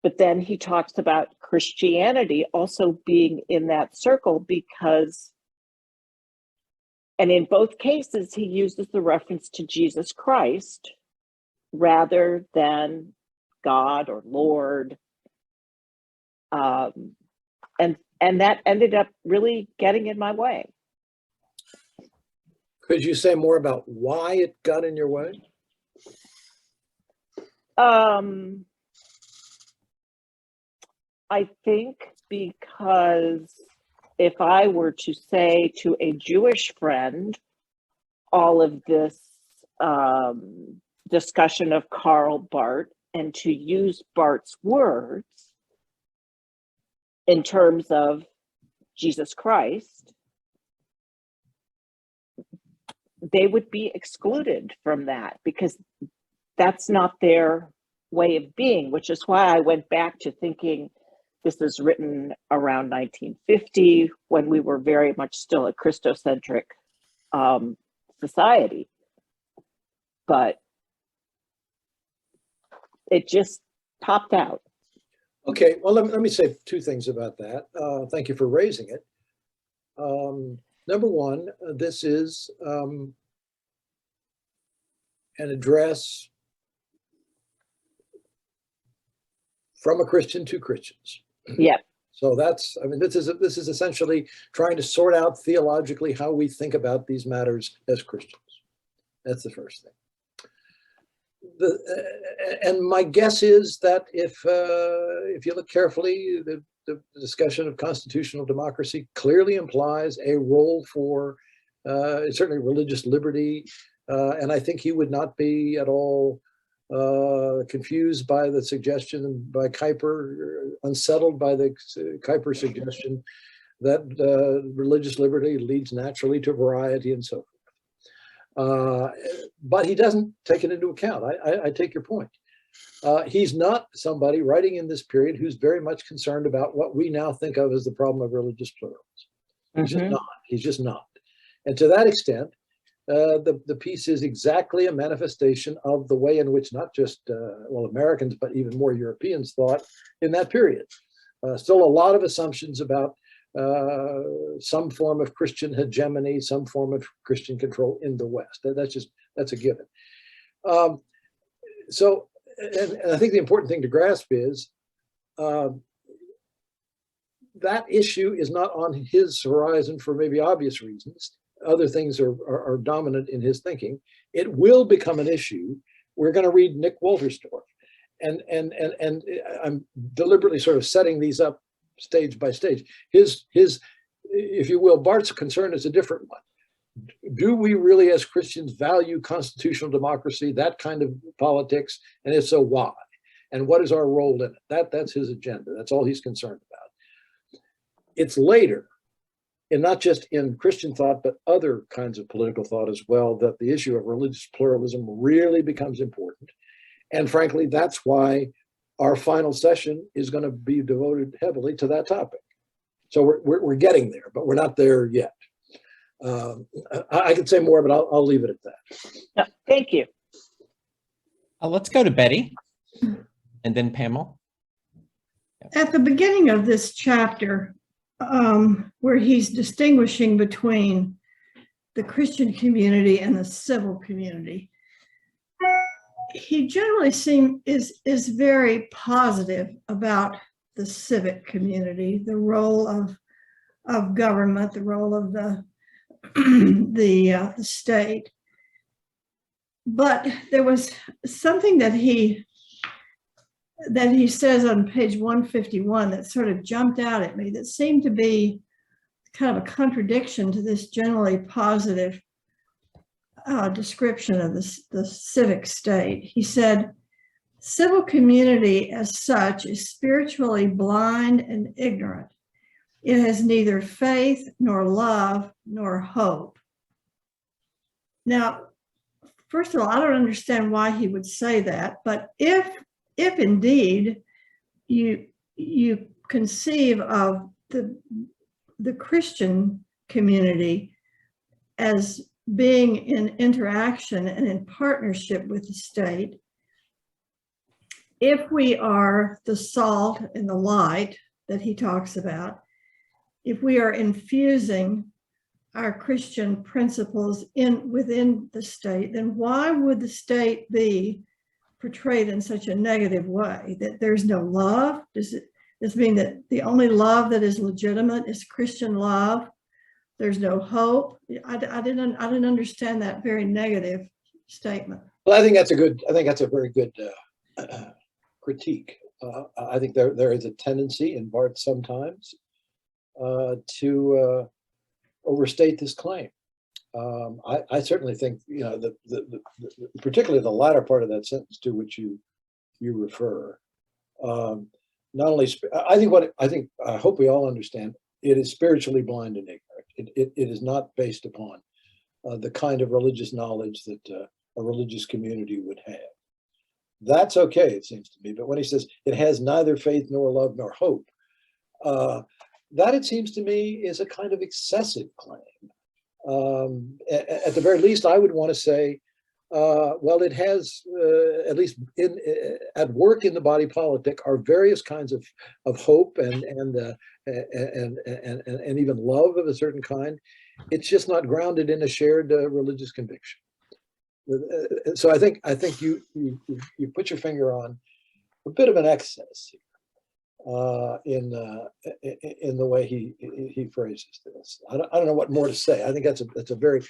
But then he talks about Christianity also being in that circle because, and in both cases, he uses the reference to Jesus Christ rather than God or Lord. And that ended up really getting in my way. Could you say more about why it got in your way? I think because if I were to say to a Jewish friend, all of this discussion of Karl Barth, and to use Barth's words in terms of Jesus Christ, they would be excluded from that because that's not their way of being, which is why I went back to thinking this is written around 1950 when we were very much still a Christocentric society. But it just popped out. Okay, well, let me say two things about that. Thank you for raising it. Number one, this is an address from a Christian to Christians. Yeah. So that's, this is essentially trying to sort out theologically how we think about these matters as Christians. That's the first thing. And my guess is that if you look carefully, the discussion of constitutional democracy clearly implies a role for certainly religious liberty, and I think he would not be at all confused by the suggestion by Kuyper, unsettled by the Kuyper suggestion that religious liberty leads naturally to variety and so forth. But he doesn't take it into account. I take your point. He's not somebody writing in this period who's very much concerned about what we now think of as the problem of religious pluralism. He's just Mhm. not. He's just not. And to that extent, the piece is exactly a manifestation of the way in which not just Americans, but even more Europeans thought in that period. Still a lot of assumptions about some form of Christian hegemony, some form of Christian control in the West. That's a given. So, and I think the important thing to grasp is that issue is not on his horizon for maybe obvious reasons. Other things are dominant in his thinking. It will become an issue. We're going to read Nick Wolterstorff, and I'm deliberately sort of setting these up stage by stage. His, if you will, Barth's concern is a different one. Do we really, as Christians, value constitutional democracy, that kind of politics, and if so, why? And what is our role in it? That's his agenda. That's all he's concerned about. It's later, and not just in Christian thought, but other kinds of political thought as well, that the issue of religious pluralism really becomes important. And frankly, that's why our final session is going to be devoted heavily to that topic. So we're getting there, but we're not there yet. I could say more, but I'll leave it at that. No, thank you. Let's go to Betty and then Pamela. At the beginning of this chapter, where he's distinguishing between the Christian community and the civil community, he generally is very positive about the civic community, the role of government, the role of the state. But there was something that he says on page 151 that sort of jumped out at me, that seemed to be kind of a contradiction to this generally positive description of the civic state. He said, civil community as such is spiritually blind and ignorant. It has neither faith nor love nor hope. Now, first of all, I don't understand why he would say that, but if indeed you conceive of the Christian community as being in interaction and in partnership with the state, if we are the salt and the light that he talks about, if we are infusing our Christian principles within the state, then why would the state be portrayed in such a negative way? That there's no love? Does this mean that the only love that is legitimate is Christian love? There's no hope? I didn't understand that very negative statement. Well, I think that's a very good critique. I think there is a tendency in Barth sometimes to overstate this claim. I certainly think, particularly the latter part of that sentence to which you refer, not only I hope we all understand, it is spiritually blind and ignorant. It is not based upon the kind of religious knowledge that a religious community would have. That's okay, it seems to me. But when he says it has neither faith nor love nor hope, that, it seems to me, is a kind of excessive claim. At the very least, I would want to say, well, it has, at least at work in the body politic, are various kinds of hope and even love of a certain kind. It's just not grounded in a shared religious conviction. So I think you put your finger on a bit of an excess here. In the way he phrases this, I don't know what more to say. I think that's a very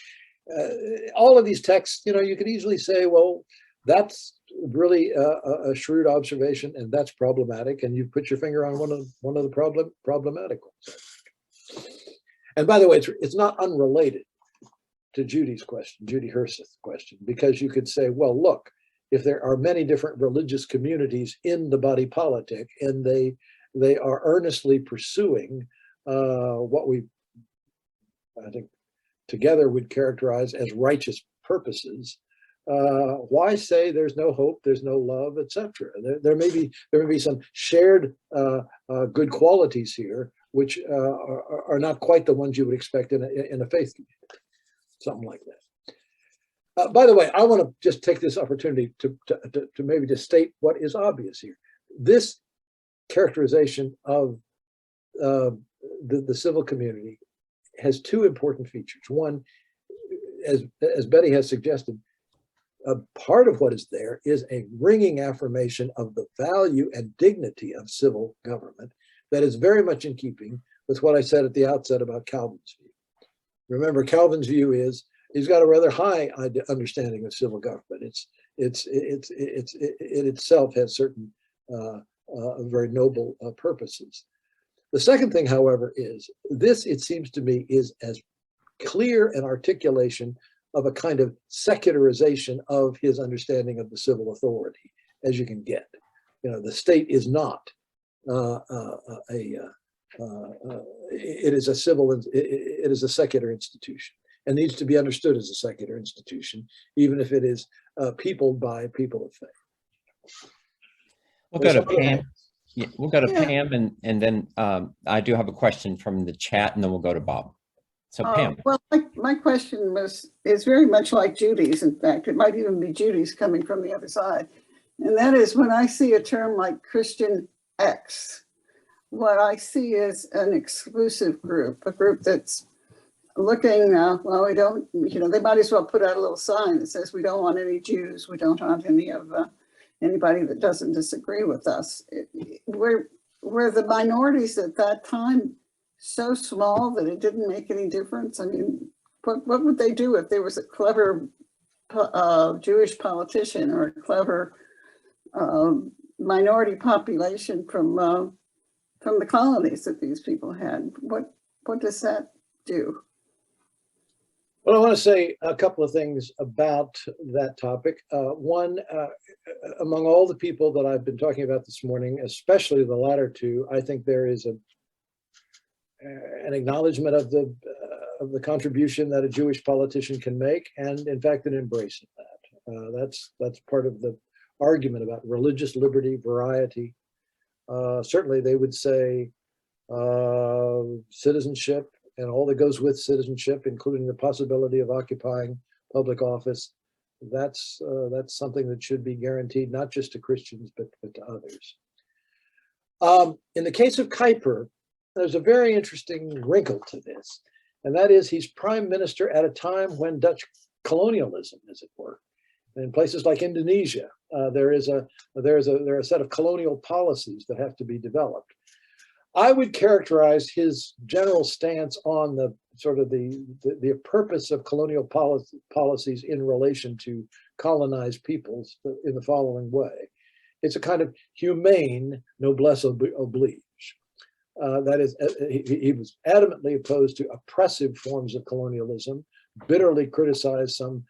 all of these texts. You could easily say, well, that's really a shrewd observation, and that's problematic. And you put your finger on one of the problematic ones. And by the way, it's not unrelated to Judy Herseth's question, because you could say, well, look, if there are many different religious communities in the body politic, and they are earnestly pursuing what we, I think, together would characterize as righteous purposes, why say there's no hope, there's no love, etc.? There may be some shared good qualities here, which are not quite the ones you would expect in a faith community, something like that. By the way, I want to just take this opportunity to maybe to state what is obvious here. This characterization of the civil community has two important features. One, as Betty has suggested, a part of what is there is a ringing affirmation of the value and dignity of civil government that is very much in keeping with what I said at the outset about Calvin's view. Remember, Calvin's view is he's got a rather high understanding of civil government. It itself has certain very noble purposes. The second thing, however, is this, it seems to me, is as clear an articulation of a kind of secularization of his understanding of the civil authority as you can get. You know, the state is not it is a civil, it is a secular institution and needs to be understood as a secular institution, even if it is peopled by people of faith. We'll go to Pam. Yeah, we'll go to Pam, and then I do have a question from the chat, and then we'll go to Bob. So Pam. Well, my question is very much like Judy's. In fact, it might even be Judy's coming from the other side. And that is, when I see a term like Christian X, what I see is an exclusive group, a group that's looking, well, we don't, they might as well put out a little sign that says, we don't want any Jews, we don't want any of anybody that doesn't disagree with us. Were the minorities at that time so small that it didn't make any difference? I mean, what would they do if there was a clever Jewish politician or a clever minority population from the colonies that these people had? What does that do? Well, I want to say a couple of things about that topic. One, among all the people that I've been talking about this morning, especially the latter two, I think there is an acknowledgement of the contribution that a Jewish politician can make, and in fact, an embrace of that. That's part of the argument about religious liberty, variety. Certainly, they would say citizenship and all that goes with citizenship, including the possibility of occupying public office. That's something that should be guaranteed not just to Christians but to others. In the case of Kuyper, there's a very interesting wrinkle to this, and that is he's prime minister at a time when Dutch colonialism, as it were. In places like Indonesia, there are a set of colonial policies that have to be developed. I would characterize his general stance on the sort of the purpose of colonial policies in relation to colonized peoples in the following way. It's a kind of humane noblesse oblige. That is, he was adamantly opposed to oppressive forms of colonialism, bitterly criticized some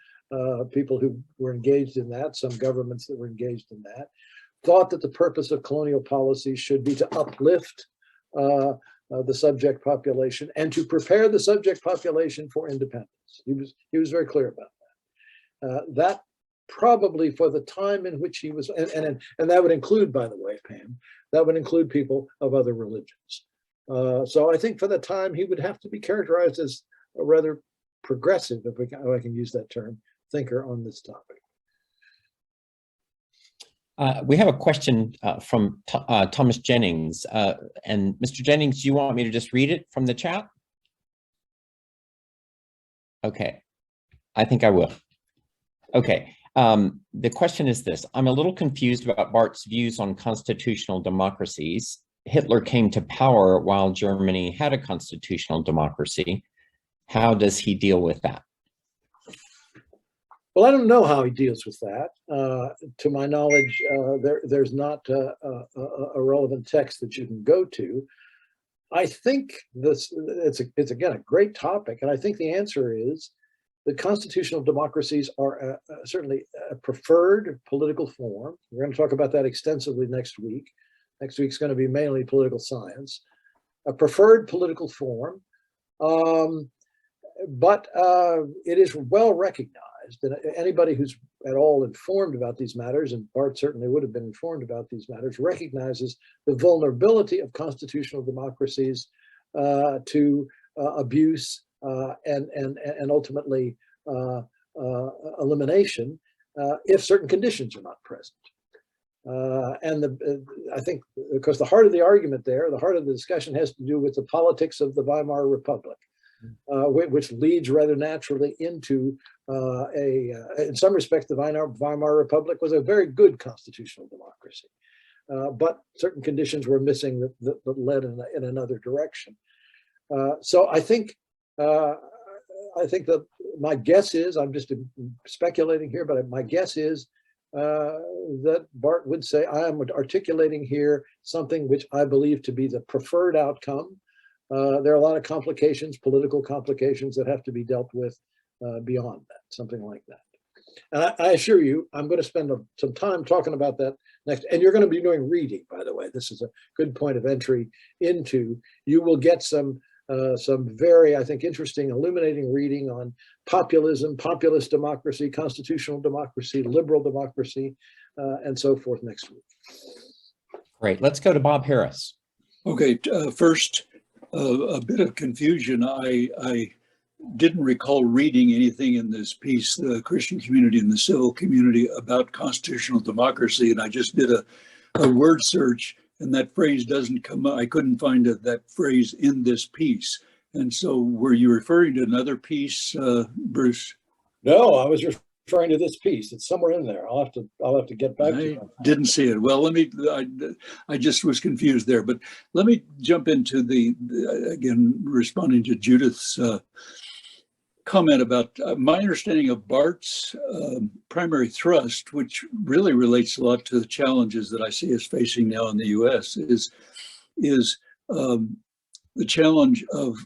people who were engaged in that, some governments that were engaged in that, thought that the purpose of colonial policy should be to uplift the subject population and to prepare the subject population for independence. He was very clear about that. That probably for the time in which he was, and that would include, by the way, Pam, that would include people of other religions. So I think for the time he would have to be characterized as a rather progressive, if I can use that term, thinker on this topic. We have a question from Thomas Jennings. And Mr. Jennings, do you want me to just read it from the chat? Okay, I think I will. Okay, the question is this. I'm a little confused about Barth's views on constitutional democracies. Hitler came to power while Germany had a constitutional democracy. How does he deal with that? Well, I don't know how he deals with that. To my knowledge, there's not a relevant text that you can go to. I think it's again a great topic, and I think the answer is that constitutional democracies are certainly a preferred political form. We're going to talk about that extensively next week. Next week's going to be mainly political science. A preferred political form, but it is well recognized that anybody who's at all informed about these matters, and Barth certainly would have been informed about these matters, recognizes the vulnerability of constitutional democracies to abuse and ultimately elimination if certain conditions are not present. I think, because the heart of the argument there, the heart of the discussion has to do with the politics of the Weimar Republic, which leads rather naturally into in some respects, the Weimar Republic was a very good constitutional democracy, but certain conditions were missing that led in another direction. So I think that my guess is, I'm just speculating here, but my guess is that Barth would say, I am articulating here something which I believe to be the preferred outcome. There are a lot of complications, political complications that have to be dealt with beyond that, something like that. And I assure you, I'm going to spend some time talking about that next. And you're going to be doing reading, by the way. This is a good point of entry into. You will get some very, I think, interesting, illuminating reading on populism, populist democracy, constitutional democracy, liberal democracy, and so forth next week. Great. Let's go to Bob Harris. Okay, first, a bit of confusion. I didn't recall reading anything in this piece, the Christian community and the civil community, about constitutional democracy, and I just did a word search, and that phrase doesn't come up. I couldn't find that phrase in this piece. And so were you referring to another piece, Bruce? No, I was referring to this piece. It's somewhere in there. I'll have to get back to you. Didn't see it. Well, I just was confused there, but let me jump into again, responding to Judith's comment about my understanding of Barth's primary thrust, which really relates a lot to the challenges that I see us facing now in the U.S., is the challenge of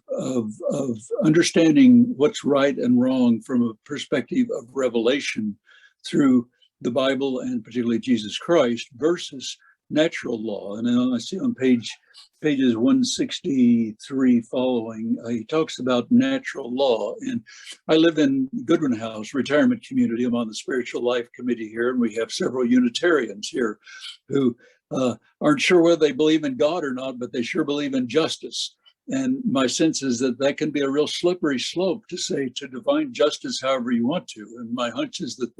understanding what's right and wrong from a perspective of revelation through the Bible and particularly Jesus Christ versus natural law. And then I see on pages 163 following, he talks about natural law. And I live in Goodwin House retirement community. I'm on the spiritual life committee here, and we have several Unitarians here who aren't sure whether they believe in God or not, but they sure believe in justice. And my sense is that can be a real slippery slope to say, to define justice however you want to. And my hunch is that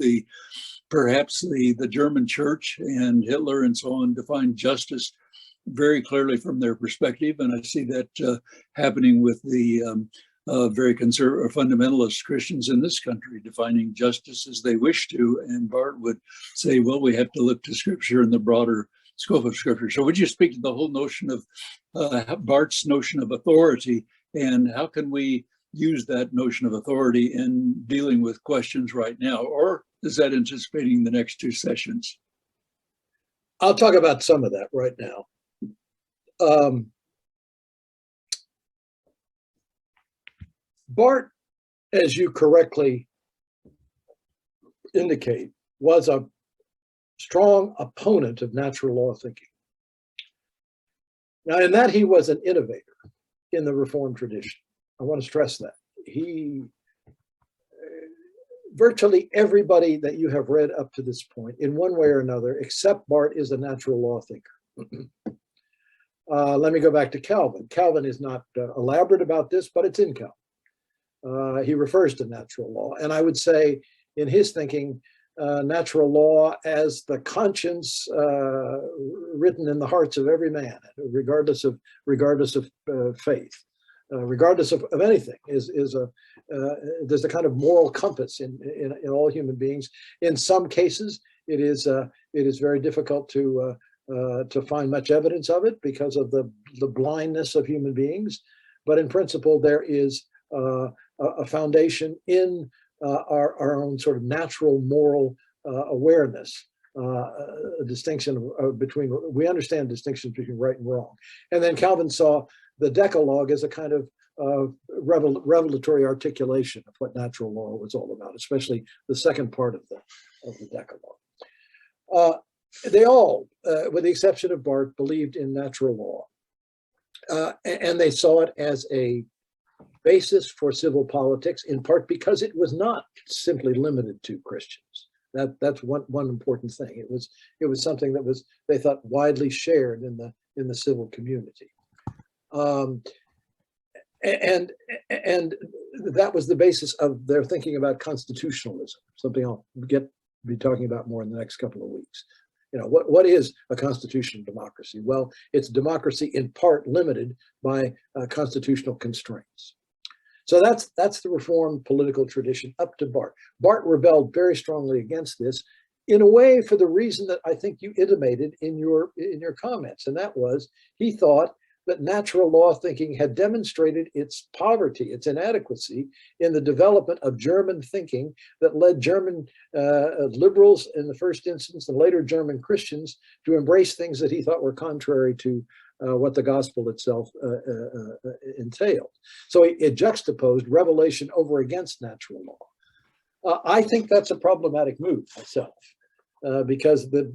perhaps the German church and Hitler and so on defined justice very clearly from their perspective. And I see that happening with the very conservative fundamentalist Christians in this country, defining justice as they wish to. And Barth would say, well, we have to look to Scripture and the broader scope of Scripture. So would you speak to the whole notion of Barth's notion of authority, and how can we use that notion of authority in dealing with questions right now? Or is that anticipating the next two sessions? I'll talk about some of that right now. Barth, as you correctly indicate, was a strong opponent of natural law thinking. Now, in that he was an innovator in the Reformed tradition. I want to stress that. Virtually everybody that you have read up to this point, in one way or another, except Barth, is a natural law thinker. Let me go back to Calvin. Calvin is not elaborate about this, but it's in Calvin. He refers to natural law. And I would say, in his thinking, natural law as the conscience written in the hearts of every man, regardless of faith, regardless of anything, there's a kind of moral compass in all human beings. In some cases, it is very difficult to find much evidence of it because of the blindness of human beings. But in principle, there is a foundation in our own sort of natural moral awareness, a distinction between, we understand distinctions between right and wrong. And then Calvin saw the Decalogue as a kind of revelatory articulation of what natural law was all about, especially the second part of the Decalogue. They all, with the exception of Barth, believed in natural law, and they saw it as a basis for civil politics, in part because it was not simply limited to Christians. That's one important thing. It was something that was, they thought, widely shared in the civil community. And that was the basis of their thinking about constitutionalism, something I'll be talking about more in the next couple of weeks. You know, what is a constitutional democracy? Well, it's democracy in part limited by constitutional constraints. So that's the Reformed political tradition up to Barth. Barth rebelled very strongly against this, in a way for the reason that I think you intimated in your comments, and that was he thought that natural law thinking had demonstrated its poverty, its inadequacy in the development of German thinking that led German liberals in the first instance and later German Christians to embrace things that he thought were contrary to what the gospel itself entailed. So it juxtaposed revelation over against natural law. I think that's a problematic move myself, because it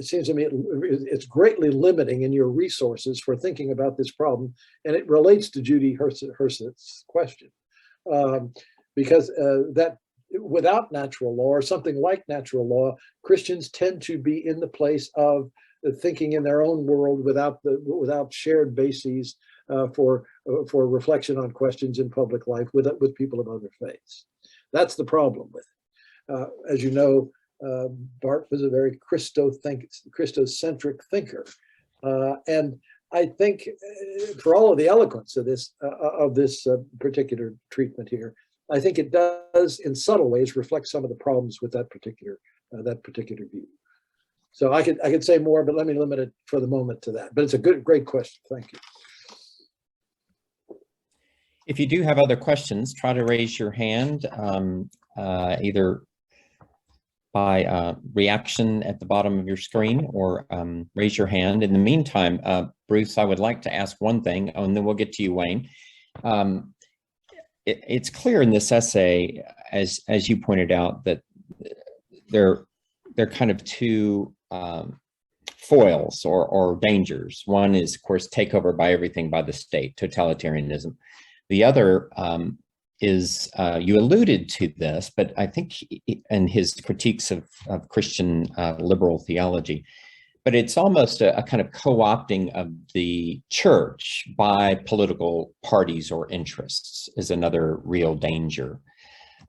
seems to me it's greatly limiting in your resources for thinking about this problem, and it relates to Judy Herset's question, because that without natural law or something like natural law, Christians tend to be in the place of thinking in their own world without shared bases for reflection on questions in public life with people of other faiths. That's the problem with it. As you know, Barth was a very Christocentric thinker, and I think for all of the eloquence of this particular treatment here, I think it does, in subtle ways, reflect some of the problems with that particular view. So I could say more, but let me limit it for the moment to that. But it's a great question. Thank you. If you do have other questions, try to raise your hand, either by reaction at the bottom of your screen or raise your hand. In the meantime, Bruce, I would like to ask one thing, and then we'll get to you, Wayne. It's clear in this essay, as you pointed out, that they're kind of two foils or dangers. One is, of course, takeover by everything by the state, totalitarianism. The other is, you alluded to this, but I think in his critiques of Christian liberal theology, but it's almost a kind of co-opting of the church by political parties or interests is another real danger.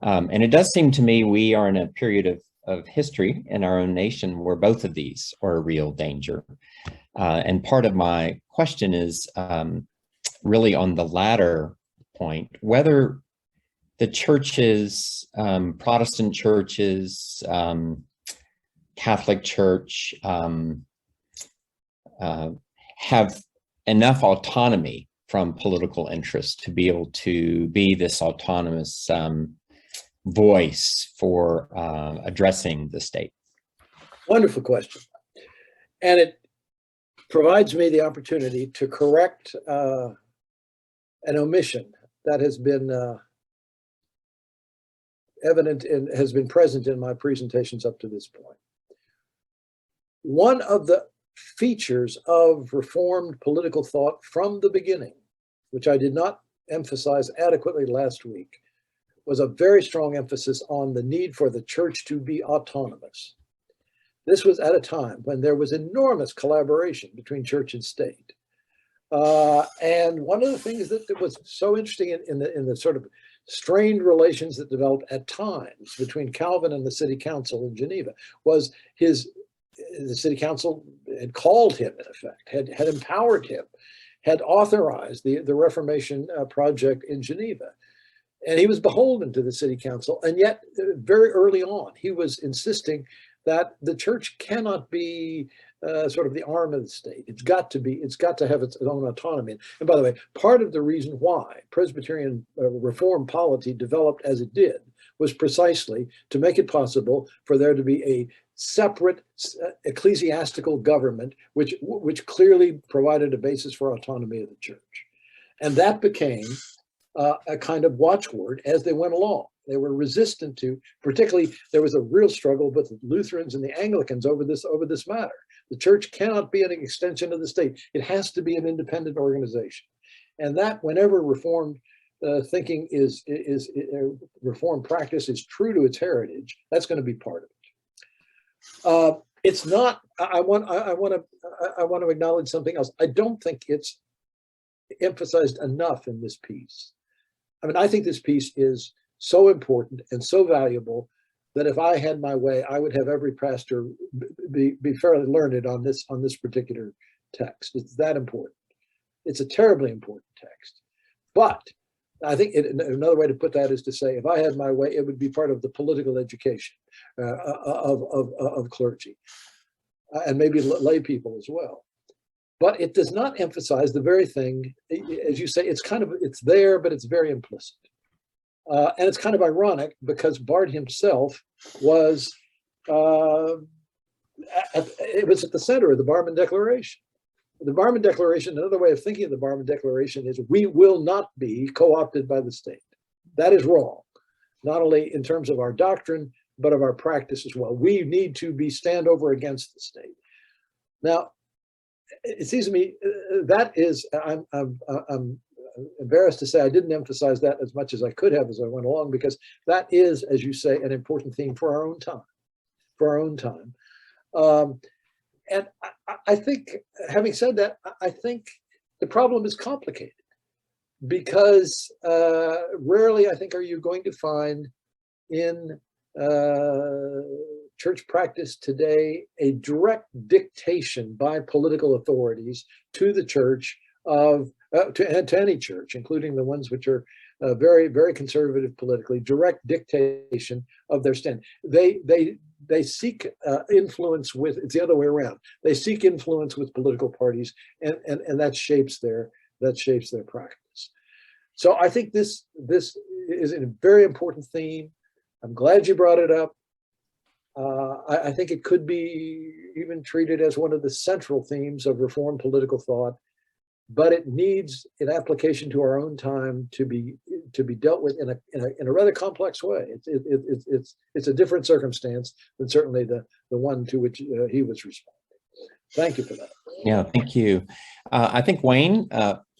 And it does seem to me we are in a period of history in our own nation where both of these are a real danger. And part of my question is really on the latter point, whether the churches, Protestant churches, Catholic Church, have enough autonomy from political interest to be able to be this autonomous voice for addressing the state? Wonderful question. And it provides me the opportunity to correct an omission that has been evident and has been present in my presentations up to this point. One of the features of Reformed political thought from the beginning, which I did not emphasize adequately last week, was a very strong emphasis on the need for the church to be autonomous. This was at a time when there was enormous collaboration between church and state. And one of the things that was so interesting in the sort of strained relations that developed at times between Calvin and the city council in Geneva was the city council had called him, in effect, had empowered him, had authorized the Reformation project in Geneva. And he was beholden to the city council. And yet, very early on, he was insisting that the church cannot be sort of the arm of the state. It's got to have its own autonomy. And by the way, part of the reason why Presbyterian reform polity developed as it did was precisely to make it possible for there to be a separate ecclesiastical government, which clearly provided a basis for autonomy of the church. And that became a kind of watchword as they went along. They were resistant to, particularly, there was a real struggle with the Lutherans and the Anglicans over this matter. The church cannot be an extension of the state. It has to be an independent organization. And that whenever Reformed thinking is Reformed practice is true to its heritage, that's going to be part of it. It's not. I want to acknowledge something else. I don't think it's emphasized enough in this piece. I mean, I think this piece is so important and so valuable that if I had my way, I would have every pastor be fairly learned on this particular text. It's that important. It's a terribly important text. But I think another way to put that is to say, if I had my way, it would be part of the political education of clergy and maybe lay people as well. But it does not emphasize the very thing, as you say, it's there, but it's very implicit. And it's kind of ironic because Bart himself was, it was at the center of the Barmen Declaration. The Barmen Declaration, another way of thinking of the Barmen Declaration is we will not be co-opted by the state. That is wrong, not only in terms of our doctrine, but of our practice as well. We need to stand over against the state. Now, it seems to me that is, I'm embarrassed to say I didn't emphasize that as much as I could have as I went along, because that is, as you say, an important theme for our own time. And I think, having said that, I think the problem is complicated because rarely, I think, are you going to find in church practice today a direct dictation by political authorities to the church to any church, including the ones which are very, very conservative politically, direct dictation of their stand. They seek influence with, it's the other way around. They seek influence with political parties, and that shapes their practice. So I think this is a very important theme. I'm glad you brought it up. I think it could be even treated as one of the central themes of Reformed political thought, but it needs an application to our own time to be dealt with in a rather complex way. It's a different circumstance than certainly the one to which he was responding. Thank you for that. Yeah, thank you. I think Wayne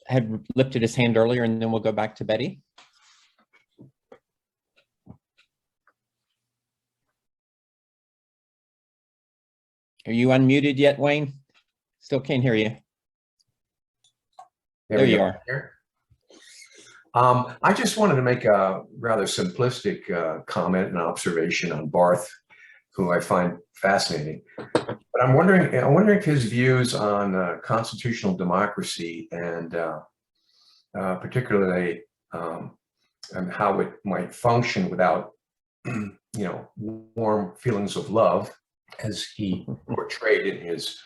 had lifted his hand earlier, and then we'll go back to Betty. Are you unmuted yet, Wayne? Still can't hear you. There you are. I just wanted to make a rather simplistic comment and observation on Barth, who I find fascinating. But I'm wondering if his views on constitutional democracy and particularly and how it might function without, warm feelings of love, as he portrayed in his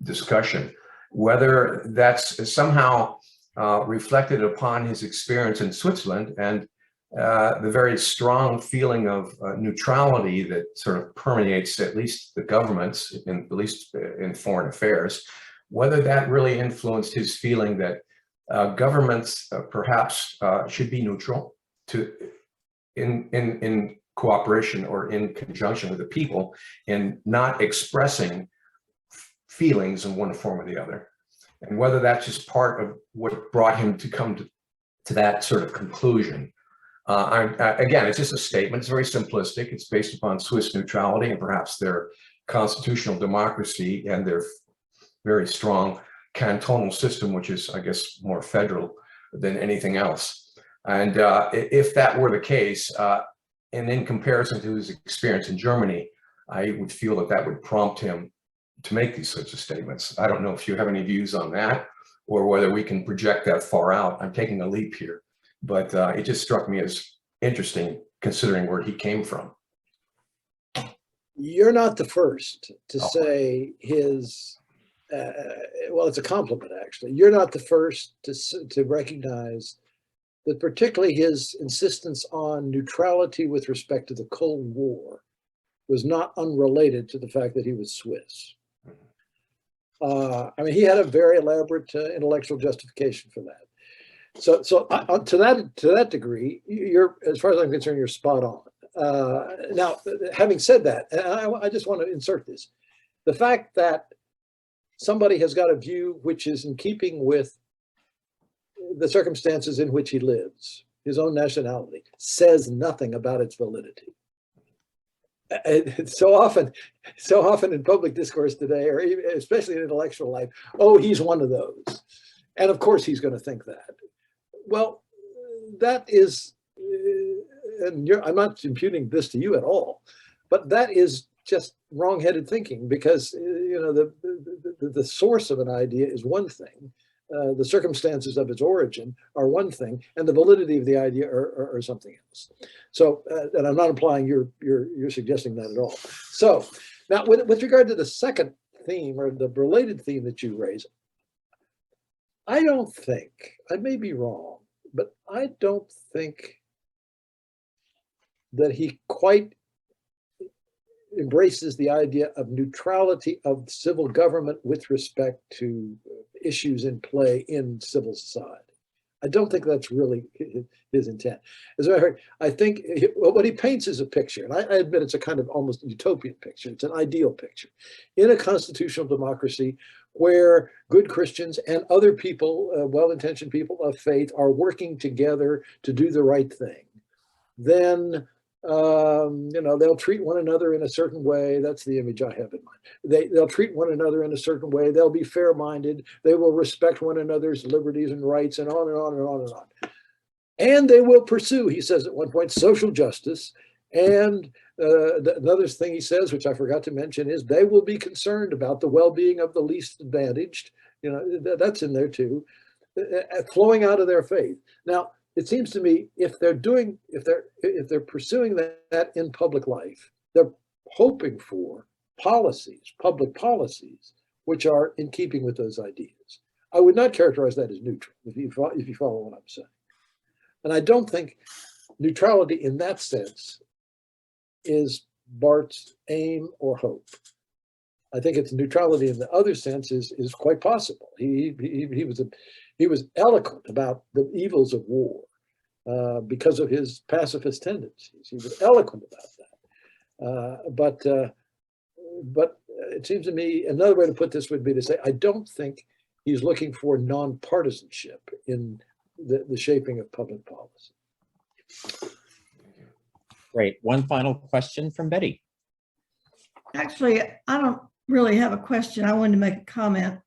discussion, whether that's somehow reflected upon his experience in Switzerland and the very strong feeling of neutrality that sort of permeates at least the governments, at least in foreign affairs, whether that really influenced his feeling that governments perhaps should be neutral in cooperation or in conjunction with the people and not expressing feelings in one form or the other, and whether that's just part of what brought him to come to that sort of conclusion. Again, it's just a statement. It's very simplistic. It's based upon Swiss neutrality and perhaps their constitutional democracy and their very strong cantonal system, which is, I guess, more federal than anything else. And if that were the case, and in comparison to his experience in Germany, I would feel that that would prompt him to make these sorts of statements. I don't know if you have any views on that or whether we can project that far out. I'm taking a leap here, but it just struck me as interesting considering where he came from. You're not the first to say his, well, it's a compliment actually. You're not the first to recognize that particularly his insistence on neutrality with respect to the Cold War was not unrelated to the fact that he was Swiss. I mean, he had a very elaborate intellectual justification for that. So to that degree, you're, as far as I'm concerned, you're spot on. Now, having said that, I just want to insert this: the fact that somebody has got a view which is in keeping with the circumstances in which he lives, his own nationality, says nothing about its validity. And so often in public discourse today, or even, especially in intellectual life, oh, he's one of those. And of course he's going to think that. Well, that is, and I'm not imputing this to you at all, but that is just wrong-headed thinking, because the source of an idea is one thing, the circumstances of its origin are one thing, and the validity of the idea are something else. So, and I'm not implying you're suggesting that at all. So, now with regard to the second theme, or the related theme that you raise, I don't think, I may be wrong, but I don't think that he quite embraces the idea of neutrality of civil government with respect to issues in play in civil society. I don't think that's really his intent. As a matter of fact, I think what he paints is a picture, and I admit it's a kind of almost utopian picture. It's an ideal picture in a constitutional democracy where good Christians and other people, well-intentioned people of faith, are working together to do the right thing. Then they'll treat one another in a certain way. That's the image I have in mind. They'll treat one another in a certain way. They'll be fair-minded. They will respect one another's liberties and rights, and on and on and on and on. And they will pursue, he says at one point, social justice. And another thing he says, which I forgot to mention, is they will be concerned about the well-being of the least advantaged. That's in there too, flowing out of their faith. Now, it seems to me if they're pursuing that in public life, they're hoping for public policies, which are in keeping with those ideas. I would not characterize that as neutral, if you follow what I'm saying. And I don't think neutrality in that sense is Barth's aim or hope. I think it's neutrality in the other sense is quite possible. He was eloquent about the evils of war because of his pacifist tendencies. He was eloquent about that. But it seems to me another way to put this would be to say I don't think he's looking for nonpartisanship in the shaping of public policy. Great. One final question from Betty. Actually, I don't really have a question. I wanted to make a comment.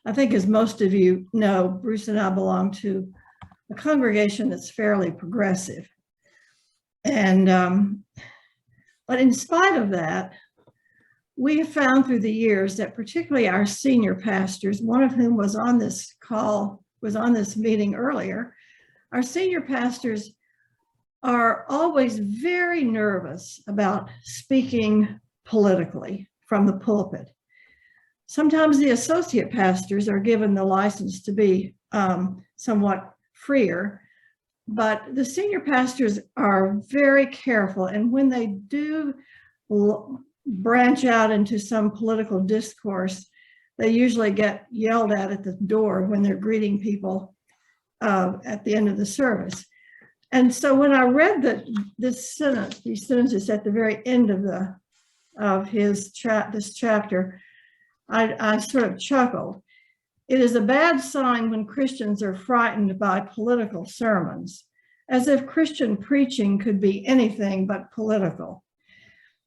I think, as most of you know, Bruce and I belong to a congregation that's fairly progressive. And, but in spite of that, we have found through the years that particularly our senior pastors, one of whom was on this call, was on this meeting earlier, our senior pastors are always very nervous about speaking politically from the pulpit. Sometimes the associate pastors are given the license to be somewhat freer, but the senior pastors are very careful. And when they do branch out into some political discourse, they usually get yelled at the door when they're greeting people at the end of the service. And so when I read these sentences at the very end of this chapter, I sort of chuckled. It is a bad sign when Christians are frightened by political sermons, as if Christian preaching could be anything but political.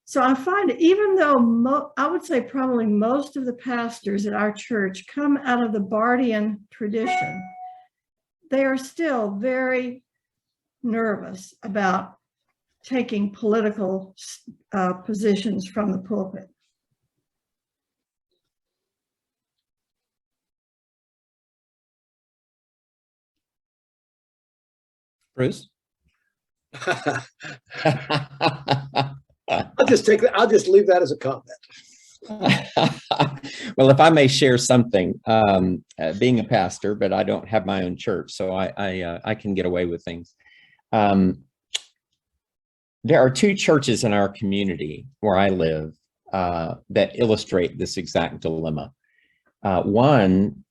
So I find, even though I would say probably most of the pastors at our church come out of the Barthian tradition, they are still very nervous about taking political positions from the pulpit. Bruce? I'll just leave that as a comment. Well, if I may share something, being a pastor, but I don't have my own church, so I can get away with things. There are two churches in our community where I live that illustrate this exact dilemma. One,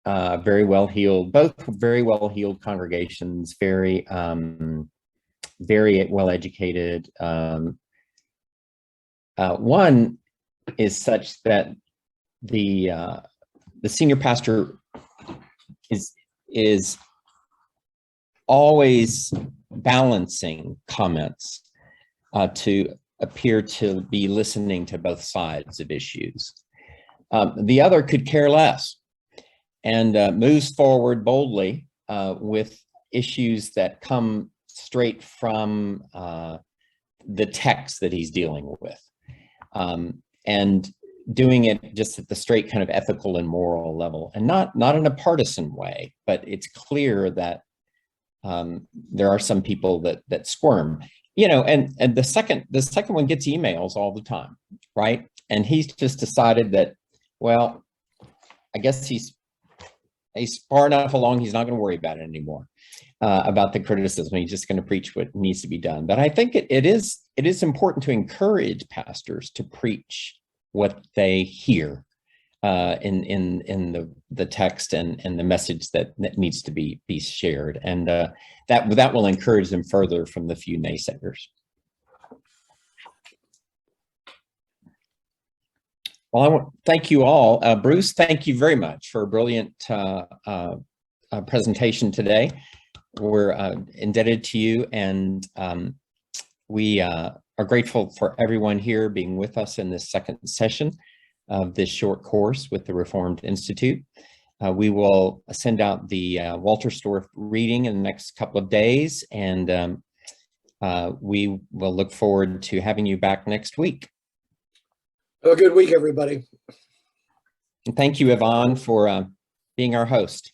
very well-heeled, both very well-heeled congregations, very well-educated. One is such that the senior pastor is is always balancing comments to appear to be listening to both sides of issues. The other could care less and moves forward boldly with issues that come straight from the text that he's dealing with, and doing it just at the straight kind of ethical and moral level, and not in a partisan way, but it's clear that there are some people that squirm, you know, and the second one gets emails all the time, right? And he's just decided that, well, I guess he's far enough along, he's not going to worry about it anymore, about the criticism. He's just going to preach what needs to be done. But I think it is important to encourage pastors to preach what they hear in the text and the message that needs to be shared, and that will encourage them further from the few naysayers. Well, I want to thank you all. Bruce, thank you very much for a brilliant presentation today. We're indebted to you, and we are grateful for everyone here being with us in this second session of this short course with the Reformed Institute. We will send out the Wolterstorff reading in the next couple of days, and we will look forward to having you back next week. Have a good week, everybody. And thank you, Yvonne, for being our host.